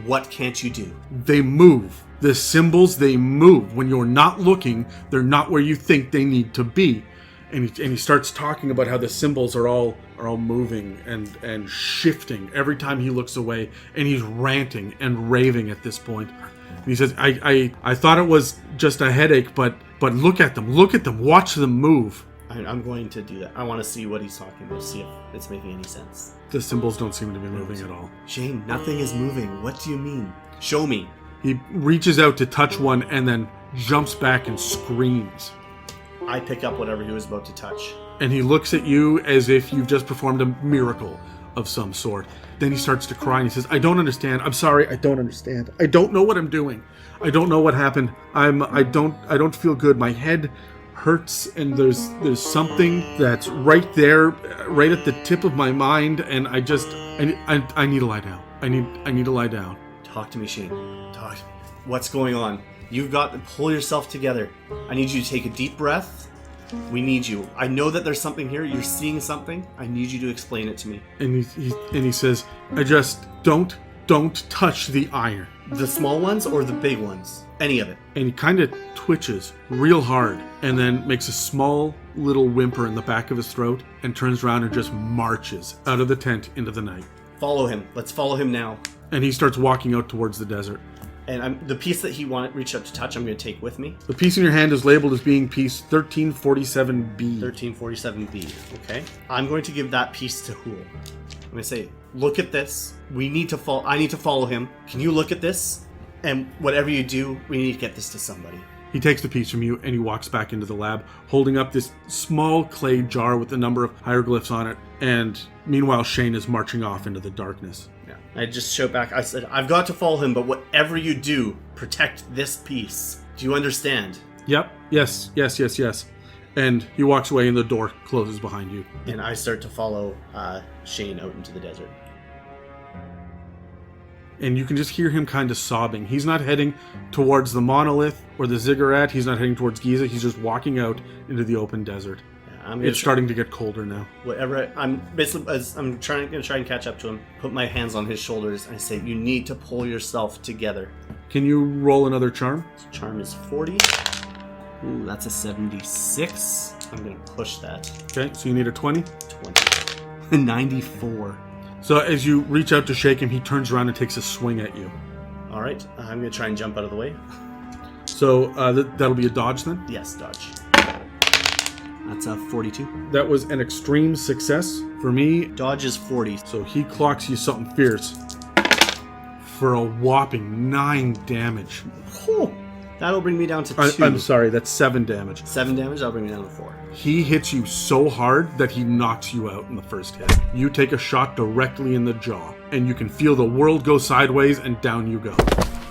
What can't you do? They move. The symbols, they move. When you're not looking, they're not where you think they need to be. And he starts talking about how the symbols are all moving and shifting every time he looks away, and he's ranting and raving at this point. And he says, I thought it was just a headache, but look at them, watch them move. I'm going to do that. I want to see what he's talking about, see if it's making any sense. The symbols don't seem to be moving at all. Shane, nothing is moving. What do you mean? Show me. He reaches out to touch one and then jumps back and screams. I pick up whatever he was about to touch. And he looks at you as if you've just performed a miracle of some sort. Then he starts to cry and he says, "I don't understand. I'm sorry. I don't understand. I don't know what I'm doing. I don't know what happened. I don't feel good. My head hurts, and there's something that's right there, right at the tip of my mind, and I need to lie down. I need to lie down." Talk to me, Shane. Talk. What's going on? You've got to pull yourself together. I need you to take a deep breath. We need you. I know that there's something here. You're seeing something. I need you to explain it to me. And he says, "I just don't touch the iron." The small ones or the big ones? Any of it. And he kind of twitches real hard and then makes a small little whimper in the back of his throat and turns around and just marches out of the tent into the night. Follow him. Let's follow him now. And he starts walking out towards the desert. And the piece that he reached out to touch, I'm going to take with me. The piece in your hand is labeled as being piece 1347B. 1347B, okay. I'm going to give that piece to Hool. I'm going to say, "Look at this. I need to follow him. Can you look at this? And whatever you do, we need to get this to somebody." He takes the piece from you and he walks back into the lab, holding up this small clay jar with a number of hieroglyphs on it. And meanwhile, Shane is marching off into the darkness. Yeah. I just showed back. I said, "I've got to follow him, but whatever you do, protect this piece. Do you understand?" Yep. Yes. And he walks away and the door closes behind you. And I start to follow Shane out into the desert. And you can just hear him kind of sobbing. He's not heading towards the monolith or the ziggurat. He's not heading towards Giza. He's just walking out into the open desert. Yeah, it's starting to get colder now. Whatever. I'm basically, as I'm going to try and catch up to him, put my hands on his shoulders, and I say, "You need to pull yourself together." Can you roll another charm? Charm is 40. Ooh, that's a 76. I'm going to push that. Okay, so you need a 20. 20. 94. So as you reach out to shake him, he turns around and takes a swing at you. All right, I'm going to try and jump out of the way. So that'll be a dodge then? Yes, dodge. That's a 42. That was an extreme success for me. Dodge is 40. So he clocks you something fierce for a whopping 9 damage. Oh, that'll bring me down to 2. I'm sorry, that's 7 damage. 7 damage, that'll bring me down to 4. He hits you so hard that he knocks you out in the first hit. You take a shot directly in the jaw, and you can feel the world go sideways, and down you go.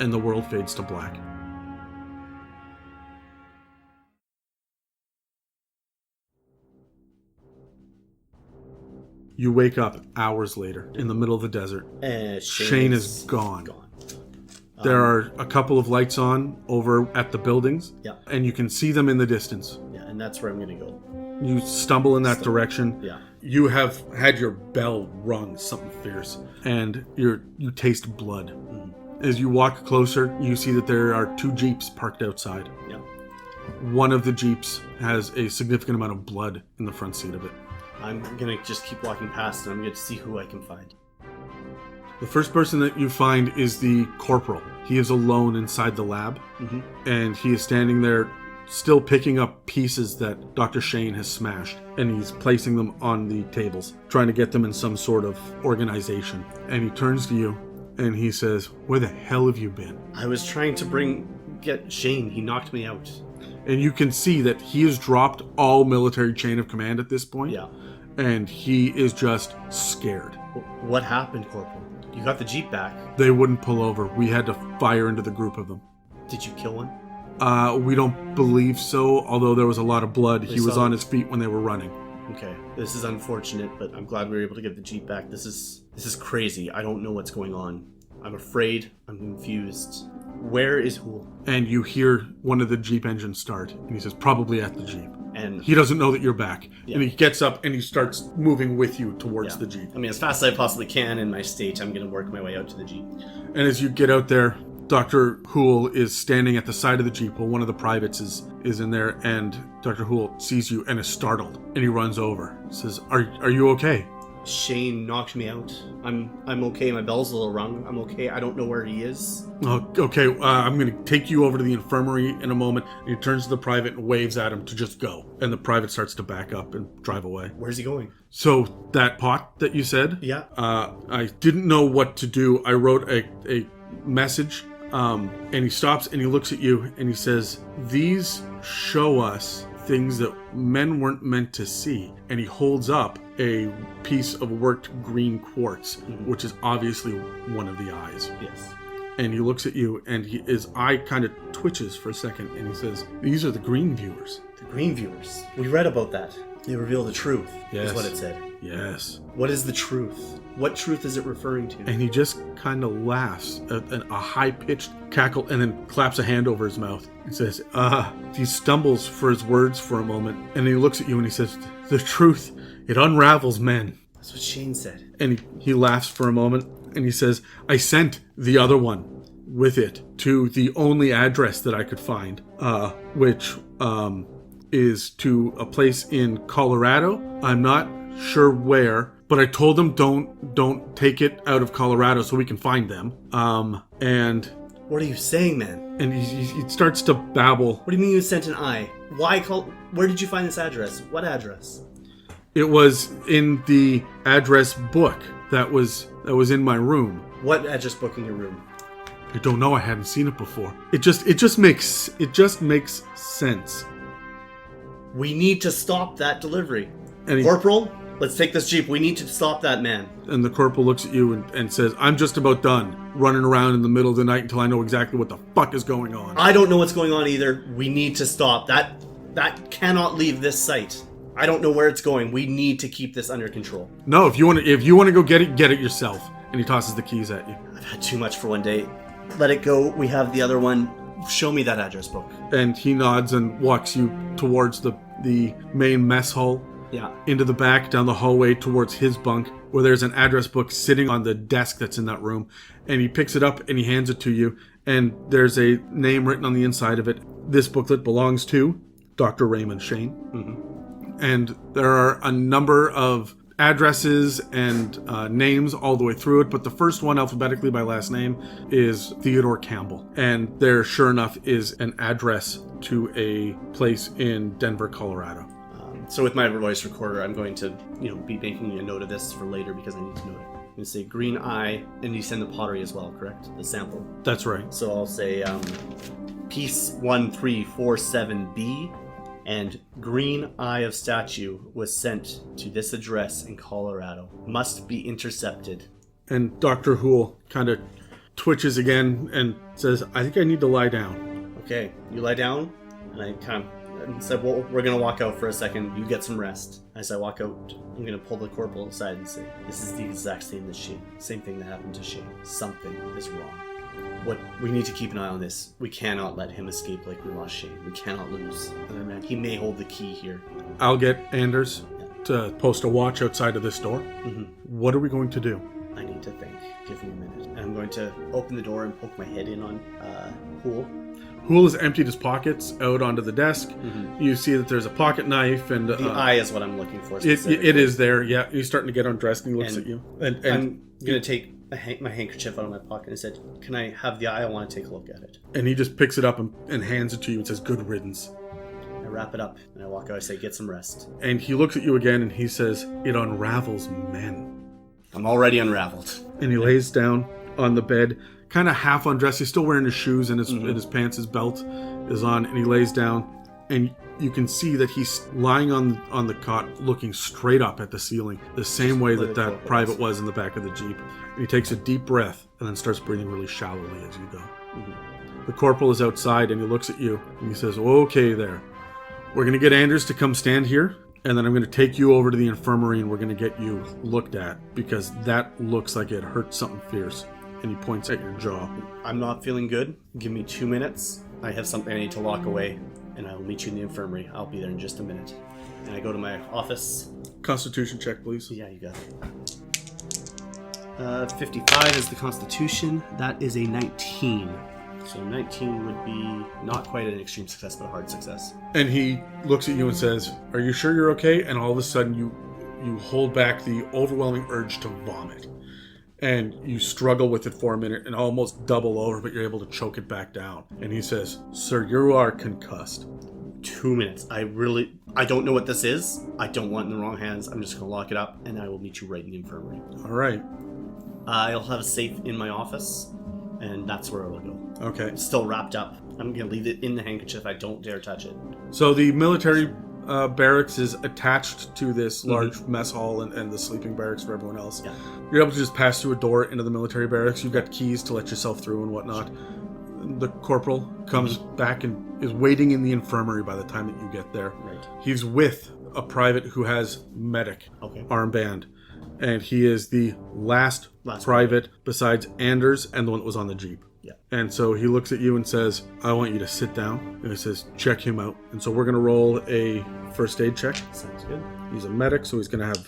And the world fades to black. You wake up hours later in the middle of the desert. Shane is gone. There are a couple of lights on over at the buildings. Yeah. And you can see them in the distance. Yeah, and that's where I'm going to go. You stumble in that direction. Yeah. You have had your bell rung something fierce, and you taste blood. As you walk closer, you see that there are 2 jeeps parked outside. Yeah. One of the jeeps has a significant amount of blood in the front seat of it. I'm gonna just keep walking past, and I'm going to see who I can find. The first person that you find is the corporal. He is alone inside the lab, and he is standing there still picking up pieces that Dr. Shane has smashed, and he's placing them on the tables, trying to get them in some sort of organization. And he turns to you, and he says, "Where the hell have you been?" I was trying to get Shane. He knocked me out. And you can see that he has dropped all military chain of command at this point. Yeah. And he is just scared. What happened, Corporal? You got the Jeep back. They wouldn't pull over. We had to fire into the group of them. Did you kill one? We don't believe so, although there was a lot of blood. He was on his feet when they were running. Okay. This is unfortunate, but I'm glad we were able to get the Jeep back. This is crazy. I don't know what's going on. I'm afraid. I'm confused. Where is Hool? And you hear one of the Jeep engines start, and he says, "Probably at the Jeep." And he doesn't know that you're back. Yeah. And he gets up and he starts moving with you towards the Jeep. I mean, as fast as I possibly can in my state, I'm going to work my way out to the Jeep. And as you get out there, Dr. Hool is standing at the side of the Jeep while one of the privates is in there, and Dr. Hool sees you and is startled, and he runs over. Says, Are you okay? Shane knocked me out. I'm okay. My bell's a little rung. I'm okay. I don't know where he is. Oh, okay, I'm going to take you over to the infirmary in a moment. And he turns to the private and waves at him to just go. And the private starts to back up and drive away. Where's he going? So that pot that you said? Yeah. I didn't know what to do. I wrote a message, and he stops and he looks at you and he says, "These show us things that men weren't meant to see." And he holds up a piece of worked green quartz, which is obviously one of the eyes. Yes. And he looks at you, and his eye kind of twitches for a second, and he says, "These are the green viewers." The green viewers. We read about that. They reveal the truth, is what it said. Yes. What is the truth? What truth is it referring to? And he just kind of laughs, a high-pitched cackle, and then claps a hand over his mouth. He says, he stumbles for his words for a moment, and he looks at you and he says, "The truth, it unravels men." That's what Shane said. And he laughs for a moment, and he says, "I sent the other one with it to the only address that I could find, which is to a place in Colorado. I'm not sure where, but I told them don't take it out of Colorado so we can find them." And What are you saying, man? and he starts to babble. What do you mean you sent an eye? Where did you find this address? What address? It was in the address book that was in my room. What address book in your room? I don't know. I hadn't seen it before. It just makes sense. We need to stop that delivery. And Corporal, let's take this Jeep. We need to stop that man. And the corporal looks at you and says, "I'm just about done running around in the middle of the night until I know exactly what the fuck is going on." I don't know what's going on either. We need to stop. That cannot leave this site. I don't know where it's going. We need to keep this under control. No, if you want to go get it yourself. And he tosses the keys at you. I've had too much for one day. Let it go. We have the other one. Show me that address book. And he nods and walks you towards the main mess hall. Yeah. Into the back, down the hallway towards his bunk, where there's an address book sitting on the desk that's in that room. And he picks it up and he hands it to you. And there's a name written on the inside of it. This booklet belongs to Dr. Raymond Shane. Mm-hmm. And there are a number of addresses and names all the way through it, but the first one alphabetically by last name is Theodore Campbell. And there, sure enough, is an address to a place in Denver, Colorado. So with my voice recorder, I'm going to be making a note of this for later because I need to know it. I'm going to say green eye, and you send the pottery as well, correct? The sample. That's right. So I'll say piece 1347B, and green eye of statue was sent to this address in Colorado. Must be intercepted. And Dr. Hool kind of twitches again and says, "I think I need to lie down." Okay, you lie down, and I kind of said, "Well, we're going to walk out for a second. You get some rest." As I walk out, I'm going to pull the corporal aside and say, "This is the exact same thing that happened to Shane. Something is wrong. We need to keep an eye on this. We cannot let him escape like we lost Shane. We cannot lose another man. He may hold the key here. I'll get Anders to post a watch outside of this door. Mm-hmm. What are we going to do? I need to think. Give me a minute. And I'm going to open the door and poke my head in on Pool. Hool has emptied his pockets out onto the desk. Mm-hmm. You see that there's a pocket knife and... The eye is what I'm looking for. It is there, yeah. He's starting to get undressed and he looks at you. And I'm going to take my handkerchief out of my pocket and said, can I have the eye? I want to take a look at it. And he just picks it up and hands it to you and says, good riddance. I wrap it up and I walk out. I say, get some rest. And he looks at you again and he says, it unravels men. I'm already unraveled. And he lays down on the bed, kind of half undressed. He's still wearing his shoes and his pants. His belt is on, and he lays down. And you can see that he's lying on the cot, looking straight up at the ceiling, the same way that private was in the back of the Jeep. And he takes a deep breath and then starts breathing really shallowly as you go. Mm-hmm. The corporal is outside and he looks at you and he says, okay there. We're going to get Anders to come stand here, and then I'm going to take you over to the infirmary and we're going to get you looked at, because that looks like it hurt something fierce. And he points at your jaw. I'm not feeling good. Give me 2 minutes. I have something I need to lock away, and I will meet you in the infirmary. I'll be there in just a minute. And I go to my office. Constitution check, please. Yeah, you got it. 55 is the Constitution. That is a 19. So 19 would be not quite an extreme success, but a hard success. And he looks at you and says, are you sure you're okay? And all of a sudden you hold back the overwhelming urge to vomit. And you struggle with it for a minute and almost double over, but you're able to choke it back down. And he says, sir, you are concussed. 2 minutes. I don't know what this is. I don't want it in the wrong hands. I'm just going to lock it up, and I will meet you right in the infirmary. All right. I'll have a safe in my office, and that's where I'll go. Okay. It's still wrapped up. I'm going to leave it in the handkerchief. I don't dare touch it. So the military barracks is attached to this large mess hall and the sleeping barracks for everyone else. Yeah. You're able to just pass through a door into the military barracks. You've got keys to let yourself through and whatnot. Sure. The corporal comes back and is waiting in the infirmary by the time that you get there. Right. He's with a private who has medic armband. And he is the last private besides Anders and the one that was on the Jeep. Yeah. And so he looks at you and says, I want you to sit down. And he says, check him out. And so we're going to roll a first aid check. Sounds good. He's a medic, so he's going to have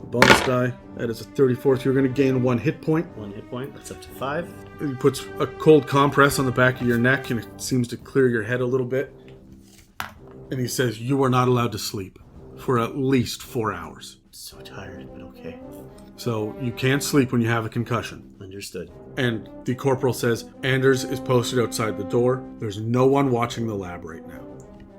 a bonus die. That is a 34. So you're going to gain 1 hit point. 1 hit point. That's up to 5. He puts a cold compress on the back of your neck, and it seems to clear your head a little bit. And he says, you are not allowed to sleep for at least 4 hours. So tired, but okay. So you can't sleep when you have a concussion. Understood. And the corporal says, Anders is posted outside the door. There's no one watching the lab right now.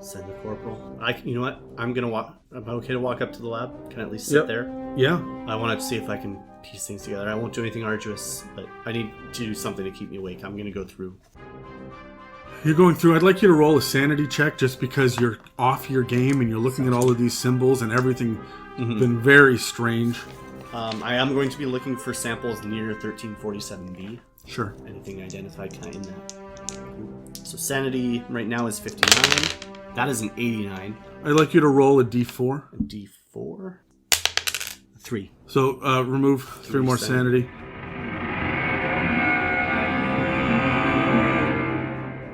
Send the corporal. You know what? I'm going to walk. Am I okay to walk up to the lab? Can I at least sit there? Yeah. I want to see if I can piece things together. I won't do anything arduous, but I need to do something to keep me awake. I'm going to go through. You're going through. I'd like you to roll a sanity check just because you're off your game and you're looking at all of these symbols and everything been very strange. I am going to be looking for samples near 1347B. Sure. Anything identified kind of in that. So sanity right now is 59. That is an 89. I'd like you to roll a d4. A d4? 3. So remove 3 more sanity.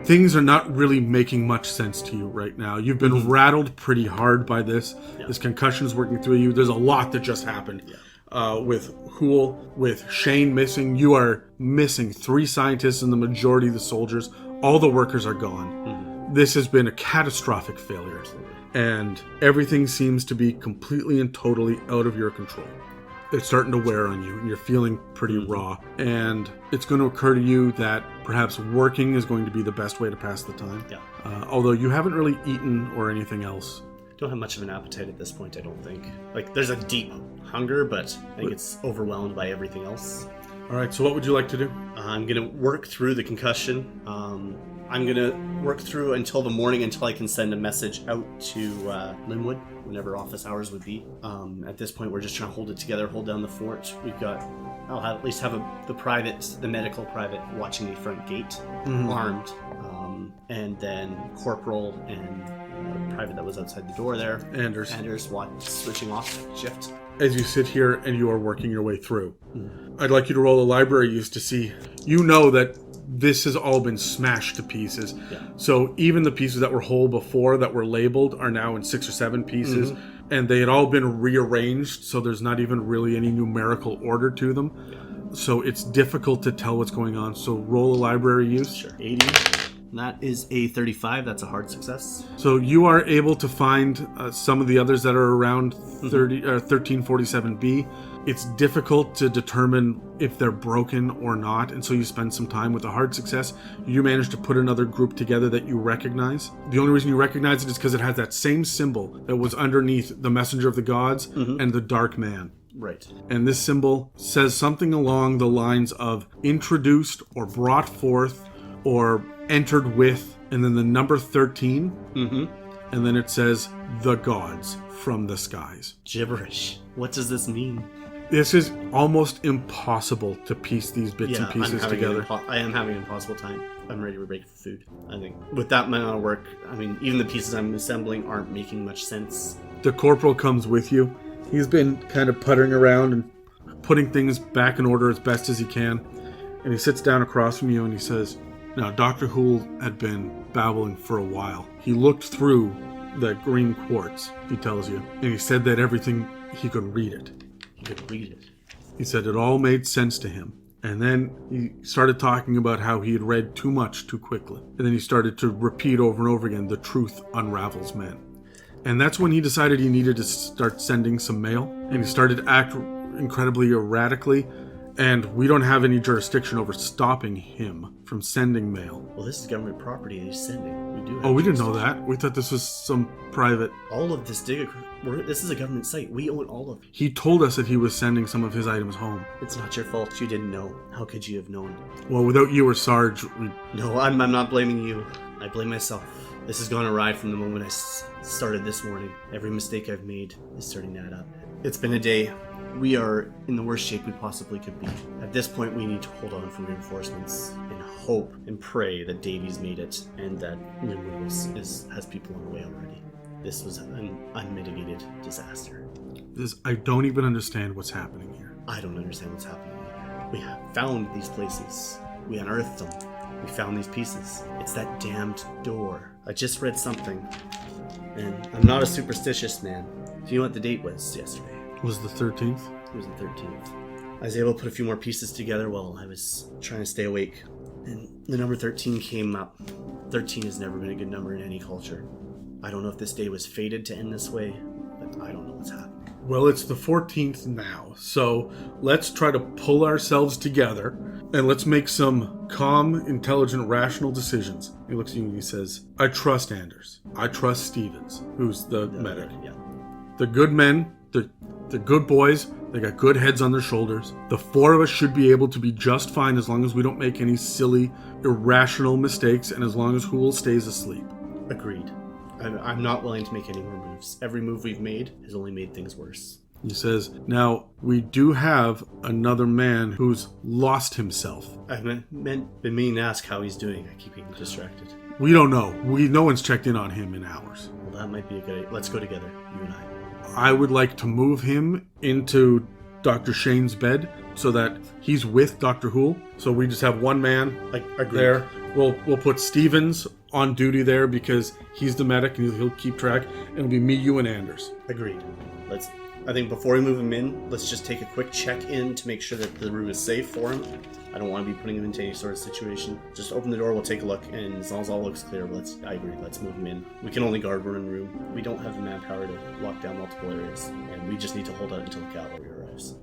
Things are not really making much sense to you right now. You've been rattled pretty hard by this. Yeah. This concussion is working through you. There's a lot that just happened. Yeah. With Hool, with Shane missing. You are missing 3 scientists and the majority of the soldiers. All the workers are gone. This has been a catastrophic failure. And everything seems to be completely and totally out of your control. It's starting to wear on you, and you're feeling pretty raw. And it's going to occur to you that perhaps working is going to be the best way to pass the time. Yeah. Although you haven't really eaten or anything else. Don't have much of an appetite at this point, I don't think. Like, there's a deep hunger, but I think it's overwhelmed by everything else. All right, so what would you like to do? I'm going to work through the concussion. I'm going to work through until the morning until I can send a message out to Linwood, whenever office hours would be. At this point, we're just trying to hold it together, hold down the fort. I'll at least have the medical private watching the front gate, armed. And then corporal and private that was outside the door there. Anders switching off shift. As you sit here and you are working your way through, I'd like you to roll a library use to see. You know that this has all been smashed to pieces. Yeah. So even the pieces that were whole before that were labeled are now in 6 or 7 pieces. And they had all been rearranged, so there's not even really any numerical order to them. Yeah. So it's difficult to tell what's going on. So roll a library use. Sure. 80. That is a 35. That's a hard success. So you are able to find some of the others that are around 1347B. It's difficult to determine if they're broken or not, and so you spend some time with a hard success. You manage to put another group together that you recognize. The only reason you recognize it is because it has that same symbol that was underneath the Messenger of the Gods and the Dark Man. Right. And this symbol says something along the lines of introduced or brought forth or entered with, and then the number 13. And then it says the gods from the skies. Gibberish. What does this mean? This is almost impossible to piece these bits and pieces together. I am having an impossible time. I'm ready to break for food. I think with that amount of work, I mean, even the pieces I'm assembling aren't making much sense. The corporal comes with you. He's been kind of puttering around and putting things back in order as best as he can. And he sits down across from you and he says, now, Dr. Hoole had been babbling for a while. He looked through the green quartz, he tells you, and he said that everything, he could read it. He could read it. He said it all made sense to him. And then he started talking about how he had read too much too quickly. And then he started to repeat over and over again, the truth unravels men. And that's when he decided he needed to start sending some mail. And he started to act incredibly erratically. And we don't have any jurisdiction over stopping him from sending mail. Well, this is government property and he's sending. We do have We didn't know that. We thought this was some private... All of this this is a government site. We own all of it. He told us that he was sending some of his items home. It's not your fault. You didn't know. How could you have known? Well, without you or Sarge, we... No, I'm not blaming you. I blame myself. This has gone awry from the moment I started this morning. Every mistake I've made is starting to add up. It's been a day. We are in the worst shape we possibly could be. At this point, we need to hold on for reinforcements and hope and pray that Davies made it and that Linwood has people on the way already. This was an unmitigated disaster. I don't even understand what's happening here. I don't understand what's happening either. We found these places. We unearthed them. We found these pieces. It's that damned door. I just read something, and I'm not a superstitious man. Do you know what the date was yesterday? Was the 13th? It was the 13th. I was able to put a few more pieces together while I was trying to stay awake. And the number 13 came up. 13 has never been a good number in any culture. I don't know if this day was fated to end this way, but I don't know what's happening. Well, it's the 14th now, so let's try to pull ourselves together and let's make some calm, intelligent, rational decisions. He looks at you and he says, I trust Anders. I trust Stevens, who's the medic. Yeah. The good men, the good boys, they got good heads on their shoulders. The 4 of us should be able to be just fine as long as we don't make any silly, irrational mistakes and as long as Hoole stays asleep. Agreed. I'm not willing to make any more moves. Every move we've made has only made things worse. He says, now, we do have another man who's lost himself. I've been meaning to ask how he's doing. I keep getting distracted. We don't know. No one's checked in on him in hours. Well, that might be a good idea. Let's go together, you and I. I would like to move him into Dr. Shane's bed so that he's with Dr. Hoole. So we just have one man there. We'll put Stevens on duty there because he's the medic and he'll keep track. And it'll be me, you, and Anders. Agreed. I think before we move him in, let's just take a quick check-in to make sure that the room is safe for him. I don't want to be putting him into any sort of situation. Just open the door, we'll take a look, and as long as all looks clear, I agree, let's move him in. We can only guard one room. We don't have the manpower to lock down multiple areas, and we just need to hold out until the cavalry arrives.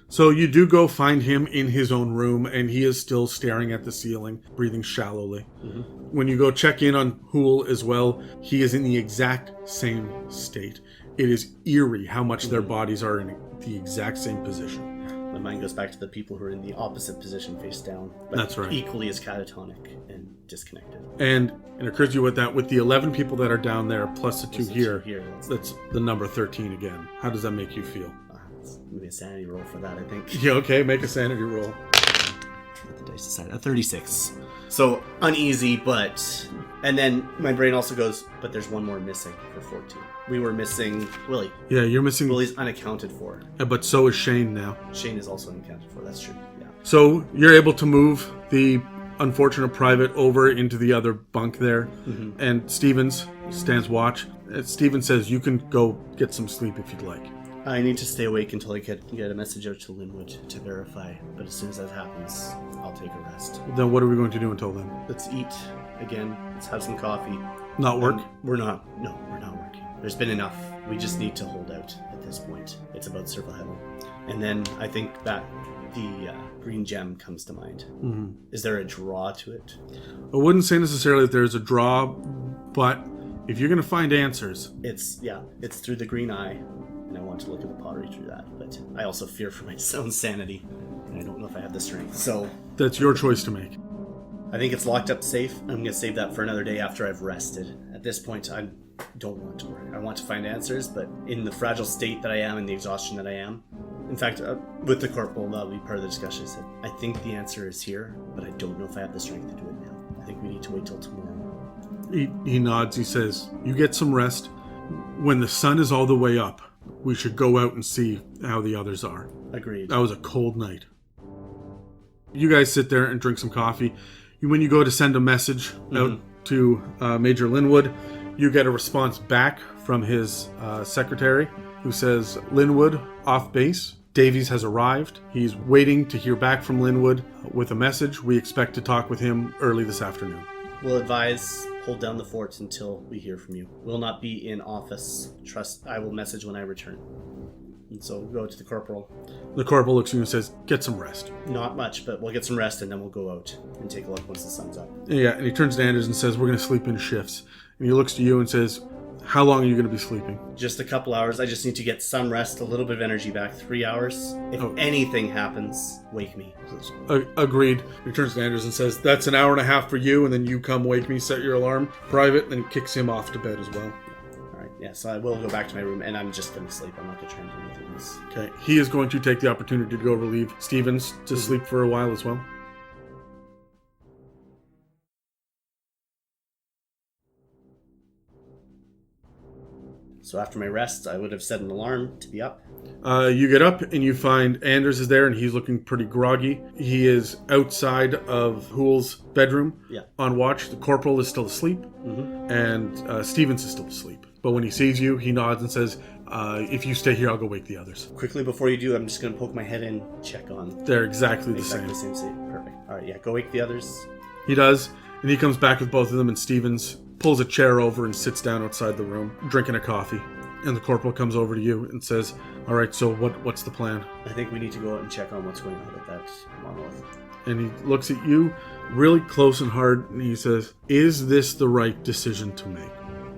So you do go find him in his own room, and he is still staring at the ceiling, breathing shallowly. Mm-hmm. When you go check in on Hoole as well, he is in the exact same state. It is eerie how much their bodies are in the exact same position. My mind goes back to the people who are in the opposite position, face down. But that's right. Equally as catatonic and disconnected. And it occurs to you with the 11 people that are down there, plus the two here, that's the number 13 again. How does that make you feel? Maybe a sanity roll for that, I think. Yeah, okay, make a sanity roll. Let the dice decide. A 36. So, uneasy, but... And then my brain also goes, but there's one more missing for 14. We were missing Willie. Yeah, you're missing... Willie's unaccounted for. But so is Shane now. Shane is also unaccounted for, that's true, yeah. So, you're able to move the unfortunate private over into the other bunk there, and Stevens stands watch. Stevens says, you can go get some sleep if you'd like. I need to stay awake until I get a message out to Linwood to verify, but as soon as that happens, I'll take a rest. Then what are we going to do until then? Let's eat again. Let's have some coffee. Not work? We're not working. There's been enough. We just need to hold out at this point. It's about survival. And then I think that the green gem comes to mind. Is there a draw to it? I wouldn't say necessarily that there's a draw, but if you're going to find answers... It's through the green eye, and I want to look at the pottery through that, but I also fear for my own sanity, and I don't know if I have the strength. So that's your choice to make. I think it's locked up safe. I'm going to save that for another day after I've rested. At this point, I don't want to work. I want to find answers, but in the fragile state that I am and the exhaustion that I am, in fact, with the corporal, that'll be part of the discussion. I said, I think the answer is here, but I don't know if I have the strength to do it now. I think we need to wait till tomorrow. He nods. He says, you get some rest. When the sun is all the way up, we should go out and see how the others are. Agreed. That was a cold night. You guys sit there and drink some coffee. When you go to send a message out to Major Linwood, you get a response back from his secretary who says, Linwood, off base. Davies has arrived. He's waiting to hear back from Linwood with a message. We expect to talk with him early this afternoon. We'll advise, hold down the fort until we hear from you. We'll not be in office. Trust, I will message when I return. And so we'll go to the corporal. The corporal looks at you and says, get some rest. Not much, but we'll get some rest and then we'll go out and take a look once the sun's up. Yeah, and he turns to Anders and says, we're going to sleep in shifts. And he looks to you and says, how long are you going to be sleeping? Just a couple hours. I just need to get some rest, a little bit of energy back. 3 hours. If anything happens, wake me. Agreed. He turns to Anders and says, that's an hour and a half for you, and then you come wake me, set your alarm, private, and then he kicks him off to bed as well. All right, yeah, so I will go back to my room, and I'm just going to sleep. I'm not going to try and do anything else. Okay, he is going to take the opportunity to go relieve Stevens to sleep for a while as well. So after my rest, I would have set an alarm to be up. You get up and you find Anders is there and he's looking pretty groggy. He is outside of Hool's bedroom on watch. The corporal is still asleep and Stevens is still asleep. But when he sees you, he nods and says, if you stay here, I'll go wake the others. Quickly before you do, I'm just going to poke my head in, check on. They're exactly the Exactly same. the same state. Perfect. All right, yeah, go wake the others. He does, and he comes back with both of them, and Stevens pulls a chair over and sits down outside the room, drinking a coffee. And the corporal comes over to you and says, all right, so what's the plan? I think we need to go out and check on what's going on at that monolith. And he looks at you really close and hard, and he says, is this the right decision to make?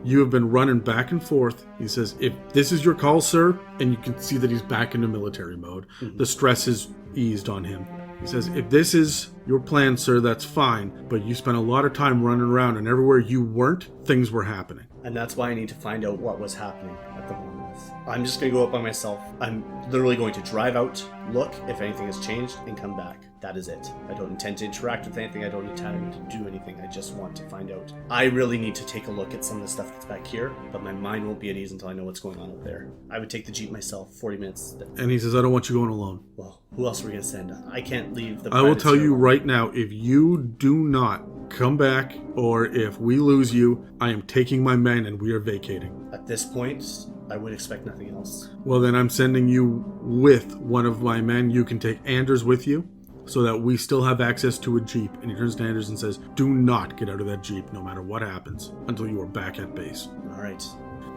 You have been running back and forth. He says, if this is your call, sir, and you can see that he's back into military mode. The stress is eased on him. He says, if this is your plan, sir, that's fine, but you spent a lot of time running around, and everywhere you weren't, things were happening. And that's why I need to find out what was happening at the monolith. I'm just going to go up by myself. I'm literally going to drive out, look if anything has changed, and come back. That is it. I don't intend to interact with anything. I don't intend to do anything. I just want to find out. I really need to take a look at some of the stuff that's back here, but my mind won't be at ease until I know what's going on up there. I would take the Jeep myself, 40 minutes. And he says, I don't want you going alone. Well, who else are we going to send? I can't leave the I will privates tell here you alone. right now, if you do not come back, or if we lose you, I am taking my men and we are vacating. At this point, I would expect nothing else. Well, then I'm sending you with one of my men. You can take Anders with you so that we still have access to a Jeep. And he turns to Anders and says, do not get out of that Jeep no matter what happens until you are back at base. All right.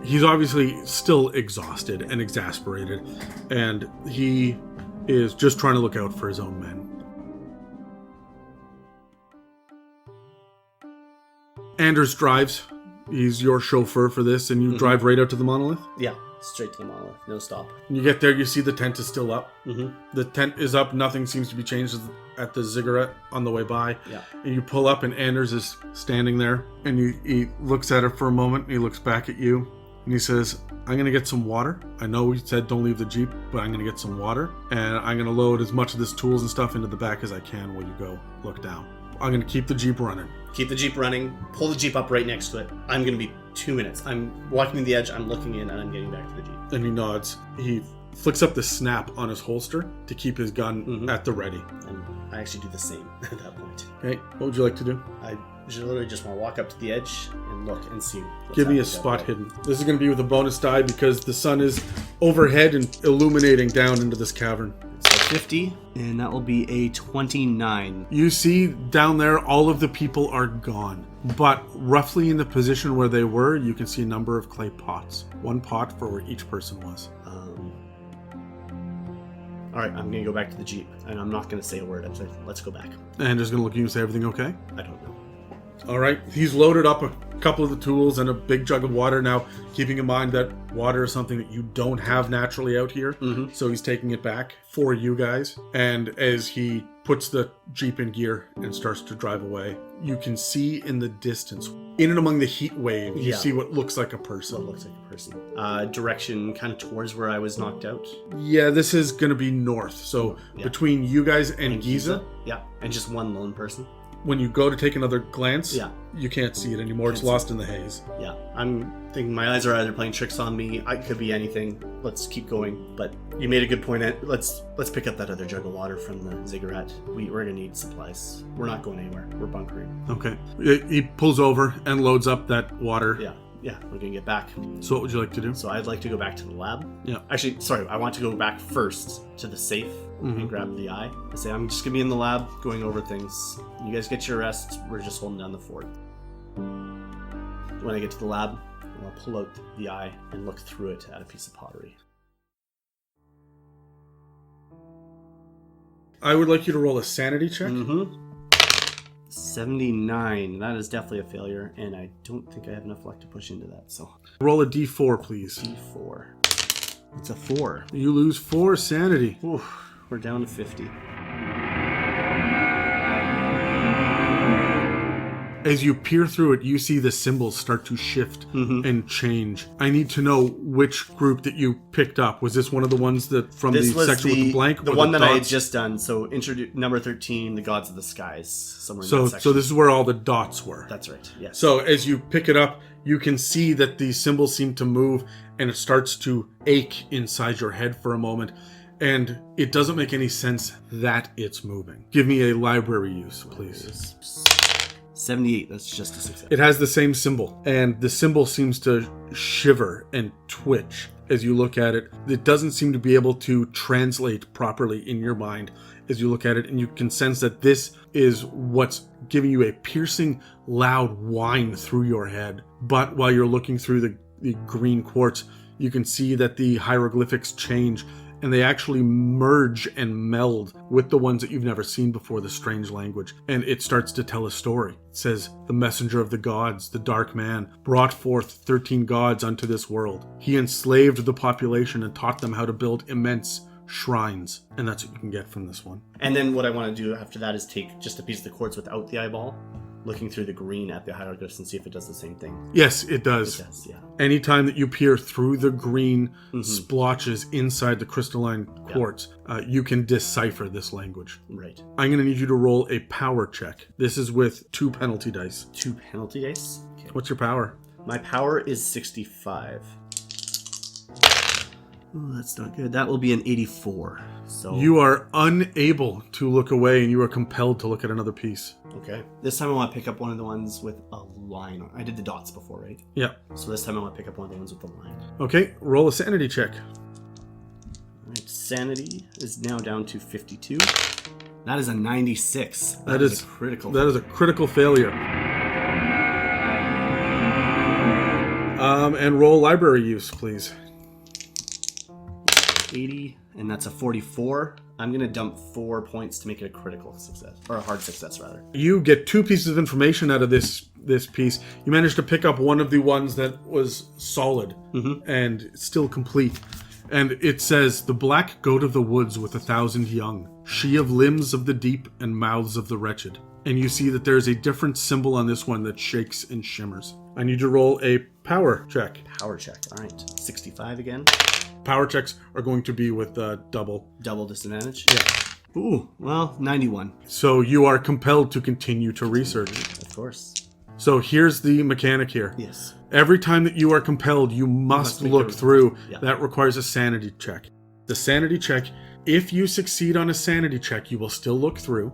He's obviously still exhausted and exasperated, and he is just trying to look out for his own men. Anders drives. He's your chauffeur for this, and you drive right out to the monolith? Yeah, straight to the monolith. No stop. When you get there, you see the tent is still up. The tent is up. Nothing seems to be changed at the ziggurat on the way by. Yeah. And you pull up, and Anders is standing there, and he looks at her for a moment, and he looks back at you, and he says, I'm going to get some water. I know we said don't leave the Jeep, but I'm going to get some water, and I'm going to load as much of this tools and stuff into the back as I can while you go look down. I'm going to keep the Jeep running. Keep the Jeep running. Pull the Jeep up right next to it. I'm going to be 2 minutes. I'm walking to the edge, I'm looking in, and I'm getting back to the Jeep. And he nods. He flicks up the snap on his holster to keep his gun at the ready. And I actually do the same at that point. Okay, what would you like to do? I literally just want to walk up to the edge and look and see. Give me a spot hidden. This is going to be with a bonus die because the sun is overhead and illuminating down into this cavern. So 50, and that will be a 29. You see down there, all of the people are gone. But roughly in the position where they were, you can see a number of clay pots. One pot for where each person was. All right, I'm going to go back to the Jeep, and I'm not going to say a word. I'm saying, let's go back. And just going to look at you and say, everything okay? I don't know. All right, he's loaded up a couple of the tools and a big jug of water now, keeping in mind that water is something that you don't have naturally out here. Mm-hmm. So he's taking it back for you guys. And as he puts the Jeep in gear and starts to drive away, you can see in the distance, in and among the heat wave, you see what looks like a person. What looks like a person. Direction kind of towards where I was knocked out. Yeah, this is going to be north. So between you guys and Giza. Yeah, and just one lone person. When you go to take another glance, you can't see it anymore. It's lost in the haze. Yeah, I'm thinking my eyes are either playing tricks on me. I could be anything. Let's keep going. But you made a good point. Let's pick up that other jug of water from the ziggurat. We're gonna need supplies. We're not going anywhere. We're bunkering. Okay. He pulls over and loads up that water. Yeah, we're gonna get back. So what would you like to do? So I'd like to go back to the lab. Yeah. Actually, sorry, I want to go back first to the safe and grab the eye. I say, I'm just gonna be in the lab going over things. You guys get your rest. We're just holding down the fort. When I get to the lab, I'll pull out the eye and look through it at a piece of pottery. I would like you to roll a sanity check. 79. That is definitely a failure, and I don't think I have enough luck to push into that, so... Roll a d4, please. D4. It's a 4. You lose 4 sanity. Ooh, we're down to 50. As you peer through it, you see the symbols start to shift and change. I need to know which group that you picked up. Was this one of the ones that from the section with the blank? The one that I had just done. So number 13, the gods of the skies. Somewhere in that section. So this is where all the dots were. That's right, yes. So as you pick it up, you can see that the symbols seem to move and it starts to ache inside your head for a moment. And it doesn't make any sense that it's moving. Give me a library use, please. 78, that's just a success. It has the same symbol, and the symbol seems to shiver and twitch as you look at it. It doesn't seem to be able to translate properly in your mind as you look at it, and you can sense that this is what's giving you a piercing, loud whine through your head. But while you're looking through the green quartz, you can see that the hieroglyphics change, and they actually merge and meld with the ones that you've never seen before, the strange language. And it starts to tell a story. It says, the messenger of the gods, the dark man, brought forth 13 gods unto this world. He enslaved the population and taught them how to build immense shrines. And that's what you can get from this one. And then what I want to do after that is take just a piece of the quartz without the eyeball, looking through the green at the hieroglyphs and see if it does the same thing. Yes, it does. It does, yeah. Anytime that you peer through the green splotches inside the crystalline quartz, you can decipher this language. Right. I'm going to need you to roll a power check. This is with 2 penalty dice. 2 penalty dice? Okay. What's your power? My power is 65. Oh, that's not good. That will be an 84. So you are unable to look away, and you are compelled to look at another piece. Okay. This time I want to pick up one of the ones with a line on. I did the dots before, right? Yeah. So this time I want to pick up one of the ones with the line. Okay, roll a sanity check. All right, sanity is now down to 52. That is a 96. That is a critical. That is a critical failure. And roll library use, please. 80, and that's a 44. I'm going to dump 4 points to make it a critical success, or a hard success, rather. You get 2 pieces of information out of this piece. You managed to pick up one of the ones that was solid and still complete. And it says, the black goat of the woods with 1,000 young, she of limbs of the deep and mouths of the wretched. And you see that there's a different symbol on this one that shakes and shimmers. I need you to roll a power check. Power check. All right. 65 again. Power checks are going to be with double disadvantage. Yeah. Ooh, well, 91. So you are compelled to continue to research. Of course. So here's the mechanic here. Yes. Every time that you are compelled, you must look through. Yeah. That requires a sanity check. The sanity check If you succeed on a sanity check, you will still look through,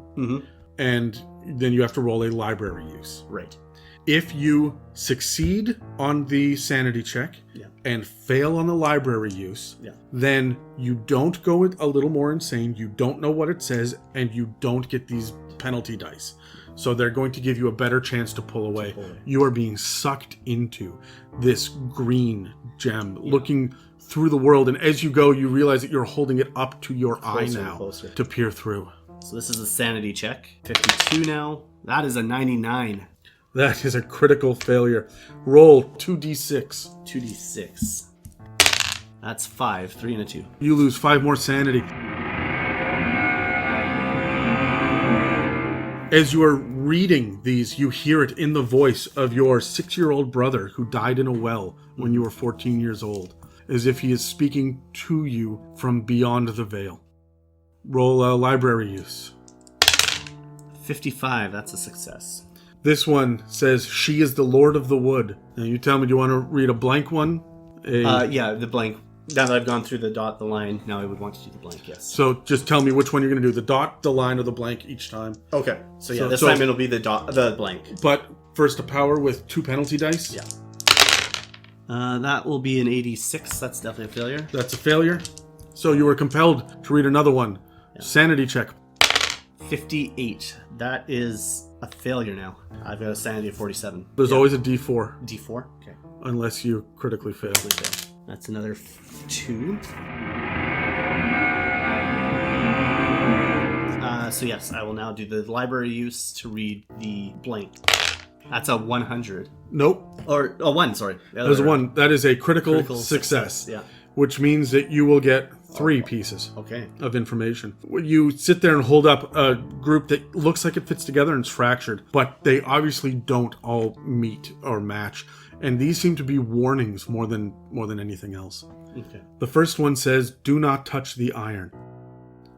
and then you have to roll a library use. Right. If you succeed on the sanity check and fail on the library use, then you don't go a little more insane, you don't know what it says, and you don't get these penalty dice. So they're going to give you a better chance to pull away. You are being sucked into this green gem, looking through the world, and as you go, you realize that you're holding it up to your eye now to peer through. So this is a sanity check. 52 now. That is a 99. That is a critical failure. Roll 2d6. 2d6. That's 5. 3 and a 2. You lose 5 more sanity. As you are reading these, you hear it in the voice of your 6-year-old brother who died in a well when you were 14 years old, as if he is speaking to you from beyond the veil. Roll a library use. 55. That's a success. This one says, she is the Lord of the Wood. Now you tell me, do you want to read a blank one? Yeah, the blank. Now that I've gone through the dot, the line, now I would want to do the blank, yes. So just tell me which one you're going to do, the dot, the line, or the blank each time. Okay. So yeah, this time it'll be the blank. But first a power with 2 penalty dice? Yeah. That will be an 86. That's definitely a failure. That's a failure. So you were compelled to read another one. Yeah. Sanity check. 58. That is a failure now. I've got a sanity of 47. There's always a D4. D4? Okay. Unless you critically fail. That's another 2. So yes, I will now do the library use to read the blank. That's a 100. Nope. Or a 1, sorry. There's a 1. That is a critical success. Yeah. Which means that you will get 3 pieces of information. You sit there and hold up a group that looks like it fits together and it's fractured, but they obviously don't all meet or match. And these seem to be warnings more than anything else. Okay. The first one says, do not touch the iron.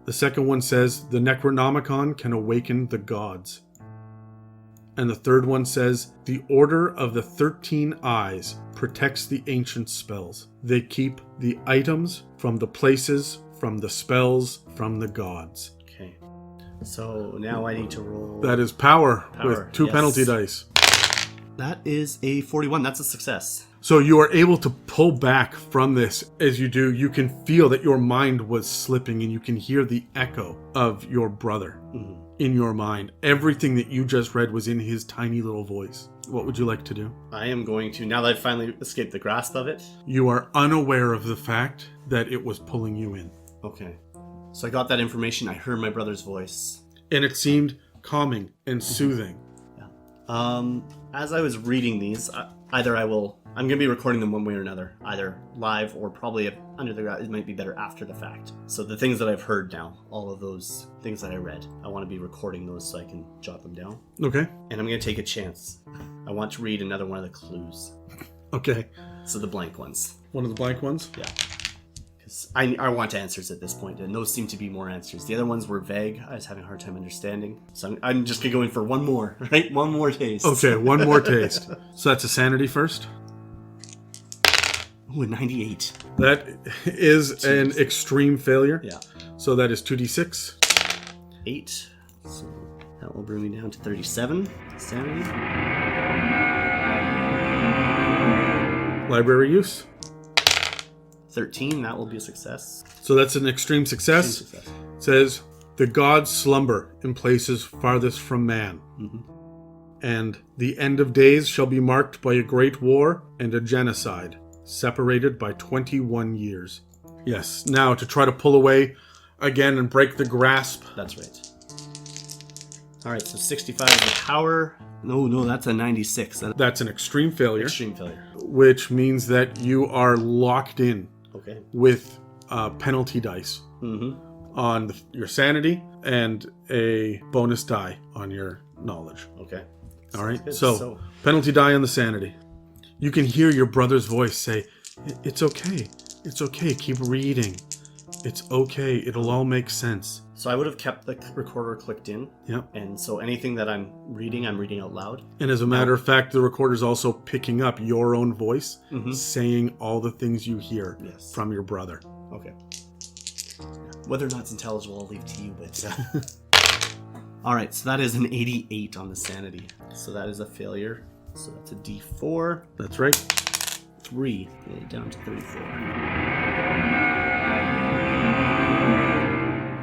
The second one says, the Necronomicon can awaken the gods. And the third one says, the Order of the 13 Eyes protects the ancient spells. They keep the items from the places, from the spells, from the gods. Okay. So now I need to roll... That is power with 2 penalty dice. That is a 41. That's a success. So you are able to pull back from this. As you do, you can feel that your mind was slipping and you can hear the echo of your brother in your mind. Everything that you just read was in his tiny little voice. What would you like to do? I am going to, now that I've finally escaped the grasp of it. You are unaware of the fact that it was pulling you in. Okay. So I got that information. I heard my brother's voice. And it seemed calming and soothing. Yeah. As I was reading these, I'm going to be recording them one way or another, either live or probably under the ground. It might be better after the fact. So the things that I've heard now, all of those things that I read, I want to be recording those so I can jot them down. Okay. And I'm going to take a chance. I want to read another one of the clues. Okay. So the blank ones. One of the blank ones? Yeah. Because I want answers at this point, and those seem to be more answers. The other ones were vague. I was having a hard time understanding. So I'm just going to go in for one more, right? One more taste. Okay, one more taste. So that's a sanity first? Ooh, a 98. That is an extreme failure. Yeah. So that is 2d6. 8. So that will bring me down to 37. Sanity. Library use. 13. That will be a success. So that's an extreme success. It says, the gods slumber in places farthest from man. And the end of days shall be marked by a great war and a genocide, separated by 21 years. Yes, now to try to pull away again and break the grasp. That's right. All right, so 65 is the power. No, that's a 96. That's an extreme failure. Extreme failure. Which means that you are locked in with penalty dice on your sanity and a bonus die on your knowledge. Okay. All right, so penalty die on the sanity. You can hear your brother's voice say, it's okay. It's okay. Keep reading. It's okay. It'll all make sense. So I would have kept the recorder clicked in. Yep. And so anything that I'm reading out loud. And as a matter of fact, the recorder's also picking up your own voice, saying all the things you hear from your brother. Okay. Whether or not it's intelligible, I'll leave to you, but... All right, so that is an 88 on the sanity. So that is a failure. So that's a D4. That's right. 3. Down to 34.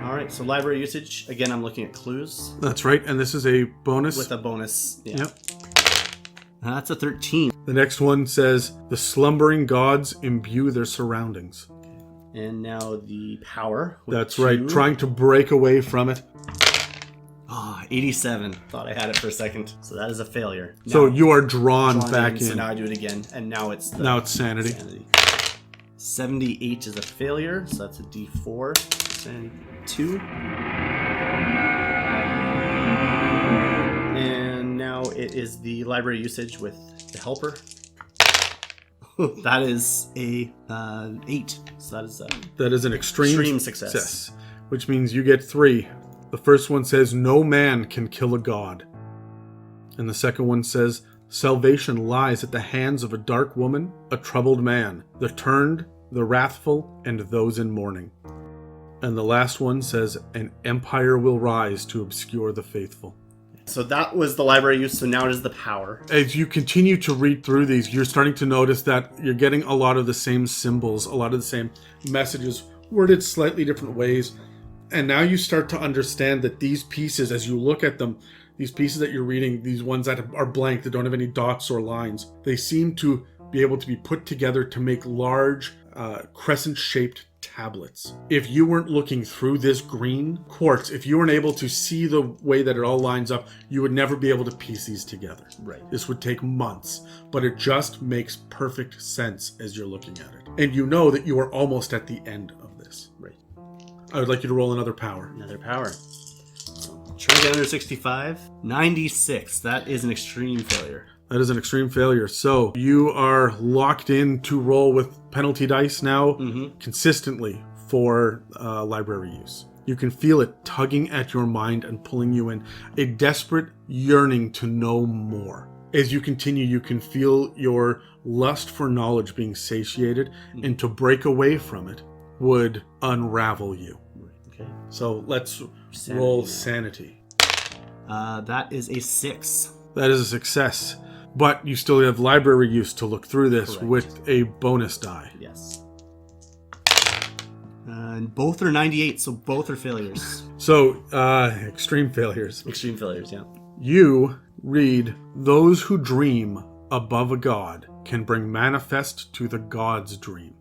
All right, so library usage. Again, I'm looking at clues. That's right, and this is a bonus. With a bonus. Yeah. Yep. That's a 13. The next one says, the slumbering gods imbue their surroundings. And now the power. That's right, trying to break away from it. 87. Thought I had it for a second. So that is a failure. Now, so you are drawn back in. So now I do it again, and now it's sanity. 78 is a failure, so that's a D4. Sanity 2. And now it is the library usage with the helper. That is a 8. So that is an extreme success. Which means you get 3. The first one says, no man can kill a god. And the second one says, salvation lies at the hands of a dark woman, a troubled man, the turned, the wrathful, and those in mourning. And the last one says, an empire will rise to obscure the faithful. So that was the library use, so now it is the power. As you continue to read through these, you're starting to notice that you're getting a lot of the same symbols, a lot of the same messages, worded slightly different ways. And now you start to understand that these pieces, as you look at them, these pieces that you're reading, these ones that are blank, that don't have any dots or lines, they seem to be able to be put together to make large crescent-shaped tablets. If you weren't looking through this green quartz, if you weren't able to see the way that it all lines up, you would never be able to piece these together. Right. This would take months, but it just makes perfect sense as you're looking at it. And you know that you are almost at the end of this. Right. I would like you to roll another power. Another power. Try to get under 65. 96. That is an extreme failure. That is an extreme failure. So you are locked in to roll with penalty dice now consistently for library use. You can feel it tugging at your mind and pulling you in. A desperate yearning to know more. As you continue, you can feel your lust for knowledge being satiated, and to break away from it would unravel you. Okay. So let's roll sanity. That is a 6. That is a success. But you still have library use to look through this. Correct. With a bonus die. Yes. And both are 98, so both are failures. So, extreme failures. Extreme failures, yeah. You read, those who dream above a god can bring manifest to the god's dream.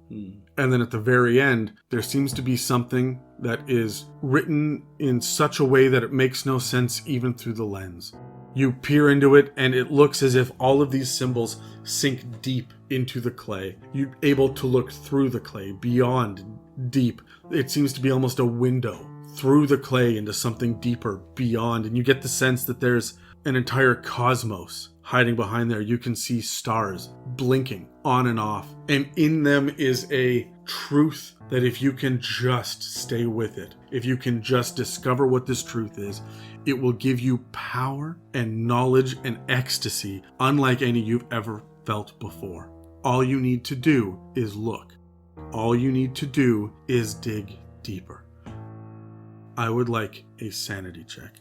And then at the very end, there seems to be something that is written in such a way that it makes no sense even through the lens. You peer into it, and it looks as if all of these symbols sink deep into the clay. You're able to look through the clay, beyond deep. It seems to be almost a window through the clay into something deeper, beyond. And you get the sense that there's an entire cosmos hiding behind there. You can see stars blinking on and off. And in them is a truth that if you can just stay with it, if you can just discover what this truth is, it will give you power and knowledge and ecstasy unlike any you've ever felt before. All you need to do is look. All you need to do is dig deeper. I would like a sanity check.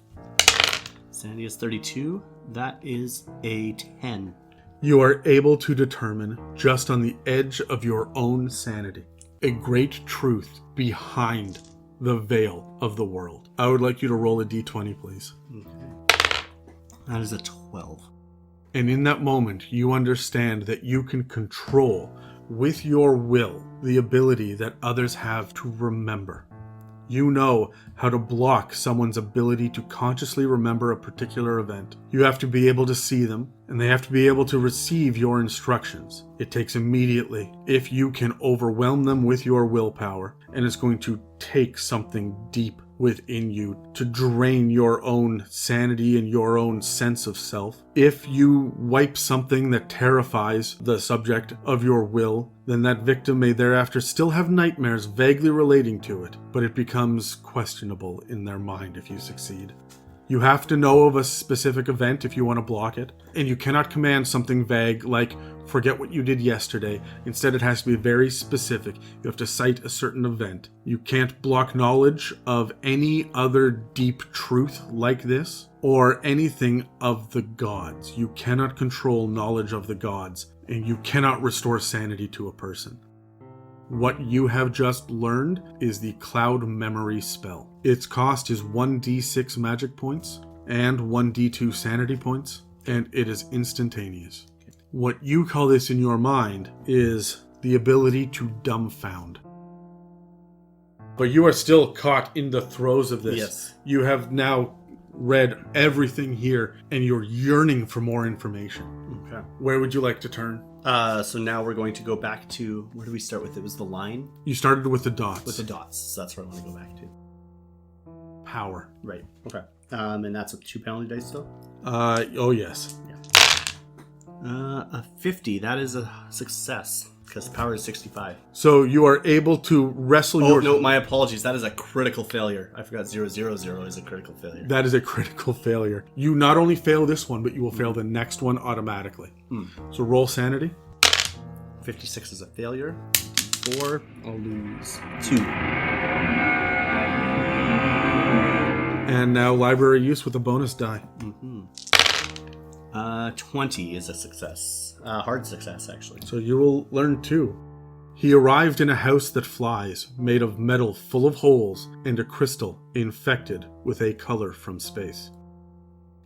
Sanity is 32. That is a 10. You are able to determine, just on the edge of your own sanity, a great truth behind the veil of the world. I would like you to roll a d20, please. Okay. That is a 12. And in that moment, you understand that you can control, with your will, the ability that others have to remember. You know how to block someone's ability to consciously remember a particular event. You have to be able to see them, and they have to be able to receive your instructions. It takes immediately, if you can overwhelm them with your willpower, and it's going to take something deep within you to drain your own sanity and your own sense of self. If you wipe something that terrifies the subject of your will, then that victim may thereafter still have nightmares vaguely relating to it, but it becomes questionable in their mind if you succeed. You have to know of a specific event if you want to block it, and you cannot command something vague like forget what you did yesterday. Instead, it has to be very specific. You have to cite a certain event. You can't block knowledge of any other deep truth like this or anything of the gods. You cannot control knowledge of the gods, and you cannot restore sanity to a person. What you have just learned is the Cloud Memory spell. Its cost is 1d6 magic points and 1d2 sanity points, and it is instantaneous. What you call this in your mind is the ability to dumbfound. But you are still caught in the throes of this. Yes. You have now read everything here, and you're yearning for more information. Okay. Where would you like to turn? So now we're going to go back to, where did we start with? It was the line? You started with the dots. With the dots. So that's where I want to go back to. Power. Right. Okay. And that's with 2 penalty dice still? Oh yes. A 50. That is a success. Because power is 65. So you are able to wrestle Oh, your... no, my apologies. That is a critical failure. I forgot 000 is a critical failure. That is a critical failure. You not only fail this one, but you will fail the next one automatically. So roll sanity. 56 is a failure. 4, I'll lose 2. And now library use with a bonus die. 20 is a success. Hard success, actually. So you will learn 2. He arrived in a house that flies, made of metal full of holes and a crystal infected with a color from space.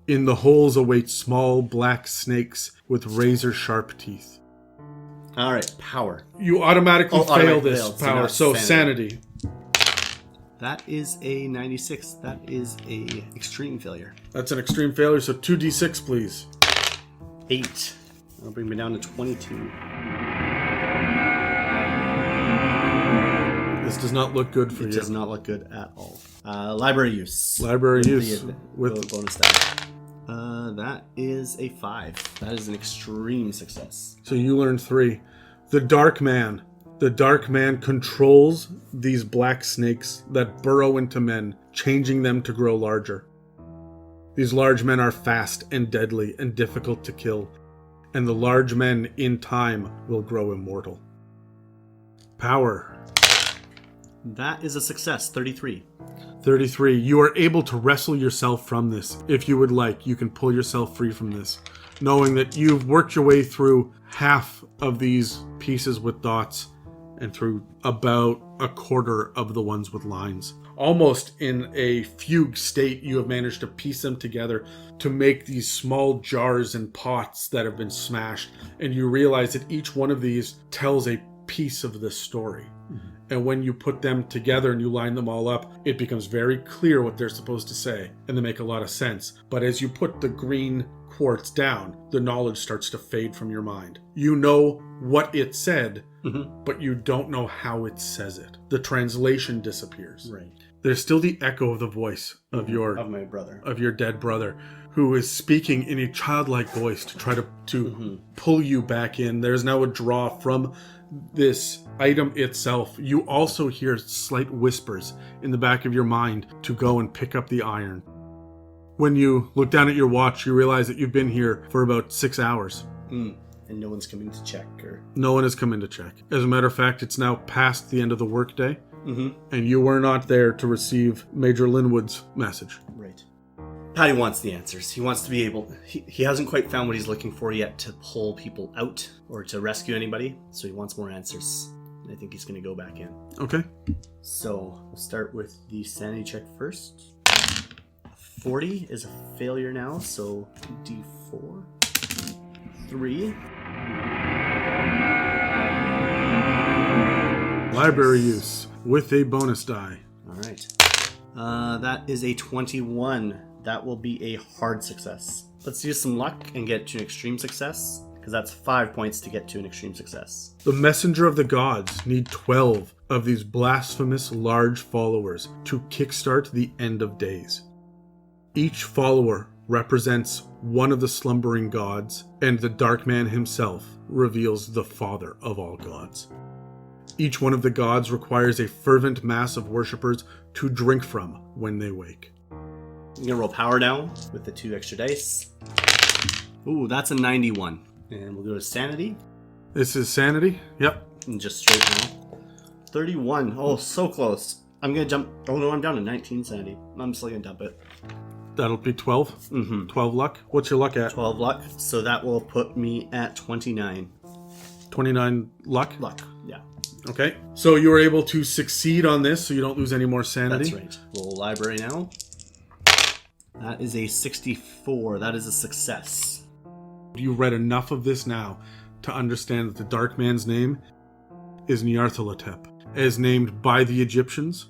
In the holes await small black snakes with razor-sharp teeth. All right, power. You automatically fail this failed, so power, now it's so sanity. sanity. That is a 96. That is a extreme failure. That's an extreme failure, so 2d6, please. 8. That'll bring me down to 22. This does not look good for It you. does not look good at all. Library use. Library With use the with bonus die. That is a 5. That is an extreme success. So you learn 3. The Dark Man. The Dark Man controls these black snakes that burrow into men, changing them to grow larger. These large men are fast and deadly and difficult to kill, and the large men in time will grow immortal. Power. That is a success. 33. 33. You are able to wrestle yourself from this. If you would like, you can pull yourself free from this, knowing that you've worked your way through half of these pieces with dots and through about a quarter of the ones with lines. Almost in a fugue state, you have managed to piece them together to make these small jars and pots that have been smashed, and you realize that each one of these tells a piece of the story. And when you put them together and you line them all up, it becomes very clear what they're supposed to say, and they make a lot of sense. But as you put the green quartz down, the knowledge starts to fade from your mind. You know what it said, but you don't know how it says it. The translation disappears. Right. There's still the echo of the voice of Of my brother. of your dead brother, who is speaking in a childlike voice to try to pull you back in. There's now a draw from this item itself. You also hear slight whispers in the back of your mind to go and pick up the iron. When you look down at your watch, you realize that you've been here for about 6 hours. And no one's coming to check, or... No one has come in to check. As a matter of fact, it's now past the end of the workday, Mm-hmm. and you were not there to receive Major Linwood's message. Right. Patty wants the answers. He wants to be able... He hasn't quite found what he's looking for yet to pull people out or to rescue anybody, so he wants more answers. I think he's going to go back in. Okay. So, we'll start with the sanity check first. 40 is a failure now, so D4. 3. Library use with a bonus die. Alright. That is a 21. That will be a hard success. Let's use some luck and get to an extreme success, because that's 5 points to get to an extreme success. The messenger of the gods need 12 of these blasphemous large followers to kickstart the end of days. Each follower represents one of the slumbering gods, and the Dark Man himself reveals the father of all gods. Each one of the gods requires a fervent mass of worshippers to drink from when they wake. I'm gonna roll power now with the 2 extra dice. Ooh, that's a 91. And we'll go to sanity. This is sanity? Yep. And just straight now. 31. Oh, so close. I'm gonna jump. Oh no, I'm down to 19 sanity. I'm still gonna dump it. That'll be 12? Mm-hmm. 12 luck? What's your luck at? 12 luck. So that will put me at 29. 29 luck? Luck, yeah. Okay. So you were able to succeed on this, so you don't lose any more sanity? That's right. Roll library now. That is a 64. That is a success. You read enough of this now to understand that the Dark Man's name is Nyarlathotep. As named by the Egyptians,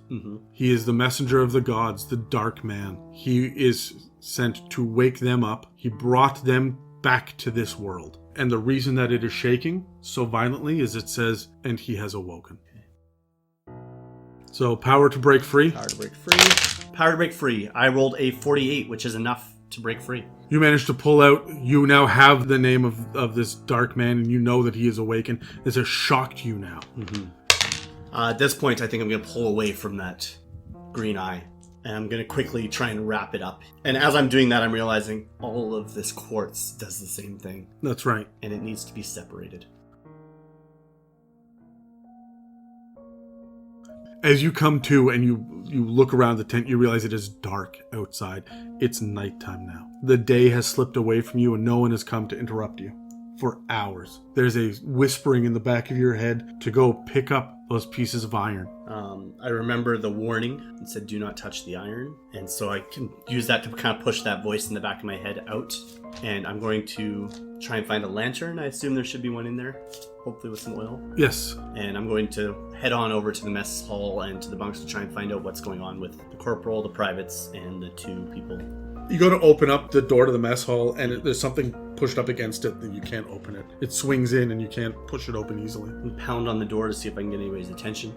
he is the messenger of the gods, the Dark Man. He is sent to wake them up. He brought them back to this world. And the reason that it is shaking so violently is it says, and he has awoken. Okay. So, power to break free. Power to break free. Power to break free. I rolled a 48, which is enough to break free. You managed to pull out, you now have the name of this Dark Man, and you know that he is awakened. This has shocked you now. At this point, I think I'm going to pull away from that green eye. And I'm going to quickly try and wrap it up. And as I'm doing that, I'm realizing all of this quartz does the same thing. That's right. And it needs to be separated. As you come to and you look around the tent, you realize it is dark outside. It's nighttime now. The day has slipped away from you and no one has come to interrupt you for hours. There's a whispering in the back of your head to go pick up those pieces of iron. I remember the warning. It said, do not touch the iron. And so I can use that to kind of push that voice in the back of my head out. And I'm going to try and find a lantern. I assume there should be one in there, hopefully with some oil. Yes. And I'm going to head on over to the mess hall and to the bunks to try and find out what's going on with the corporal, the privates, and the 2 people. You go to open up the door to the mess hall, and there's something pushed up against it that you can't open it. It swings in, and you can't push it open easily. And pound on the door to see if I can get anybody's attention.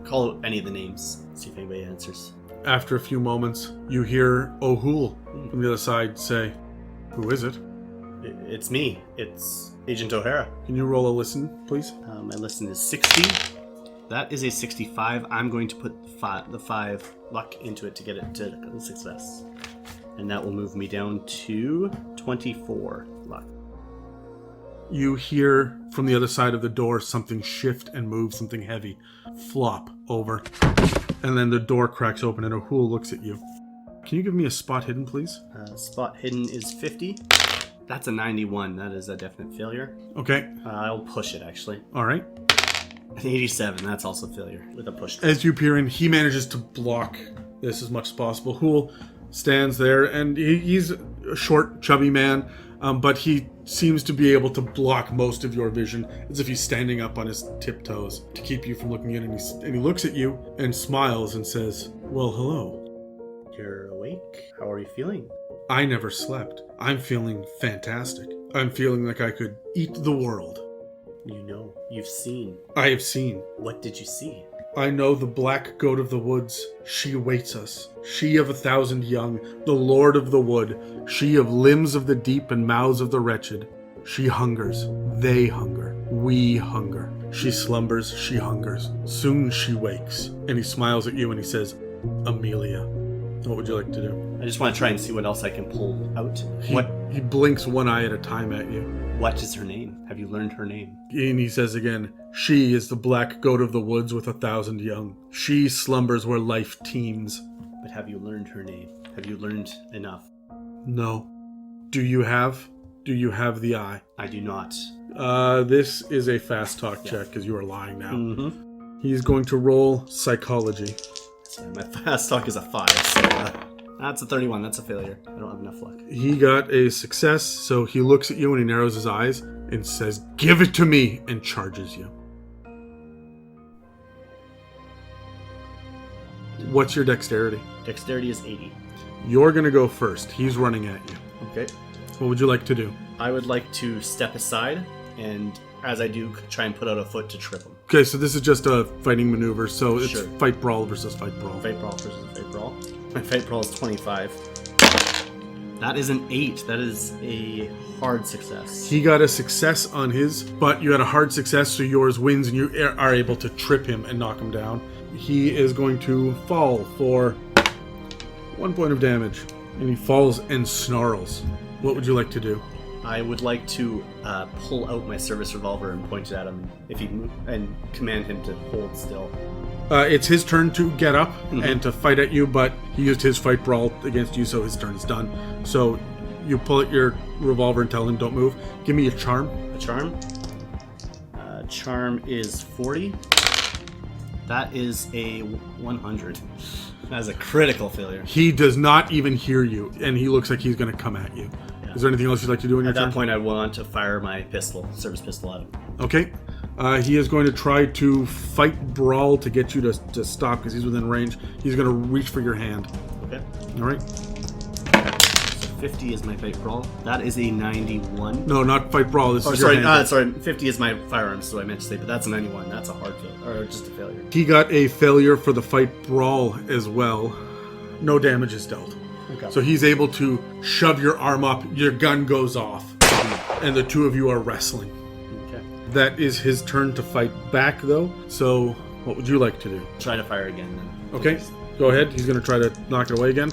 Call out any of the names, see if anybody answers. After a few moments, you hear O'Hool from the other side say, "Who is it?" It's me. It's Agent O'Hara. Can you roll a listen, please? My listen is 60. That is a 65. I'm going to put the 5 luck into it to get it to success. And that will move me down to 24 luck. You hear from the other side of the door something shift and move, something heavy, flop over. And then the door cracks open and O'Hool looks at you. Can you give me a spot hidden, please? Spot hidden is 50. That's a 91. That is a definite failure. Okay. I'll push it, actually. All right. An 87. That's also failure with a push. As you peer in, he manages to block this as much as possible. Hool stands there, and he's a short, chubby man, but he seems to be able to block most of your vision, as if he's standing up on his tiptoes to keep you from looking in. And he looks at you and smiles and says, "Well, hello. You're awake? How are you feeling?" I never slept. I'm feeling fantastic. I'm feeling like I could eat the world. You know, you've seen. I have seen. What did you see? I know the black goat of the woods. She awaits us. She of 1,000 young, the lord of the wood. She of limbs of the deep and mouths of the wretched. She hungers. They hunger. We hunger. She slumbers. She hungers. Soon she wakes. And he smiles at you and he says, "Amelia, what would you like to do?" I just want to try and see what else I can pull out. He blinks one eye at a time at you. What is her name? Have you learned her name? And he says again, "She is the black goat of the woods with 1,000 young. She slumbers where life teems." But have you learned her name? Have you learned enough? No. Do you have the eye? I do not. This is a fast talk check because you are lying now. Mm-hmm. He's going to roll psychology. Yeah, my fast talk is a 5, so that's a 31. That's a failure. I don't have enough luck. He got a success, so he looks at you and he narrows his eyes and says, "Give it to me," and charges you. What's your dexterity? Dexterity is 80. You're going to go first. He's running at you. Okay. What would you like to do? I would like to step aside, and as I do, try and put out a foot to trip him. Okay, so this is just a fighting maneuver, so it's Sure. fight brawl versus fight brawl. Fight brawl versus fight brawl. My fight brawl is 25. That is an 8. That is a hard success. He got a success on his, but you had a hard success, so yours wins, and you are able to trip him and knock him down. He is going to fall for 1 point of damage. And he falls and snarls. What would you like to do? I would like to pull out my service revolver and point it at him if he and command him to hold still. It's his turn to get up and to fight at you, but he used his fight brawl against you, so his turn is done. So you pull out your revolver and tell him, don't move. Give me a charm. A charm? Charm is 40. That is a 100. That is a critical failure. He does not even hear you, and he looks like he's going to come at you. Yeah. Is there anything else you'd like to do in your turn? At that point, I want to fire my pistol, service pistol at him. Okay. He is going to try to fight brawl to get you to stop because he's within range. He's going to reach for your hand. Okay. All right. 50 is my fight brawl. That is a 91. No, not fight brawl. This is sorry. your hand. Sorry. 50 is my firearms, so I meant to say, but that's a 91. That's a hard failure, or just a failure. He got a failure for the fight brawl as well. No damage is dealt. Okay. So he's able to shove your arm up. Your gun goes off, and the two of you are wrestling. Okay. That is his turn to fight back, though. So what would you like to do? Try to fire again, then. Okay. Go ahead. He's going to try to knock it away again.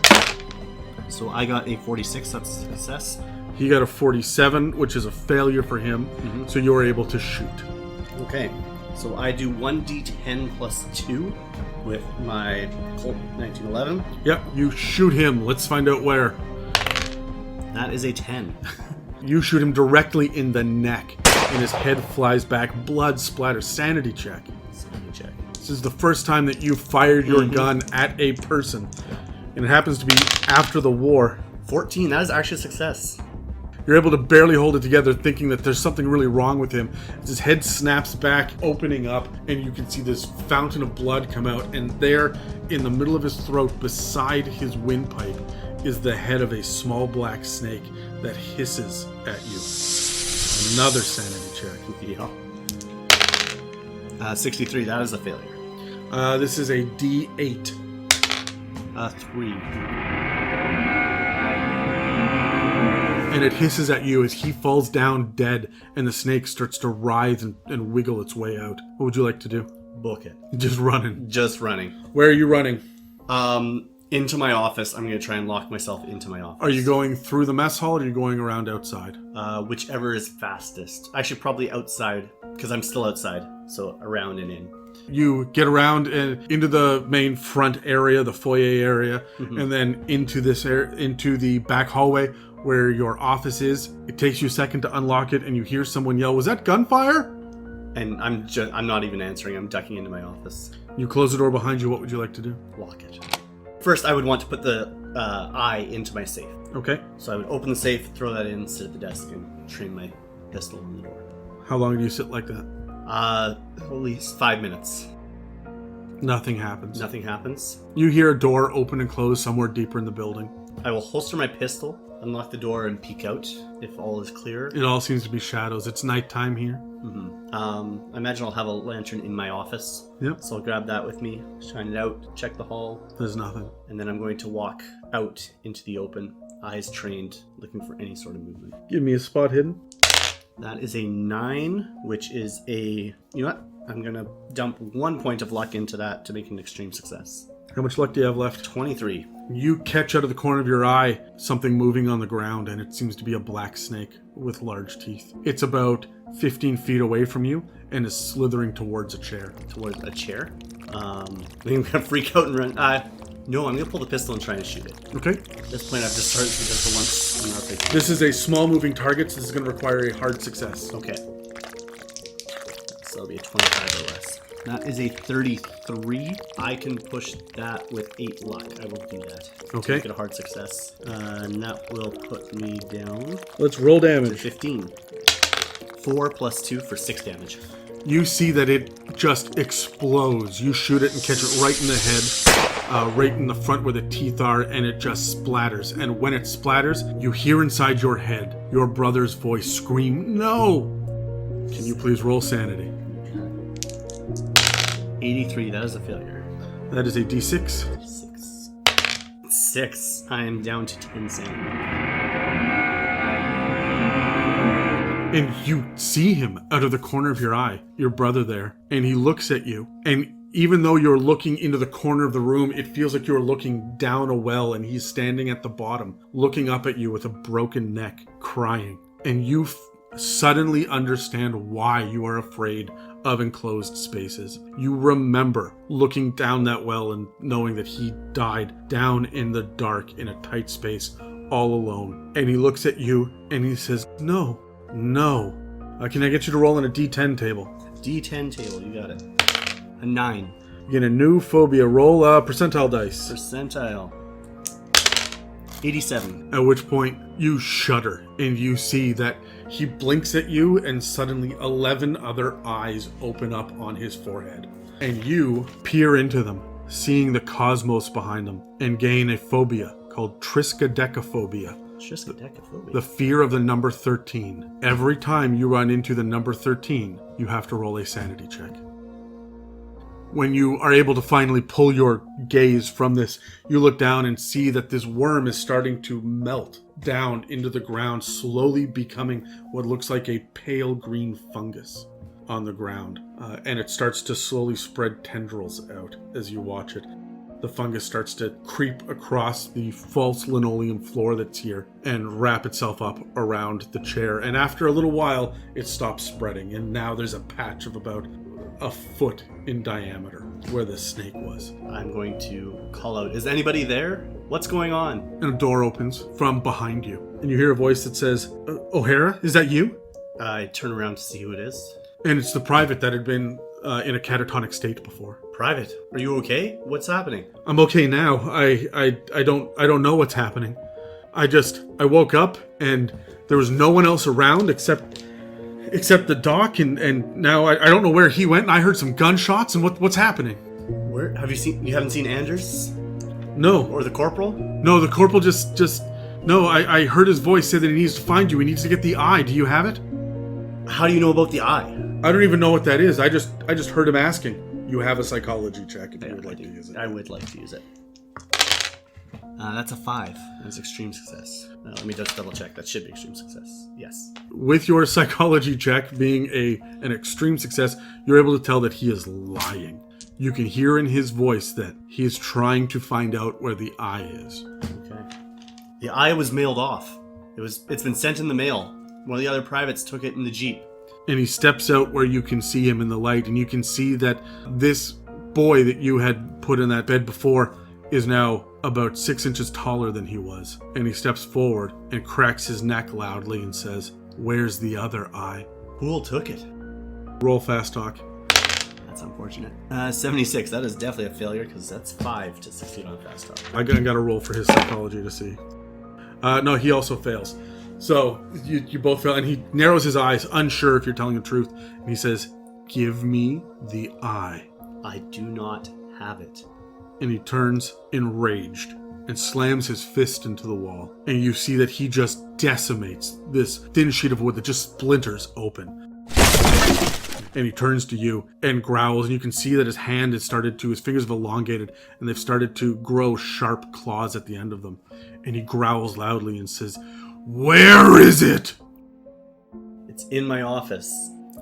So I got a 46, that's a success. He got a 47, which is a failure for him, so you're able to shoot. Okay, so I do 1d10 plus 2 with my Colt 1911. Yep, you shoot him. Let's find out where. That is a 10. You shoot him directly in the neck, and his head flies back. Blood splatters. Sanity check. Sanity check. This is the first time that you fired your gun at a person. And it happens to be after the war. 14, that is actually a success. You're able to barely hold it together, thinking that there's something really wrong with him. As his head snaps back, opening up, and you can see this fountain of blood come out. And there, in the middle of his throat, beside his windpipe, is the head of a small black snake that hisses at you. Another sanity check. Yeah. 63, that is a failure. This is a D8. 3. And it hisses at you as he falls down dead, and the snake starts to writhe and wiggle its way out. What would you like to do? Book it. Just running. Just running. Where are you running? Into my office. I'm going to try and lock myself into my office. Are you going through the mess hall, or are you going around outside? Whichever is fastest. Actually, probably outside, because I'm still outside. So around and in. You get around and into the main front area, the foyer area, and then into this into the back hallway where your office is. It takes you a second to unlock it, and you hear someone yell, "Was that gunfire?" And I'm not even answering. I'm ducking into my office. You close the door behind you. What would you like to do? Lock it. First, I would want to put the eye into my safe. Okay. So I would open the safe, throw that in, sit at the desk, and train my pistol on the door. How long do you sit like that? At least 5 minutes. Nothing happens. Nothing happens. You hear a door open and close somewhere deeper in the building. I will holster my pistol, unlock the door, and peek out if all is clear. It all seems to be shadows. It's nighttime here. I imagine I'll have a lantern in my office. Yep. So I'll grab that with me, shine it out, check the hall. There's nothing. And then I'm going to walk out into the open, eyes trained, looking for any sort of movement. Give me a spot hidden. That is a 9, which is a... You know what? I'm going to dump 1 point of luck into that to make an extreme success. How much luck do you have left? 23. You catch out of the corner of your eye something moving on the ground, and it seems to be a black snake with large teeth. It's about 15 feet away from you and is slithering towards a chair. Towards a chair? I think I'm going to freak out and run. No, I'm going to pull the pistol and try and shoot it. Okay. At this point, I've just started because for once, I'm not thinking. This is a small moving target, so this is going to require a hard success. Okay. So it'll be a 25 or less. That is a 33. I can push that with 8 luck. I will do that. Okay. Make it a hard success. And that will put me down Let's roll to damage. 15. 4 plus 2 for 6 damage. You see that it just explodes. You shoot it and catch it right in the head, right in the front where the teeth are, and it just splatters. And when it splatters, you hear inside your head your brother's voice scream, "No!" Can you please roll sanity? 83. That is a failure. That is a D6. 6. I am down to 10 sanity. And you see him out of the corner of your eye, your brother there, and he looks at you, and even though you're looking into the corner of the room, it feels like you're looking down a well and he's standing at the bottom, looking up at you with a broken neck, crying. And you suddenly understand why you are afraid of enclosed spaces. You remember looking down that well and knowing that he died down in the dark in a tight space, all alone. And he looks at you and he says, no. Can I get you to roll on a D10 table? D10 table, you got it. A 9. You get a new phobia. Roll percentile dice. Percentile. 87. At which point you shudder and you see that he blinks at you and suddenly 11 other eyes open up on his forehead. And you peer into them, seeing the cosmos behind them, and gain a phobia called triskaidekaphobia. Triskaidekaphobia. The fear of the number 13. Every time you run into the number 13, you have to roll a sanity check. When you are able to finally pull your gaze from this, you look down and see that this worm is starting to melt down into the ground, slowly becoming what looks like a pale green fungus on the ground. And it starts to slowly spread tendrils out as you watch it. The fungus starts to creep across the false linoleum floor that's here and wrap itself up around the chair. And after a little while, it stops spreading. And now there's a patch of about a foot in diameter where the snake was. I'm going to call out, is anybody there? What's going on? And a door opens from behind you. And you hear a voice that says, O'Hara, is that you? I turn around to see who it is. And it's the private that had been in a catatonic state before. Private, are you okay? What's happening? I'm okay now. I don't know what's happening. I woke up and there was no one else around except the doc, and now I don't know where he went, and I heard some gunshots, and what's happening? Where have you haven't seen Anders? No. Or the corporal? No, the corporal no, I heard his voice say that he needs to find you. He needs to get the eye. Do you have it? How do you know about the eye? I don't even know what that is. I just heard him asking. You have a psychology check if you would like to use it. I would like to use it. That's a 5. That's extreme success. Let me just double check. That should be extreme success. Yes. With your psychology check being an extreme success, you're able to tell that he is lying. You can hear in his voice that he is trying to find out where the eye is. Okay. The eye was mailed off. It's been sent in the mail. One of the other privates took it in the Jeep. And he steps out where you can see him in the light, and you can see that this boy that you had put in that bed before is now about 6 inches taller than he was. And he steps forward and cracks his neck loudly and says, "Where's the other eye?" Who took it? Roll fast talk. That's unfortunate. 76. That is definitely a failure because that's 5 to succeed on fast talk. I got to roll for his psychology to see. No, he also fails. So you both fail, and he narrows his eyes, unsure if you're telling the truth. And he says, "Give me the eye." I do not have it. And he turns enraged and slams his fist into the wall. And you see that he just decimates this thin sheet of wood that just splinters open. And he turns to you and growls, and you can see that his fingers have elongated, and they've started to grow sharp claws at the end of them. And he growls loudly and says, "Where is it?" It's in my office.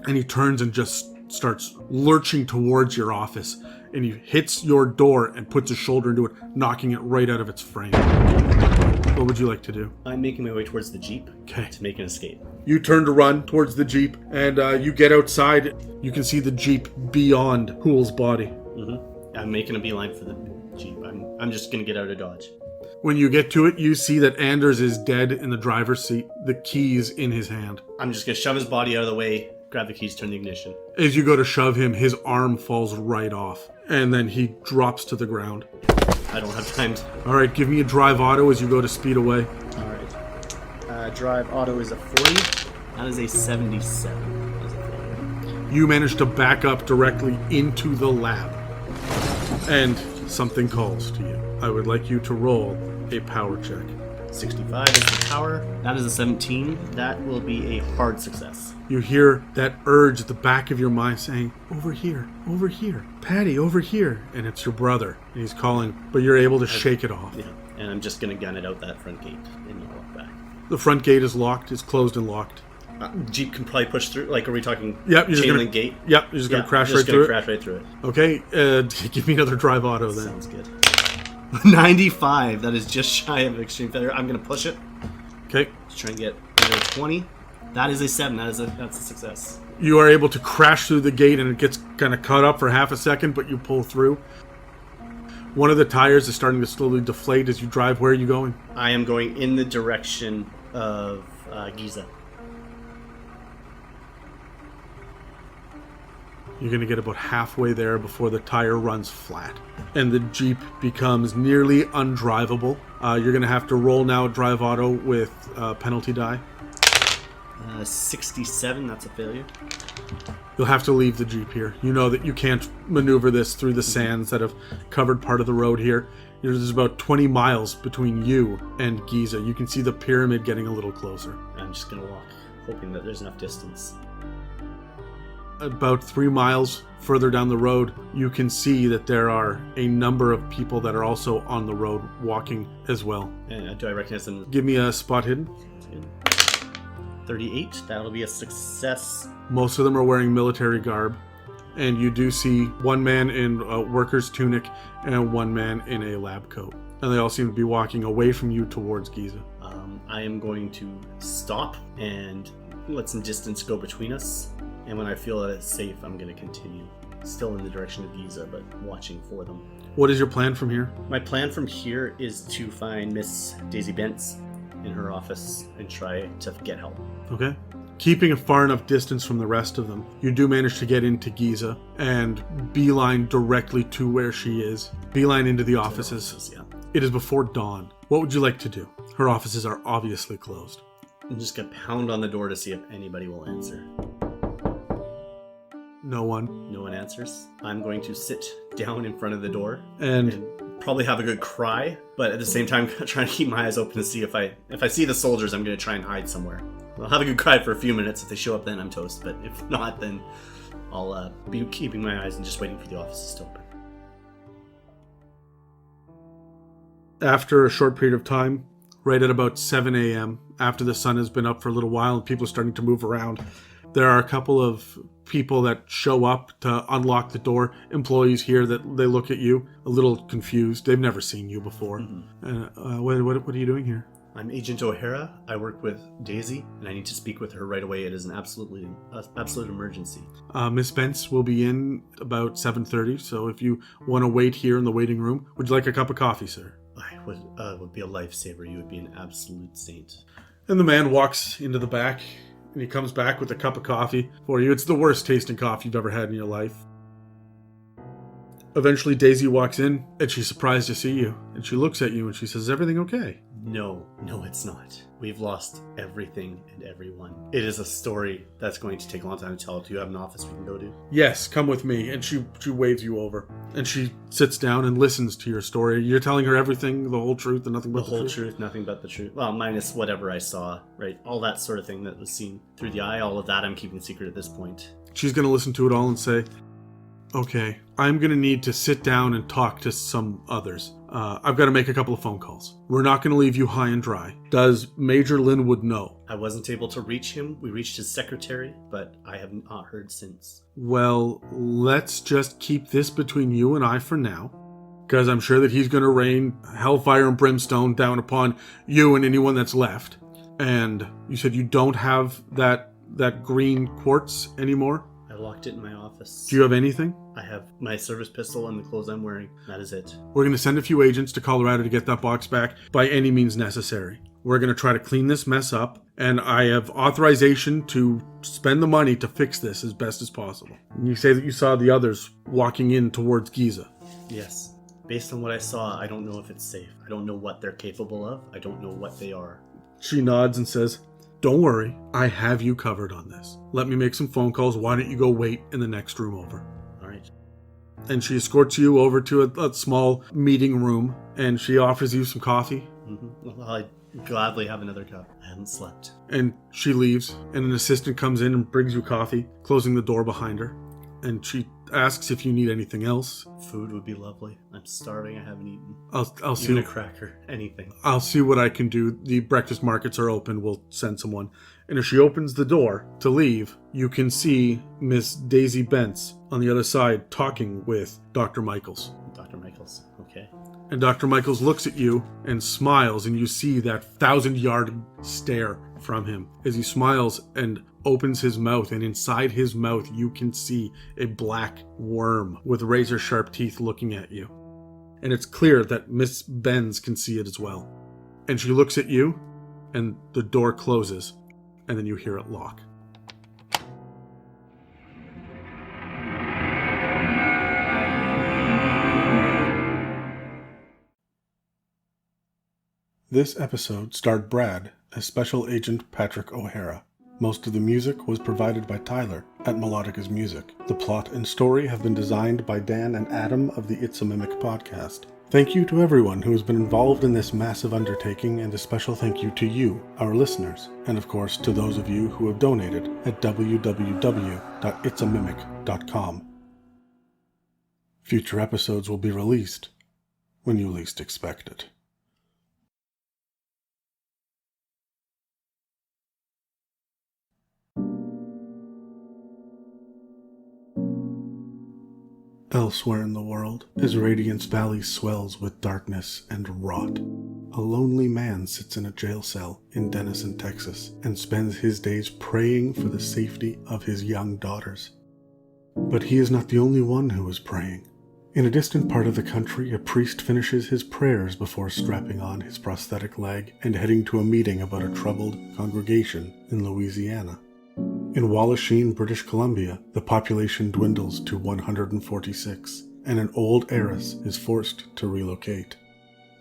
And he turns and just starts lurching towards your office. And he hits your door and puts his shoulder into it, knocking it right out of its frame. What would you like to do? I'm making my way towards the Jeep to make an escape. You turn to run towards the Jeep, and you get outside. You can see the Jeep beyond Pool's body. Mm-hmm. I'm making a beeline for the Jeep. I'm just going to get out of Dodge. When you get to it, you see that Anders is dead in the driver's seat, the keys in his hand. I'm just going to shove his body out of the way, grab the keys, turn the ignition. As you go to shove him, his arm falls right off, and then he drops to the ground. I don't have time to... All right, give me a drive auto as you go to speed away. All right. Drive auto is a 40. That is a 77. That is a failure. You manage to back up directly into the lab, and something calls to you. I would like you to roll a power check. 65 is the power. That is a 17. That will be a hard success. You hear that urge at the back of your mind saying, over here, Patty, over here. And it's your brother, and he's calling, but you're able to shake it off. Yeah, and I'm just going to gun it out that front gate and walk back. The front gate is locked, it's closed and locked. Jeep can probably push through. Like, are we talking Yep, chain link gate? Yep, you're just going to crash right through it. Crash right through it. Okay, give me another drive auto then. Sounds good. 95. That is just shy of extreme failure. I'm going to push it. Okay. Just try and get another 20. That is a 7. That's a success. You are able to crash through the gate and it gets kind of cut up for half a second, but you pull through. One of the tires is starting to slowly deflate as you drive. Where are you going? I am going in the direction of Giza. You're going to get about halfway there before the tire runs flat. And the Jeep becomes nearly undrivable. You're going to have to roll now drive auto with penalty die. 67, that's a failure. You'll have to leave the Jeep here. You know that you can't maneuver this through the sands that have covered part of the road here. There's about 20 miles between you and Giza. You can see the pyramid getting a little closer. I'm just going to walk, hoping that there's enough distance. About 3 miles further down the road, you can see that there are a number of people that are also on the road walking as well. And do I recognize them? Give me a spot hidden. 38. That'll be a success. Most of them are wearing military garb. And you do see one man in a worker's tunic and one man in a lab coat. And they all seem to be walking away from you towards Giza. I am going to stop and let some distance go between us. And when I feel that it's safe, I'm going to continue. Still in the direction of Giza, but watching for them. What is your plan from here? My plan from here is to find Miss Daisy Bentz in her office and try to get help. Okay. Keeping a far enough distance from the rest of them, you do manage to get into Giza and beeline directly to where she is. Beeline into the offices. Yeah. It is before dawn. What would you like to do? Her offices are obviously closed. I'm just going to pound on the door to see if anybody will answer. No one. No one answers. I'm going to sit down in front of the door And probably have a good cry, but at the same time trying to keep my eyes open to see if I see the soldiers, I'm going to try and hide somewhere. I'll have a good cry for a few minutes. If they show up, then I'm toast. But if not, then I'll be keeping my eyes and just waiting for the offices to open. after a short period of time, right at about 7 a.m., after the sun has been up for a little while and people are starting to move around, there are a couple of people that show up to unlock the door. Employees here that they look at you a little confused. They've never seen you before. Mm-hmm. What are you doing here? I'm Agent O'Hara. I work with Daisy, and I need to speak with her right away. It is an absolute emergency. Miss Bentz will be in about 7:30, so if you want to wait here in the waiting room, would you like a cup of coffee, sir? I would be a lifesaver. You would be an absolute saint. And the man walks into the back, and he comes back with a cup of coffee for you. It's the worst tasting coffee you've ever had in your life. Eventually, Daisy walks in, and she's surprised to see you. And she looks at you, and she says, "Is everything okay?" No, it's not. We've lost everything and everyone. It is a story that's going to take a long time to tell. Do you have an office we can go to? Yes, come with me. And she waves you over. And she sits down and listens to your story. You're telling her everything, the whole truth, and nothing but the whole truth, nothing but the truth. Well, minus whatever I saw, right? All that sort of thing that was seen through the eye, all of that I'm keeping secret at this point. She's going to listen to it all and say, "Okay, I'm going to need to sit down and talk to some others. I've got to make a couple of phone calls. We're not going to leave you high and dry. Does Major Linwood know?" I wasn't able to reach him. We reached his secretary, but I have not heard since. Well, let's just keep this between you and I for now, because I'm sure that he's going to rain hellfire and brimstone down upon you and anyone that's left. And you said you don't have that green quartz anymore? I locked it in my office. Do you have anything? I have my service pistol and the clothes I'm wearing. That is it. We're going to send a few agents to Colorado to get that box back by any means necessary. We're going to try to clean this mess up, and I have authorization to spend the money to fix this as best as possible. And you say that you saw the others walking in towards Giza. Yes. Based on what I saw, I don't know if it's safe. I don't know what they're capable of. I don't know what they are. She nods and says, "Don't worry, I have you covered on this. Let me make some phone calls. Why don't you go wait in the next room over?" All right. And she escorts you over to a small meeting room, and she offers you some coffee. Mm-hmm. Well, I'd gladly have another cup. I haven't slept. And she leaves, and an assistant comes in and brings you coffee, closing the door behind her. And she asks if you need anything else. Food would be lovely. I'm starving. I haven't eaten. I'll see. Even a cracker. Anything. I'll see what I can do. The breakfast markets are open. We'll send someone. And as she opens the door to leave, you can see Miss Daisy Bentz on the other side talking with Dr. Michaels. Dr. Michaels, okay. And Dr. Michaels looks at you and smiles, and you see that 1,000-yard stare from him as he smiles and opens his mouth, and inside his mouth you can see a black worm with razor-sharp teeth looking at you. And it's clear that Miss Benz can see it as well. And she looks at you, and the door closes, and then you hear it lock. This episode starred Brad as Special Agent Patrick O'Hara. Most of the music was provided by Tyler at Melodica's Music. The plot and story have been designed by Dan and Adam of the It's a Mimic podcast. Thank you to everyone who has been involved in this massive undertaking, and a special thank you to you, our listeners, and of course to those of you who have donated at www.itsamimic.com. Future episodes will be released when you least expect it. Elsewhere in the world, as Radiance Valley swells with darkness and rot, a lonely man sits in a jail cell in Denison, Texas, and spends his days praying for the safety of his young daughters. But he is not the only one who is praying. In a distant part of the country, a priest finishes his prayers before strapping on his prosthetic leg and heading to a meeting about a troubled congregation in Louisiana. In Wallachine, British Columbia, the population dwindles to 146, and an old heiress is forced to relocate.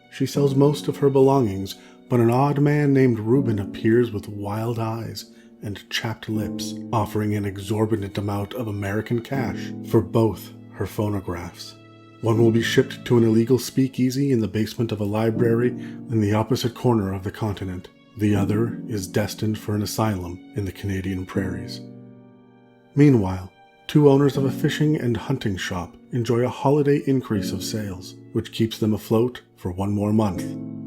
She sells most of her belongings, but an odd man named Reuben appears with wild eyes and chapped lips, offering an exorbitant amount of American cash for both her phonographs. One will be shipped to an illegal speakeasy in the basement of a library in the opposite corner of the continent. The other is destined for an asylum in the Canadian prairies. Meanwhile, two owners of a fishing and hunting shop enjoy a holiday increase of sales, which keeps them afloat for one more month.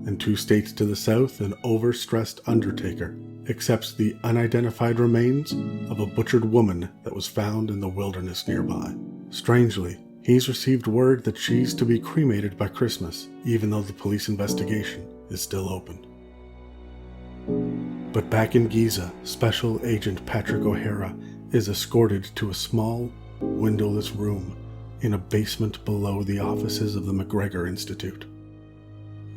And 2 states to the south, an overstressed undertaker accepts the unidentified remains of a butchered woman that was found in the wilderness nearby. Strangely, he's received word that she's to be cremated by Christmas, even though the police investigation is still open. But back in Giza, Special Agent Patrick O'Hara is escorted to a small, windowless room in a basement below the offices of the McGregor Institute.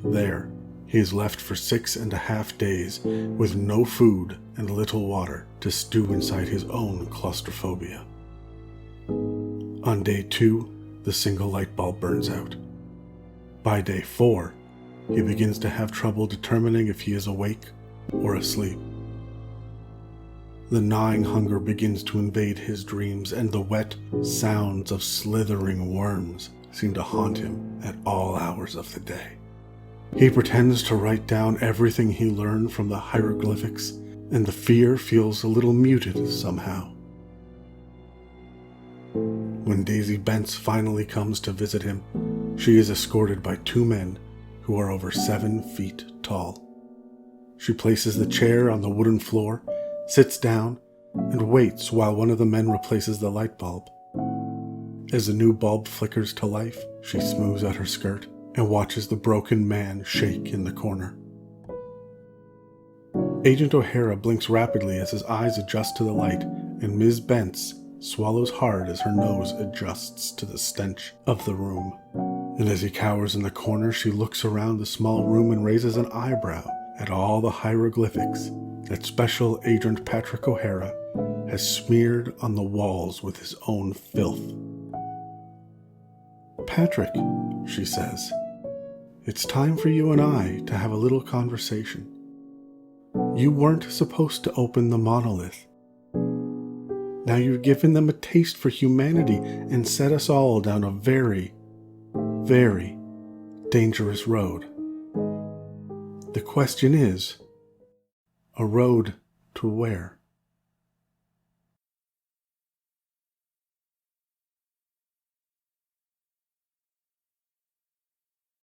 There, he is left for 6.5 days with no food and little water to stew inside his own claustrophobia. On day 2, the single light bulb burns out. By day 4, he begins to have trouble determining if he is awake or asleep. The gnawing hunger begins to invade his dreams, and the wet sounds of slithering worms seem to haunt him at all hours of the day. He pretends to write down everything he learned from the hieroglyphics, and the fear feels a little muted somehow. When Daisy Bentz finally comes to visit him, she is escorted by 2 men who are over 7 feet tall. She places the chair on the wooden floor, sits down, and waits while one of the men replaces the light bulb. As the new bulb flickers to life, she smooths out her skirt and watches the broken man shake in the corner. Agent O'Hara blinks rapidly as his eyes adjust to the light, and Ms. Bentz swallows hard as her nose adjusts to the stench of the room. And as he cowers in the corner, she looks around the small room and raises an eyebrow at all the hieroglyphics that Special Agent Patrick O'Hara has smeared on the walls with his own filth. "Patrick," she says, "it's time for you and I to have a little conversation. You weren't supposed to open the monolith. Now you've given them a taste for humanity and set us all down a very, very dangerous road. The question is, a road to where?"